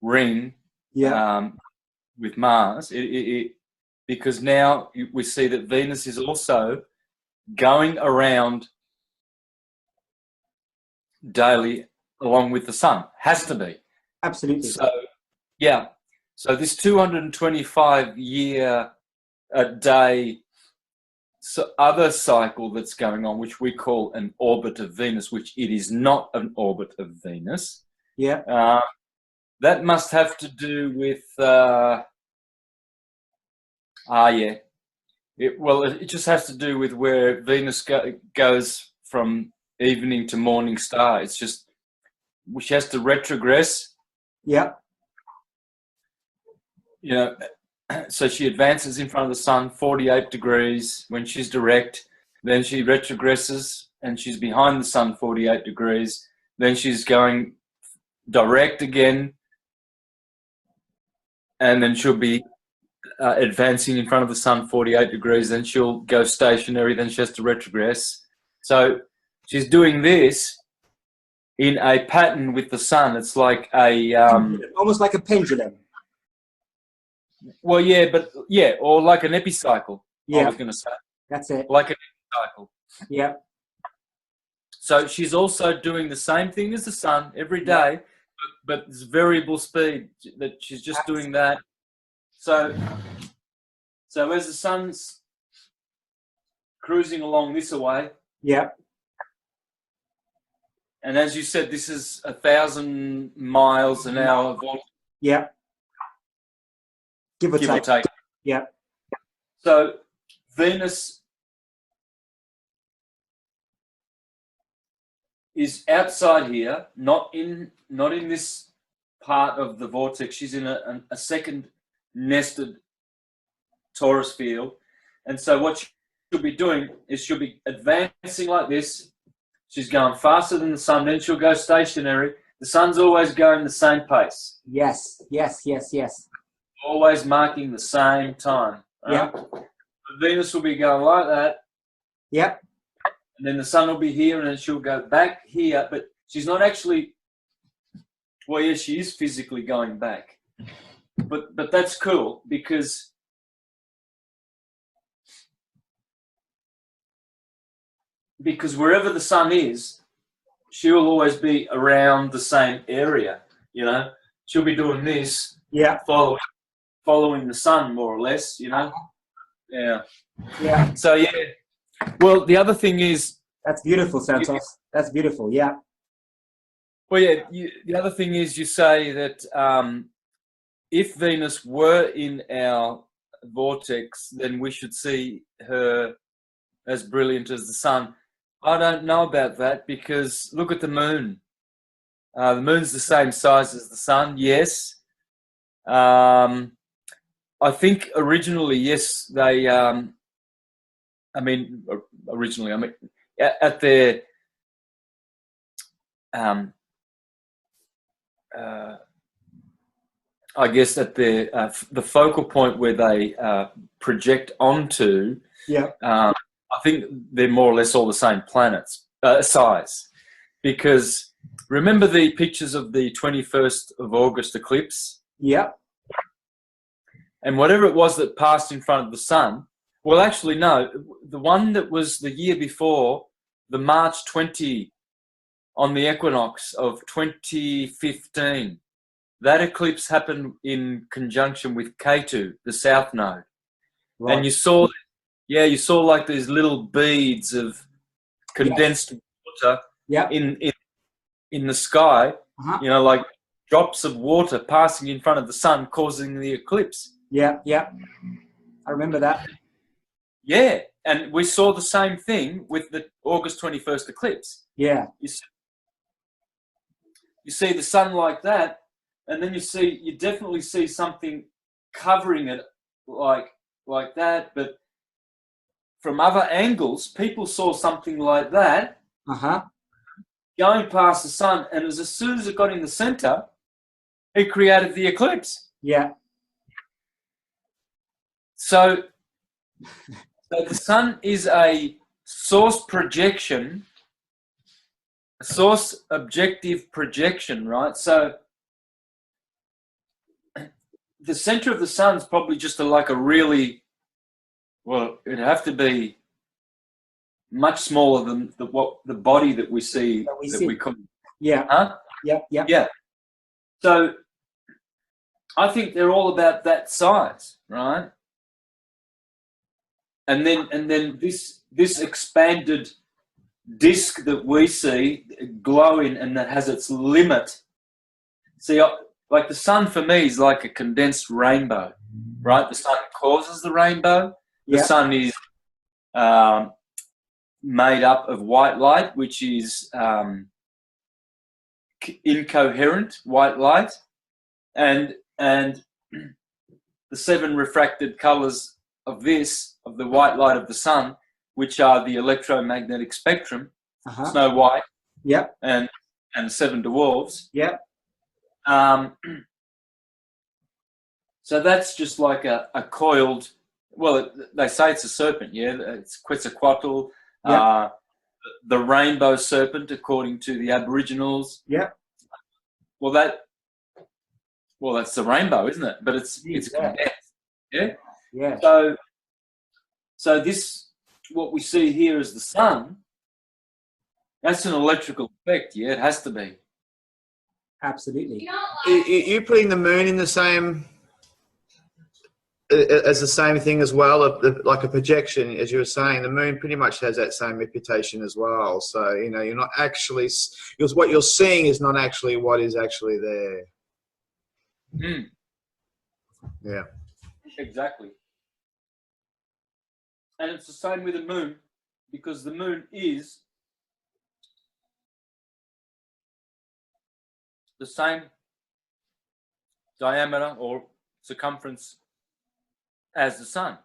ring. Yeah. With Mars, because now we see that Venus is also going around daily along with the sun. Has to be. Absolutely. So, yeah. So this 225-year a day other cycle that's going on, which we call an orbit of Venus, which it is not an orbit of Venus. Yeah. That must have to do with, it just has to do with where Venus goes from evening to morning star. It's just, she has to retrogress. Yeah. You know, so she advances in front of the sun 48 degrees when she's direct. Then she retrogresses and she's behind the sun 48 degrees. Then she's going direct again. And then she'll be advancing in front of the sun 48 degrees. Then she'll go stationary. Then she has to retrogress. So she's doing this in a pattern with the sun. It's like a... almost like a pendulum. Well, yeah, or like an epicycle, yeah. I was going to say. That's it. Like an epicycle. Yeah. So she's also doing the same thing as the sun every day, but it's variable speed that she's just doing that. So as the sun's cruising along this way. Yeah. And as you said, this is 1,000 miles an hour. Yeah. Give or take. Yeah. So Venus is outside here, not in this part of the vortex. She's in a second nested torus field. And so what she'll be doing is she'll be advancing like this. She's going faster than the sun, then she'll go stationary. The sun's always going the same pace. Yes, yes, yes, yes. Always marking the same time. Yeah. Venus will be going like that. Yep. And then the sun will be here and then she'll go back here. But she's not actually, well, yeah, she is physically going back. But that's cool because wherever the sun is, she will always be around the same area, you know. She'll be doing this, yeah, following following the sun, more or less, you know. Yeah. Yeah. So yeah. Well, the other thing is. That's beautiful, Santos. That's beautiful. Yeah. Well, yeah. The other thing is, you say that if Venus were in our vortex, then we should see her as brilliant as the sun. I don't know about that, because look at the moon. The moon's the same size as the sun, yes. I think originally, yes, they, originally, at their, I guess at the focal point where they project onto, Yeah. I think they're more or less all the same planets, size. Because remember the pictures of the 21st of August eclipse? Yeah. And whatever it was that passed in front of the sun, well, actually, no, the one that was the year before, the March 20 on the equinox of 2015, that eclipse happened in conjunction with Ketu, the south node. Right. And you saw like these little beads of condensed water in the sky, you know, like drops of water passing in front of the sun, causing the eclipse. Yeah, yeah. I remember that. Yeah, and we saw the same thing with the August 21st eclipse. Yeah. You see the sun like that, and then you definitely see something covering it like that, but from other angles, people saw something like that going past the sun, and as soon as it got in the center, it created the eclipse. Yeah. So the sun is a source projection, a source objective projection, right? So the center of the sun is probably just like a really, well, it'd have to be much smaller than the body that we see. We call. Yeah. Huh? Yeah. Yeah. Yeah. So I think they're all about that size, right? And then this expanded disc that we see glowing and that has its limit. See, like the sun for me is like a condensed rainbow, right? The sun causes the rainbow. The sun is made up of white light, which is incoherent white light, and the 7 refracted colors of the white light of the sun, which are the electromagnetic spectrum, Snow White, and 7 dwarfs. So that's just like a coiled. Well, they say it's a serpent. Yeah, it's Quetzalcoatl, the rainbow serpent, according to the Aboriginals. Yeah. Well, that's the rainbow, isn't it? But it's condensed. Yeah. Yeah. So this, what we see here is the sun. That's an electrical effect. Yeah, it has to be. Absolutely. You're putting the moon in the same as the same thing as well, like a projection, as you were saying. The moon pretty much has that same reputation as well. So, you know, you're not actually, because what you're seeing is not actually what is actually there. Mm. Yeah. Exactly. And it's the same with the moon, because the moon is the same diameter or circumference as the sun.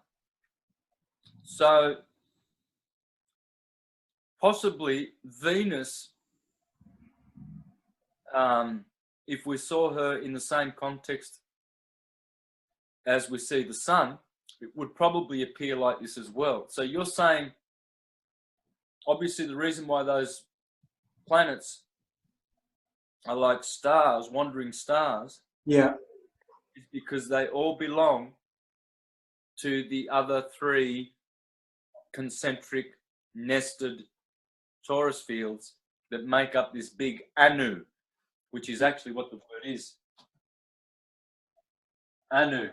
So possibly Venus, if we saw her in the same context as we see the sun, it would probably appear like this as well. So you're saying, obviously the reason why those planets are like stars, wandering stars, is because they all belong to the other 3 concentric nested torus fields that make up this big Anu, which is actually what the word is. Anu.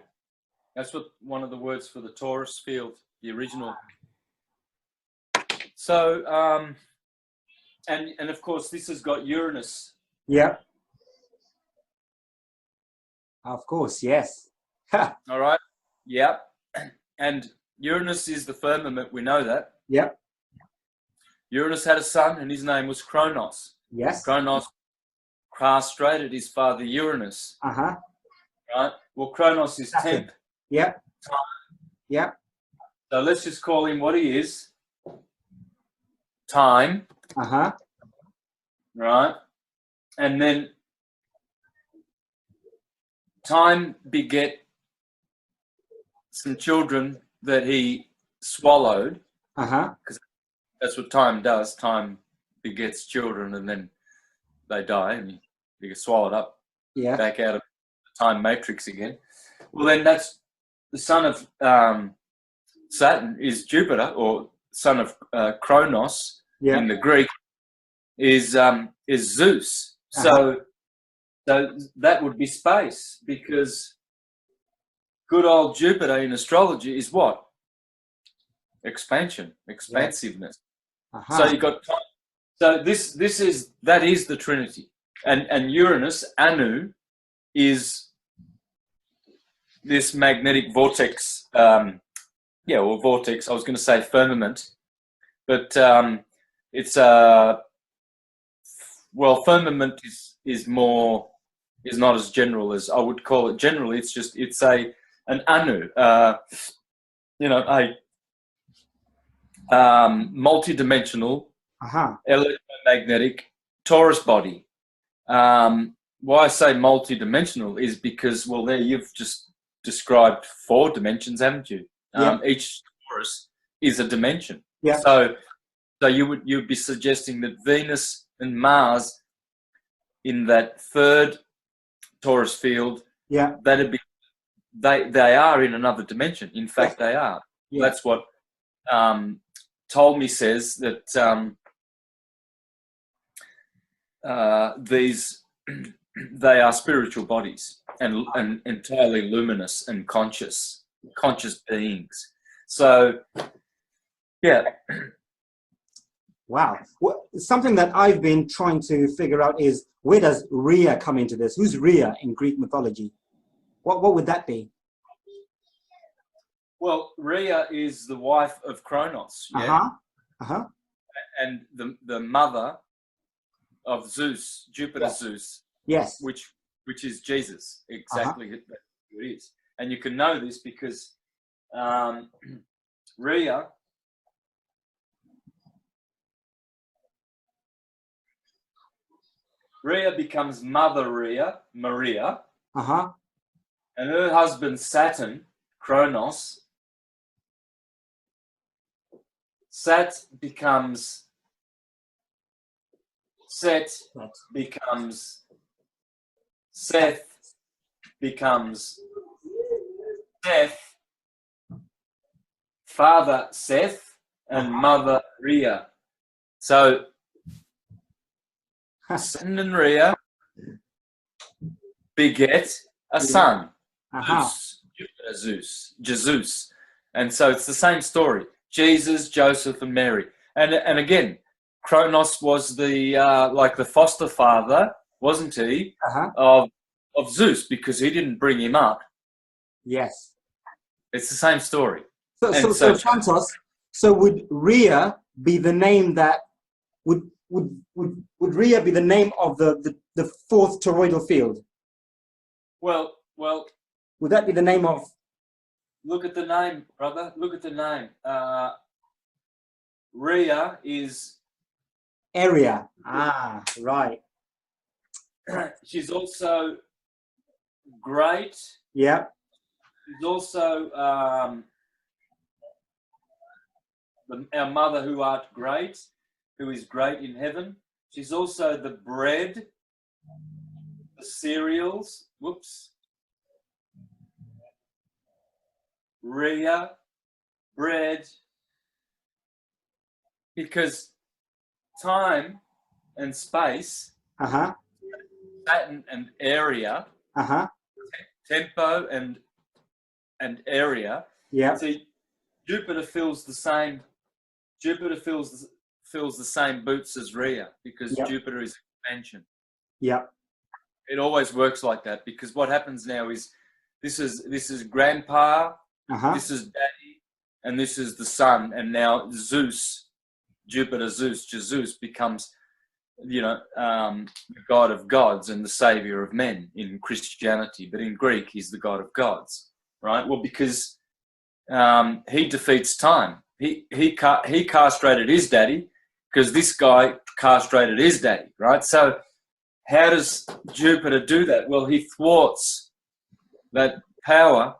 That's what one of the words for the torus field, the original. So, and of course, this has got Uranus. Yeah. Of course, yes. All right. Yep. And Uranus is the firmament. We know that. Yep. Uranus had a son, and his name was Kronos. Yes. Kronos castrated his father Uranus. Uh-huh. Right. Well, Kronos is Saturn. temp. Yep. Yep. So let's just call him what he is. Time. Uh-huh. Right. And then time beget some children that he swallowed. Uh-huh. Because that's what time does. Time begets children and then they die and you get swallowed up. Yeah. Back out of the time matrix again. Well, then that's the son of Saturn is Jupiter, or son of Kronos in the Greek is Zeus. So that would be space, because good old Jupiter in astrology is what? Expansion, expansiveness. Uh-huh. So you got time. So that is the Trinity, and Uranus, Anu, is this magnetic vortex. Or vortex. I was going to say firmament, but it's firmament is not as general as I would call it. Generally, it's an Anu, multi-dimensional, electromagnetic torus body. Why I say multi-dimensional is because, well, there you've just described 4 dimensions, haven't you? Each torus is a dimension. Yeah. So you'd be suggesting that Venus and Mars in that 3rd torus field, that'd be they are in another dimension. In fact, they are. Yeah. That's what Ptolemy says, that these they are spiritual bodies and entirely luminous and conscious beings. So, yeah. Wow. Well, something that I've been trying to figure out is, where does Rhea come into this? Who's Rhea in Greek mythology? What would that be? Well, Rhea is the wife of Kronos. Yeah. Uh-huh. Uh-huh. And the mother of Zeus, Jupiter Zeus. Yes. Which is Jesus. Exactly. That's who it is. And you can know this because Rhea becomes Mother Rhea, Maria. Uh-huh. And her husband Saturn, Kronos, Set becomes Seth, father Seth, and mother Rhea. So Saturn and Rhea beget a son, Jesus. And so it's the same story. Jesus, Joseph, and Mary. And again, Kronos was the like the foster father, wasn't he, of Zeus, because he didn't bring him up. Yes. It's the same story. So Santos, so would Rhea be the name that would Rhea be the name of the 4th toroidal field? Well, would that be the name of? Look at the name, brother. Look at the name. Rhea is area. Ah, right. She's also great. Yeah. She's also our mother who art great, who is great in heaven. She's also the bread, the cereals. Whoops. Rhea, bread. Because time and space, Saturn and area, tempo and and area. Yeah. See, Jupiter fills the same. Jupiter fills the same boots as Rhea because Yep. Jupiter is expansion. Yeah. It always works like that because what happens now is this is grandpa, this is daddy, and this is the son, and now Zeus, Jupiter, Zeus becomes, you know, the god of gods and the savior of men in Christianity, but in Greek he's the god of gods, right? Well, because he defeats time. He castrated his daddy because this guy castrated his daddy, right? So how does Jupiter do that? Well, he thwarts that power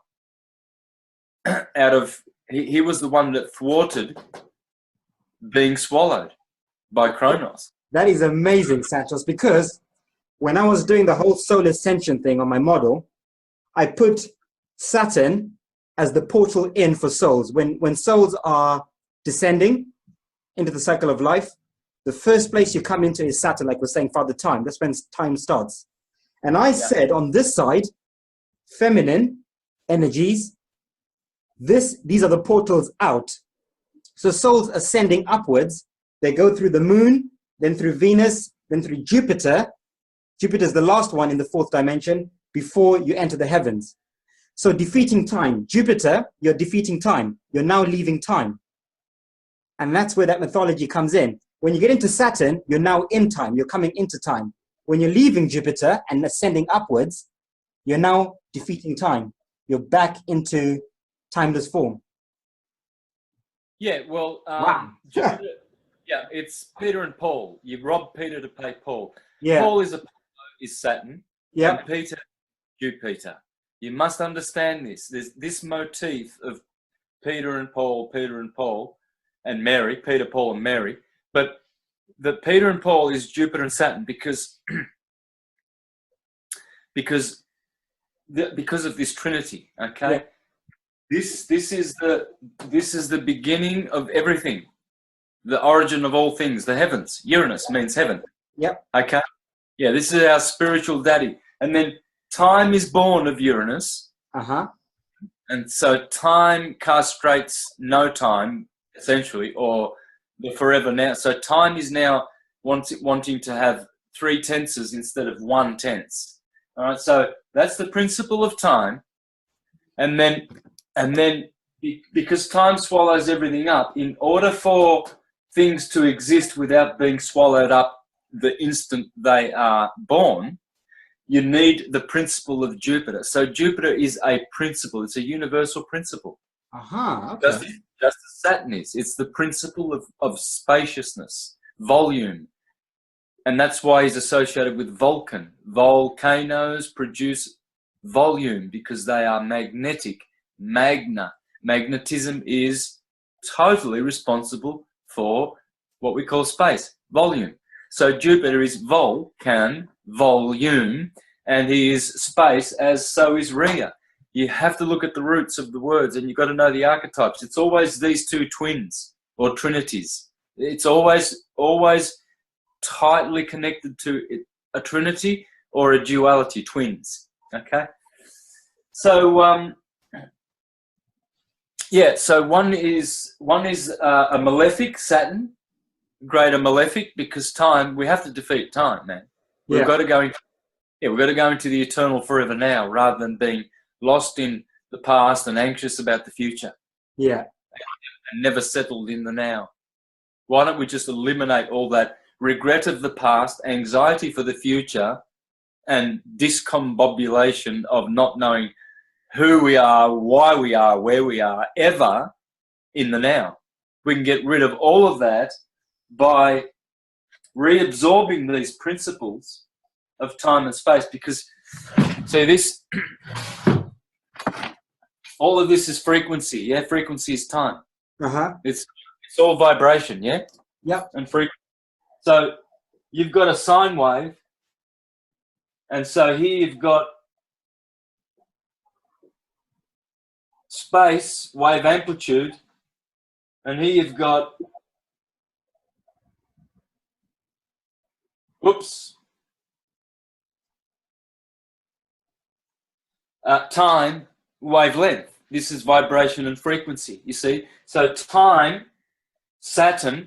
out of, he was the one that thwarted being swallowed by Kronos. That is amazing, Santos, because when I was doing the whole solar ascension thing on my model, I put Saturn as the portal in for souls. When souls are descending into the cycle of life, the first place you come into is Saturn, like we're saying, Father Time. That's when time starts. And I said on this side, feminine energies, these are the portals out. So souls ascending upwards, they go through the moon, then through Venus, then through Jupiter. Jupiter is the last one in the fourth dimension before you enter the heavens. So defeating time. Jupiter, you're defeating time. You're now leaving time. And that's where that mythology comes in. When you get into Saturn, you're now in time. You're coming into time. When you're leaving Jupiter and ascending upwards, you're now defeating time. You're back into timeless form. Yeah, well, Wow. Jupiter, yeah, it's Peter and Paul. You rob Peter to pay Paul. Yeah. Paul is Saturn, Yeah. and Peter, Jupiter. You must understand this. There's this motif of Peter and Paul, and Mary, Peter, Paul, and Mary. But the Peter and Paul is Jupiter and Saturn because of this trinity. Okay, Yeah. this is the beginning of everything, the origin of all things. The heavens. Uranus means heaven. Yep. Okay. Yeah, this is our spiritual daddy, and then time is born of Uranus. And so time castrates no time, essentially, or the forever now. So time is now wanting to have 3 tenses instead of 1 tense. All right, so that's the principle of time. And then because time swallows everything up, in order for things to exist without being swallowed up the instant they are born, you need the principle of Jupiter. So Jupiter is a principle. It's a universal principle. Okay. Just as Saturn is. It's the principle of spaciousness, volume. And that's why he's associated with Vulcan. Volcanoes produce volume because they are magnetic. Magnetism is totally responsible for what we call space, volume. So Jupiter is Vulcan, volume, and he is space, as so is Rhea. You have to look at the roots of the words, and you've got to know the archetypes. It's always these two twins or trinities. It's always tightly connected to a trinity or a duality, twins. Okay? So, so one is a malefic, Saturn, greater malefic, because time, we have to defeat time, man. We've got to go into the eternal forever now rather than being lost in the past and anxious about the future. Yeah. And never settled in the now. Why don't we just eliminate all that regret of the past, anxiety for the future, and discombobulation of not knowing who we are, why we are, where we are, ever in the now. We can get rid of all of that by reabsorbing these principles of time and space, because see, this all of this is frequency. Yeah, frequency is time. It's all vibration. Yeah. Yep. And frequency. So you've got a sine wave, and so here you've got space, wave amplitude, and here you've got time, wavelength. This is vibration and frequency, you see. So time, Saturn's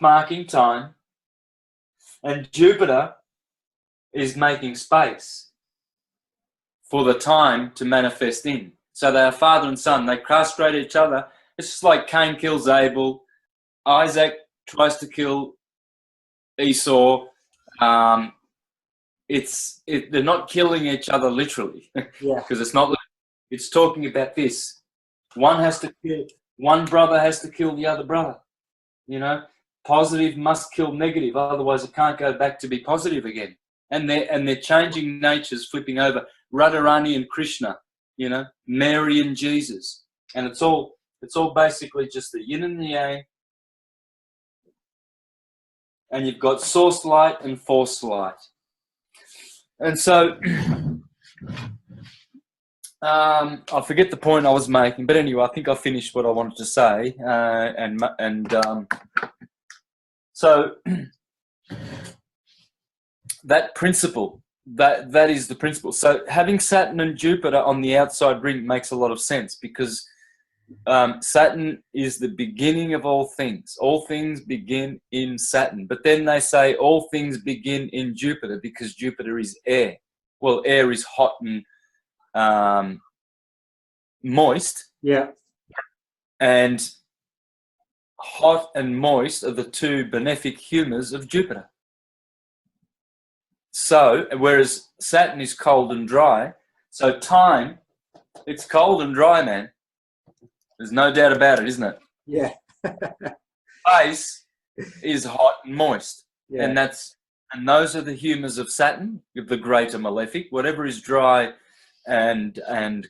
marking time, and Jupiter is making space for the time to manifest in. So they are father and son. They castrate each other. It's just like Cain kills Abel. Isaac tries to kill Esau. They're not killing each other literally. Yeah. Because it's talking about this. One brother has to kill the other brother. You know, positive must kill negative, otherwise it can't go back to be positive again. And they're changing natures, flipping over. Radharani and Krishna, you know, Mary and Jesus. And it's all basically just the yin and the yang. And you've got source light and force light. And so I forget the point I was making, but anyway, I think I finished what I wanted to say. So that principle, that is the principle. So having Saturn and Jupiter on the outside ring makes a lot of sense, because Saturn is the beginning of all things. All things begin in Saturn. But then they say all things begin in Jupiter, because Jupiter is air. Well, air is hot and moist. Yeah. And hot and moist are the two benefic humours of Jupiter. So, whereas Saturn is cold and dry, so time, it's cold and dry, man. There's no doubt about it, isn't it? Yeah. Space is hot and moist. Yeah. And those are the humours of Saturn, the greater malefic. Whatever is dry and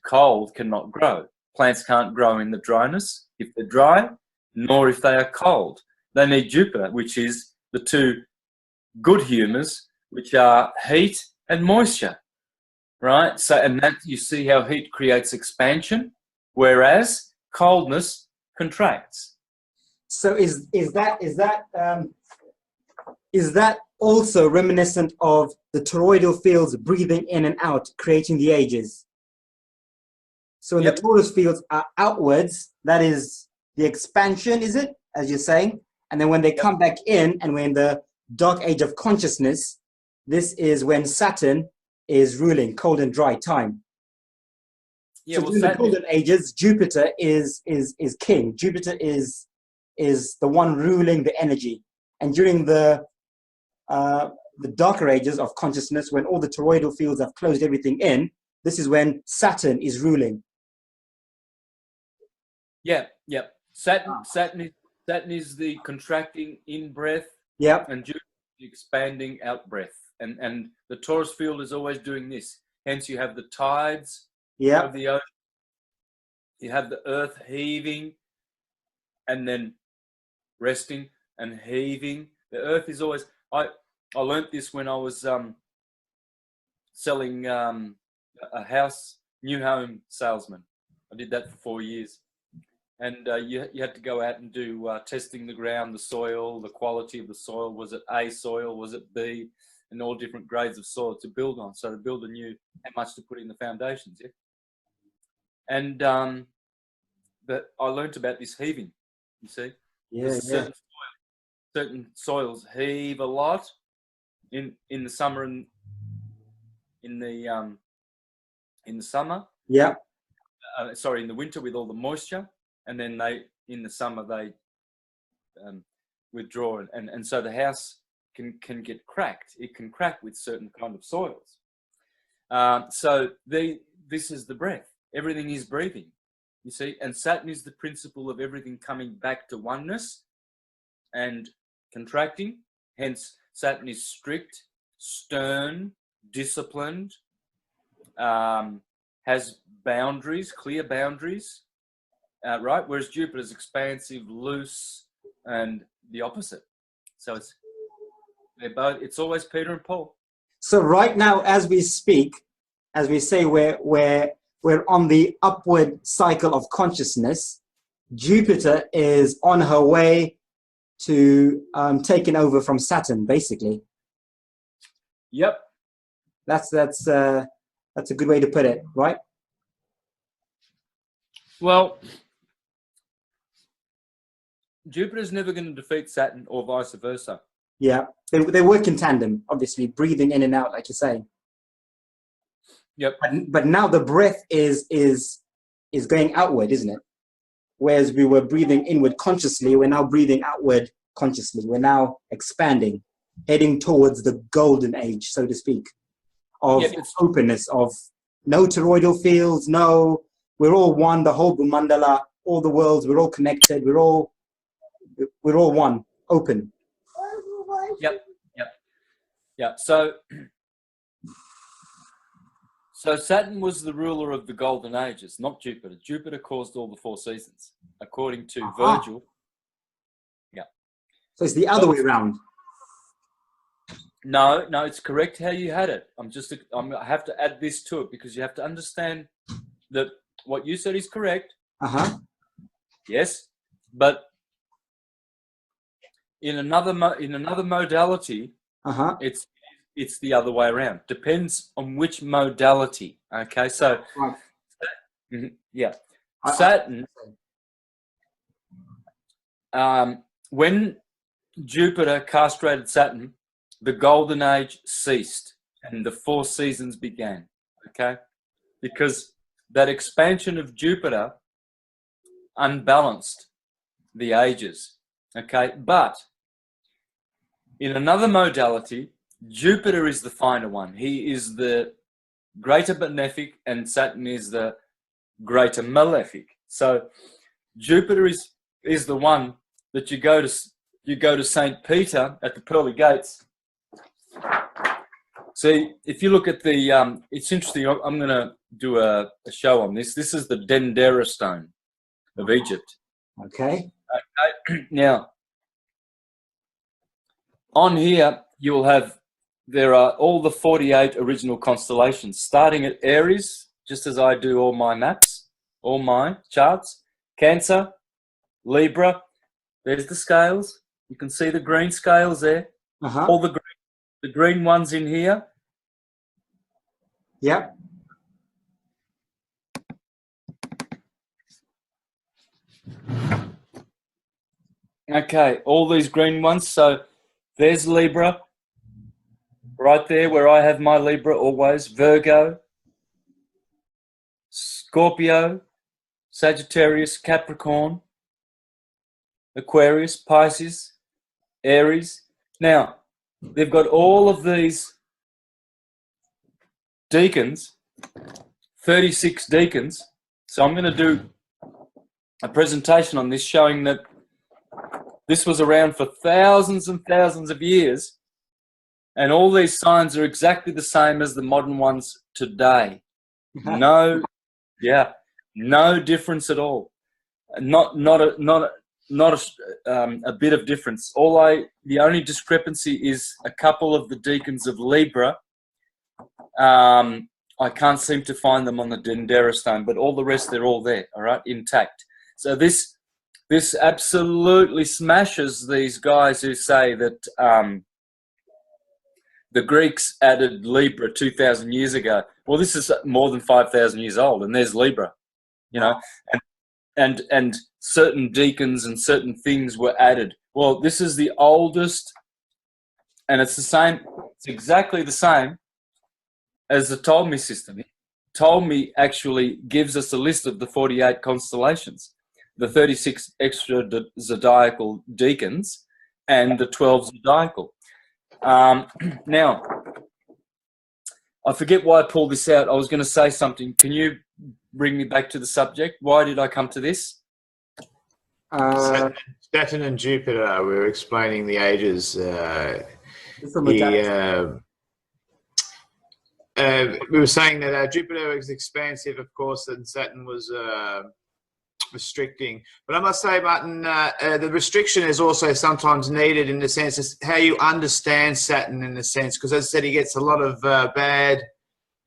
cold cannot grow. Plants can't grow in the dryness if they're dry, nor if they are cold. They need Jupiter, which is the two good humours, which are heat and moisture, right? So, and that you see how heat creates expansion, whereas coldness contracts. So is that also reminiscent of the toroidal fields breathing in and out, creating the ages? So when the torus fields are outwards, that is the expansion, is it, as you're saying? And then when they come back in, and we're in the dark age of consciousness, this is when Saturn is ruling, cold and dry time. Yeah, so during the golden ages, Jupiter is king. Jupiter is the one ruling the energy. And during the darker ages of consciousness, when all the toroidal fields have closed everything in, this is when Saturn is ruling. Yeah. Saturn is the contracting in breath. Yeah. And Jupiter is the expanding out breath. And the torus field is always doing this. Hence, you have the tides of the ocean. You have the earth heaving and then resting and heaving. The earth is always... I learnt this when I was selling a house, new home salesman. I did that for 4 years. And you had to go out and do testing the ground, the soil, the quality of the soil. Was it A soil? Was it B? And all different grades of soil to build on. So to build how much to put in the foundations. Yeah. And but I learnt about this heaving. You see, certain soils heave a lot in the summer and in the summer. Yeah. In the winter with all the moisture, and then in the summer they withdraw, and so the house can get cracked. It can crack with certain kind of soils. This is the breath. Everything is breathing, you see. And Saturn is the principle of everything coming back to oneness and contracting. Hence, Saturn is strict, stern, disciplined, has boundaries, clear boundaries, right? Whereas Jupiter is expansive, loose, and the opposite. So it's always Peter and Paul. So right now, as we speak, as we say, we're on the upward cycle of consciousness. Jupiter is on her way to taking over from Saturn, basically. Yep. That's a good way to put it, right? Well, Jupiter's never going to defeat Saturn or vice versa. Yeah, they work in tandem, obviously, breathing in and out, like you're saying. Yep. But now the breath is going outward, isn't it? Whereas we were breathing inward consciously, we're now breathing outward consciously. We're now expanding, heading towards the golden age, so to speak, of openness, of no toroidal fields, no, we're all one, the whole Mandala, all the worlds, we're all connected, we're all one, open. Yep. So Saturn was the ruler of the golden ages, not Jupiter. Jupiter caused all the 4 seasons, according to Virgil. Yeah. So it's the other way around. No, it's correct how you had it. I have to add this to it because you have to understand that what you said is correct. Yes, but in another modality, it's the other way around. Depends on which modality. Okay, so yeah, Saturn. When Jupiter castrated Saturn, the golden age ceased and the 4 seasons began. Okay, because that expansion of Jupiter unbalanced the ages. Okay, but in another modality, Jupiter is the finer one. He is the greater benefic and Saturn is the greater malefic. So Jupiter is the one that you go to St. Peter at the pearly gates. See, if you look at the, it's interesting, I'm going to do a show on this. This is the Dendera stone of Egypt. Okay. Now, on here, you'll have, there are all the 48 original constellations, starting at Aries, just as I do all my maps, all my charts. Cancer, Libra, there's the scales. You can see the green scales there. All the green ones in here. Yep. Okay, all these green ones. So there's Libra, right there where I have my Libra always. Virgo, Scorpio, Sagittarius, Capricorn, Aquarius, Pisces, Aries. Now, they've got all of these deacons, 36 deacons. So I'm going to do a presentation on this showing that this was around for thousands and thousands of years, and all these signs are exactly the same as the modern ones today. No difference at all. Not a bit of difference. The only discrepancy is a couple of the deacons of Libra. I can't seem to find them on the Dendera stone, but all the rest, they're all there, all right, intact. So this absolutely smashes these guys who say that the Greeks added Libra 2,000 years ago. Well, this is more than 5,000 years old, and there's Libra, you know, and certain deacons and certain things were added. Well, this is the oldest, and it's the same. It's exactly the same as the Ptolemy system. Ptolemy actually gives us a list of the 48 constellations, the 36 extra zodiacal deacons, and the 12 zodiacal. Now, I forget why I pulled this out. I was going to say something. Can you bring me back to the subject? Why did I come to this? Saturn and Jupiter, we were explaining the ages. We were saying that Jupiter was expansive, of course, and Saturn was restricting. But I must say, Martin, the restriction is also sometimes needed in the sense of how you understand Saturn in the sense, because as I said, he gets a lot of bad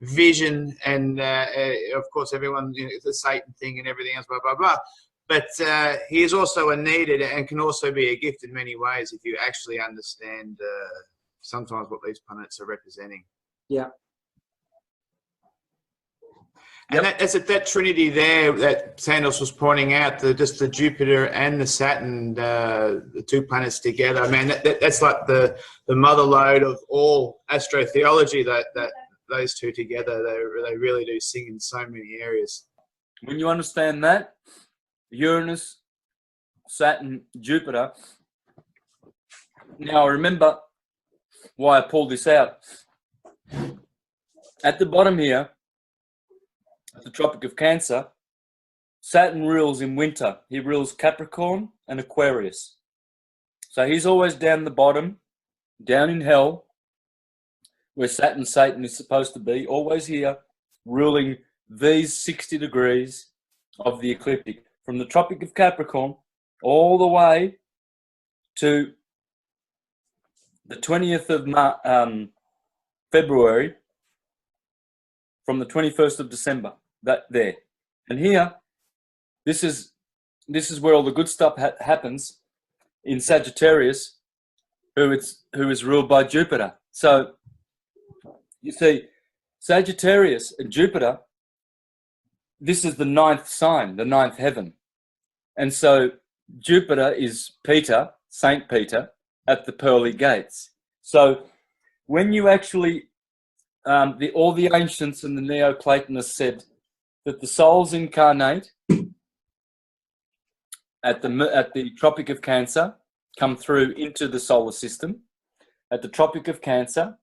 vision and, of course, everyone, you know, the Satan thing and everything else, blah, blah, blah. But he is also a needed and can also be a gift in many ways if you actually understand sometimes what these planets are representing. Yeah. And that's that trinity there that Sandals was pointing out, just the Jupiter and the Saturn, the two planets together. I mean, that's like the mother lode of all astrotheology, that those two together, they really do sing in so many areas. When you understand that, Uranus, Saturn, Jupiter. Now, remember why I pulled this out. At the bottom here, the Tropic of Cancer, Saturn rules in winter. He rules Capricorn and Aquarius. So he's always down the bottom, down in hell, where Satan is supposed to be, always here, ruling these 60 degrees of the ecliptic, from the Tropic of Capricorn all the way to the 20th of February, from the 21st of December. That there, and here, this is where all the good stuff happens in Sagittarius, who is ruled by Jupiter. So you see, Sagittarius and Jupiter. This is the ninth sign, the ninth heaven, and so Jupiter is Peter, Saint Peter, at the pearly gates. So when you actually, all the ancients and the Neoplatonists said that the souls incarnate at the Tropic of Cancer, come through into the solar system at the Tropic of Cancer,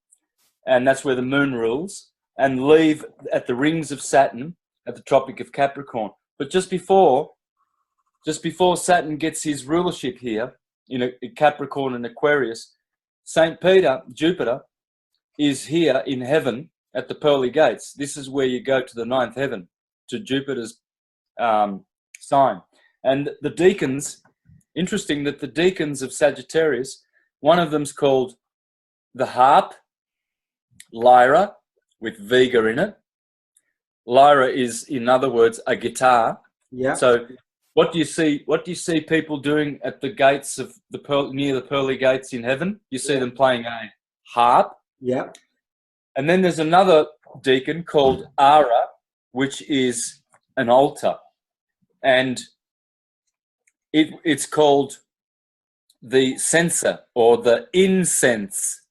and that's where the moon rules, and leave at the rings of Saturn at the Tropic of Capricorn. But just before Saturn gets his rulership here in Capricorn and Aquarius, Saint Peter, Jupiter, is here in heaven at the pearly gates. This is where you go to the ninth heaven, to Jupiter's sign. And the deacons, interesting that the deacons of Sagittarius, one of them's called the harp, lyra, with Vega in it. Lyra is, in other words, a guitar. Yeah. So what do you see people doing at the gates of near the pearly gates in heaven? You see them playing a harp. Yeah. And then there's another deacon called Ara, which is an altar, and it's called the censer or the incense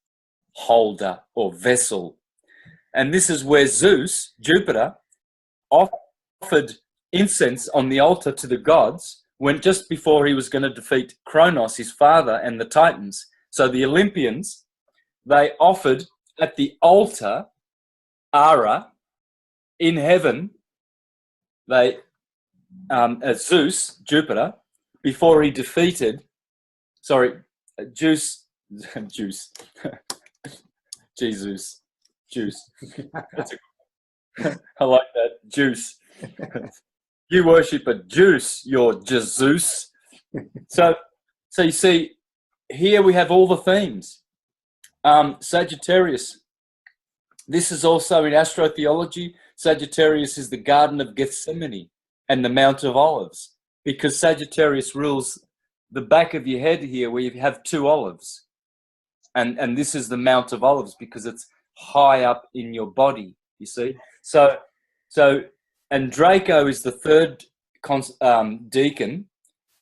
holder or vessel. And this is where Zeus, Jupiter, offered incense on the altar to the gods just before he was going to defeat Kronos, his father, and the Titans. So the Olympians, they offered at the altar, Ara, in heaven, Zeus, Jupiter, before he defeated, Jesus. I like that, juice. You worship a juice, you're Jesus. So you see, here we have all the themes. Sagittarius. This is also in astrotheology. Sagittarius is the Garden of Gethsemane and the Mount of Olives, because Sagittarius rules the back of your head here, where you have two olives, and this is the Mount of Olives because it's high up in your body. You see, and Draco is the third deacon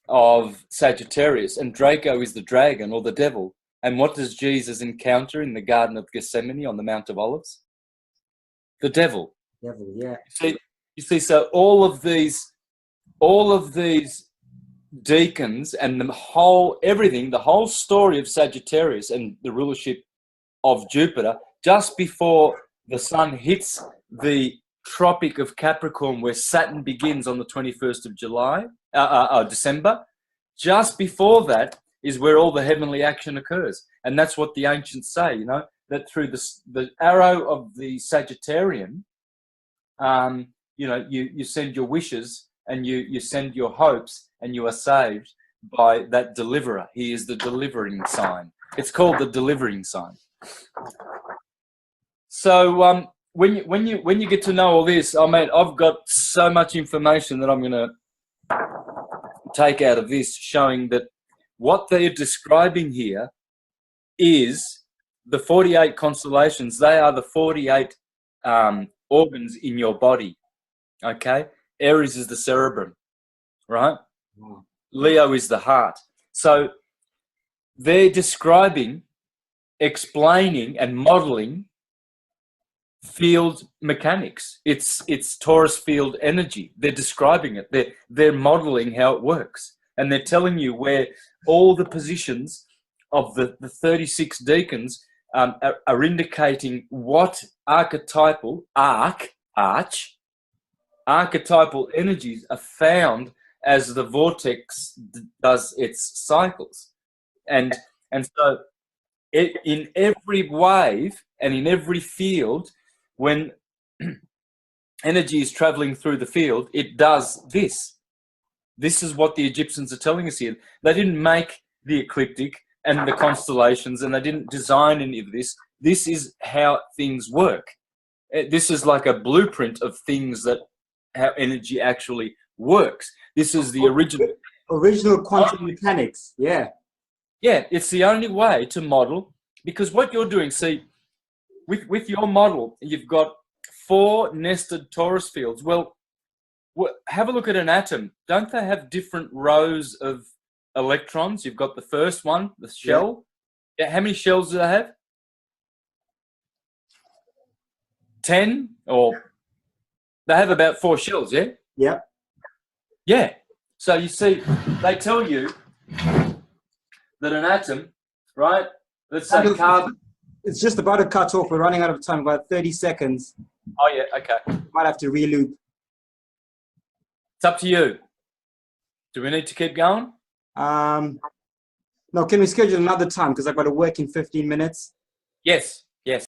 of Sagittarius, and Draco is the dragon or the devil. And what does Jesus encounter in the Garden of Gethsemane on the Mount of Olives? The devil. Devil, yeah. You see. So all of these deacons and the whole story of Sagittarius and the rulership of Jupiter, just before the sun hits the Tropic of Capricorn, where Saturn begins on the 21st of December, just before that is where all the heavenly action occurs. And that's what the ancients say, that through the arrow of the Sagittarian, you send your wishes and you send your hopes, and you are saved by that deliverer. He is the delivering sign. It's called the delivering sign. So when you get to know all this, I've got so much information that I'm going to take out of this, showing that what they're describing here is the 48 constellations. They are the 48 organs in your body. Okay. Aries is the cerebrum, right? Wow. Leo is the heart. So they're describing, explaining, and modeling field mechanics. It's Taurus field energy. They're describing it. They're modeling how it works, and they're telling you where all the positions of the 36 deacons are indicating what archetypal archetypal energies are found as the vortex does its cycles, and so in every wave and in every field, when energy is traveling through the field, it does this. This is what the Egyptians are telling us here. They didn't make the ecliptic and the constellations, and they didn't design any of this. This is how things work. This is like a blueprint of things that how energy actually works. This is the original quantum mechanics. Yeah. Yeah, it's the only way to model, because what you're doing, see, with your model, you've got 4 nested torus fields. Well, have a look at an atom. Don't they have different rows of electrons? You've got the first one, the shell. Yeah. How many shells do they have? 10, or they have about 4 shells, yeah? Yeah. Yeah. So you see, they tell you that an atom, right? Let's say carbon. It's just about to cut off. We're running out of time, about 30 seconds. Oh, yeah, okay. Might have to reloop. It's up to you. Do we need to keep going? No, can we schedule another time? Because I've got to work in 15 minutes. Yes.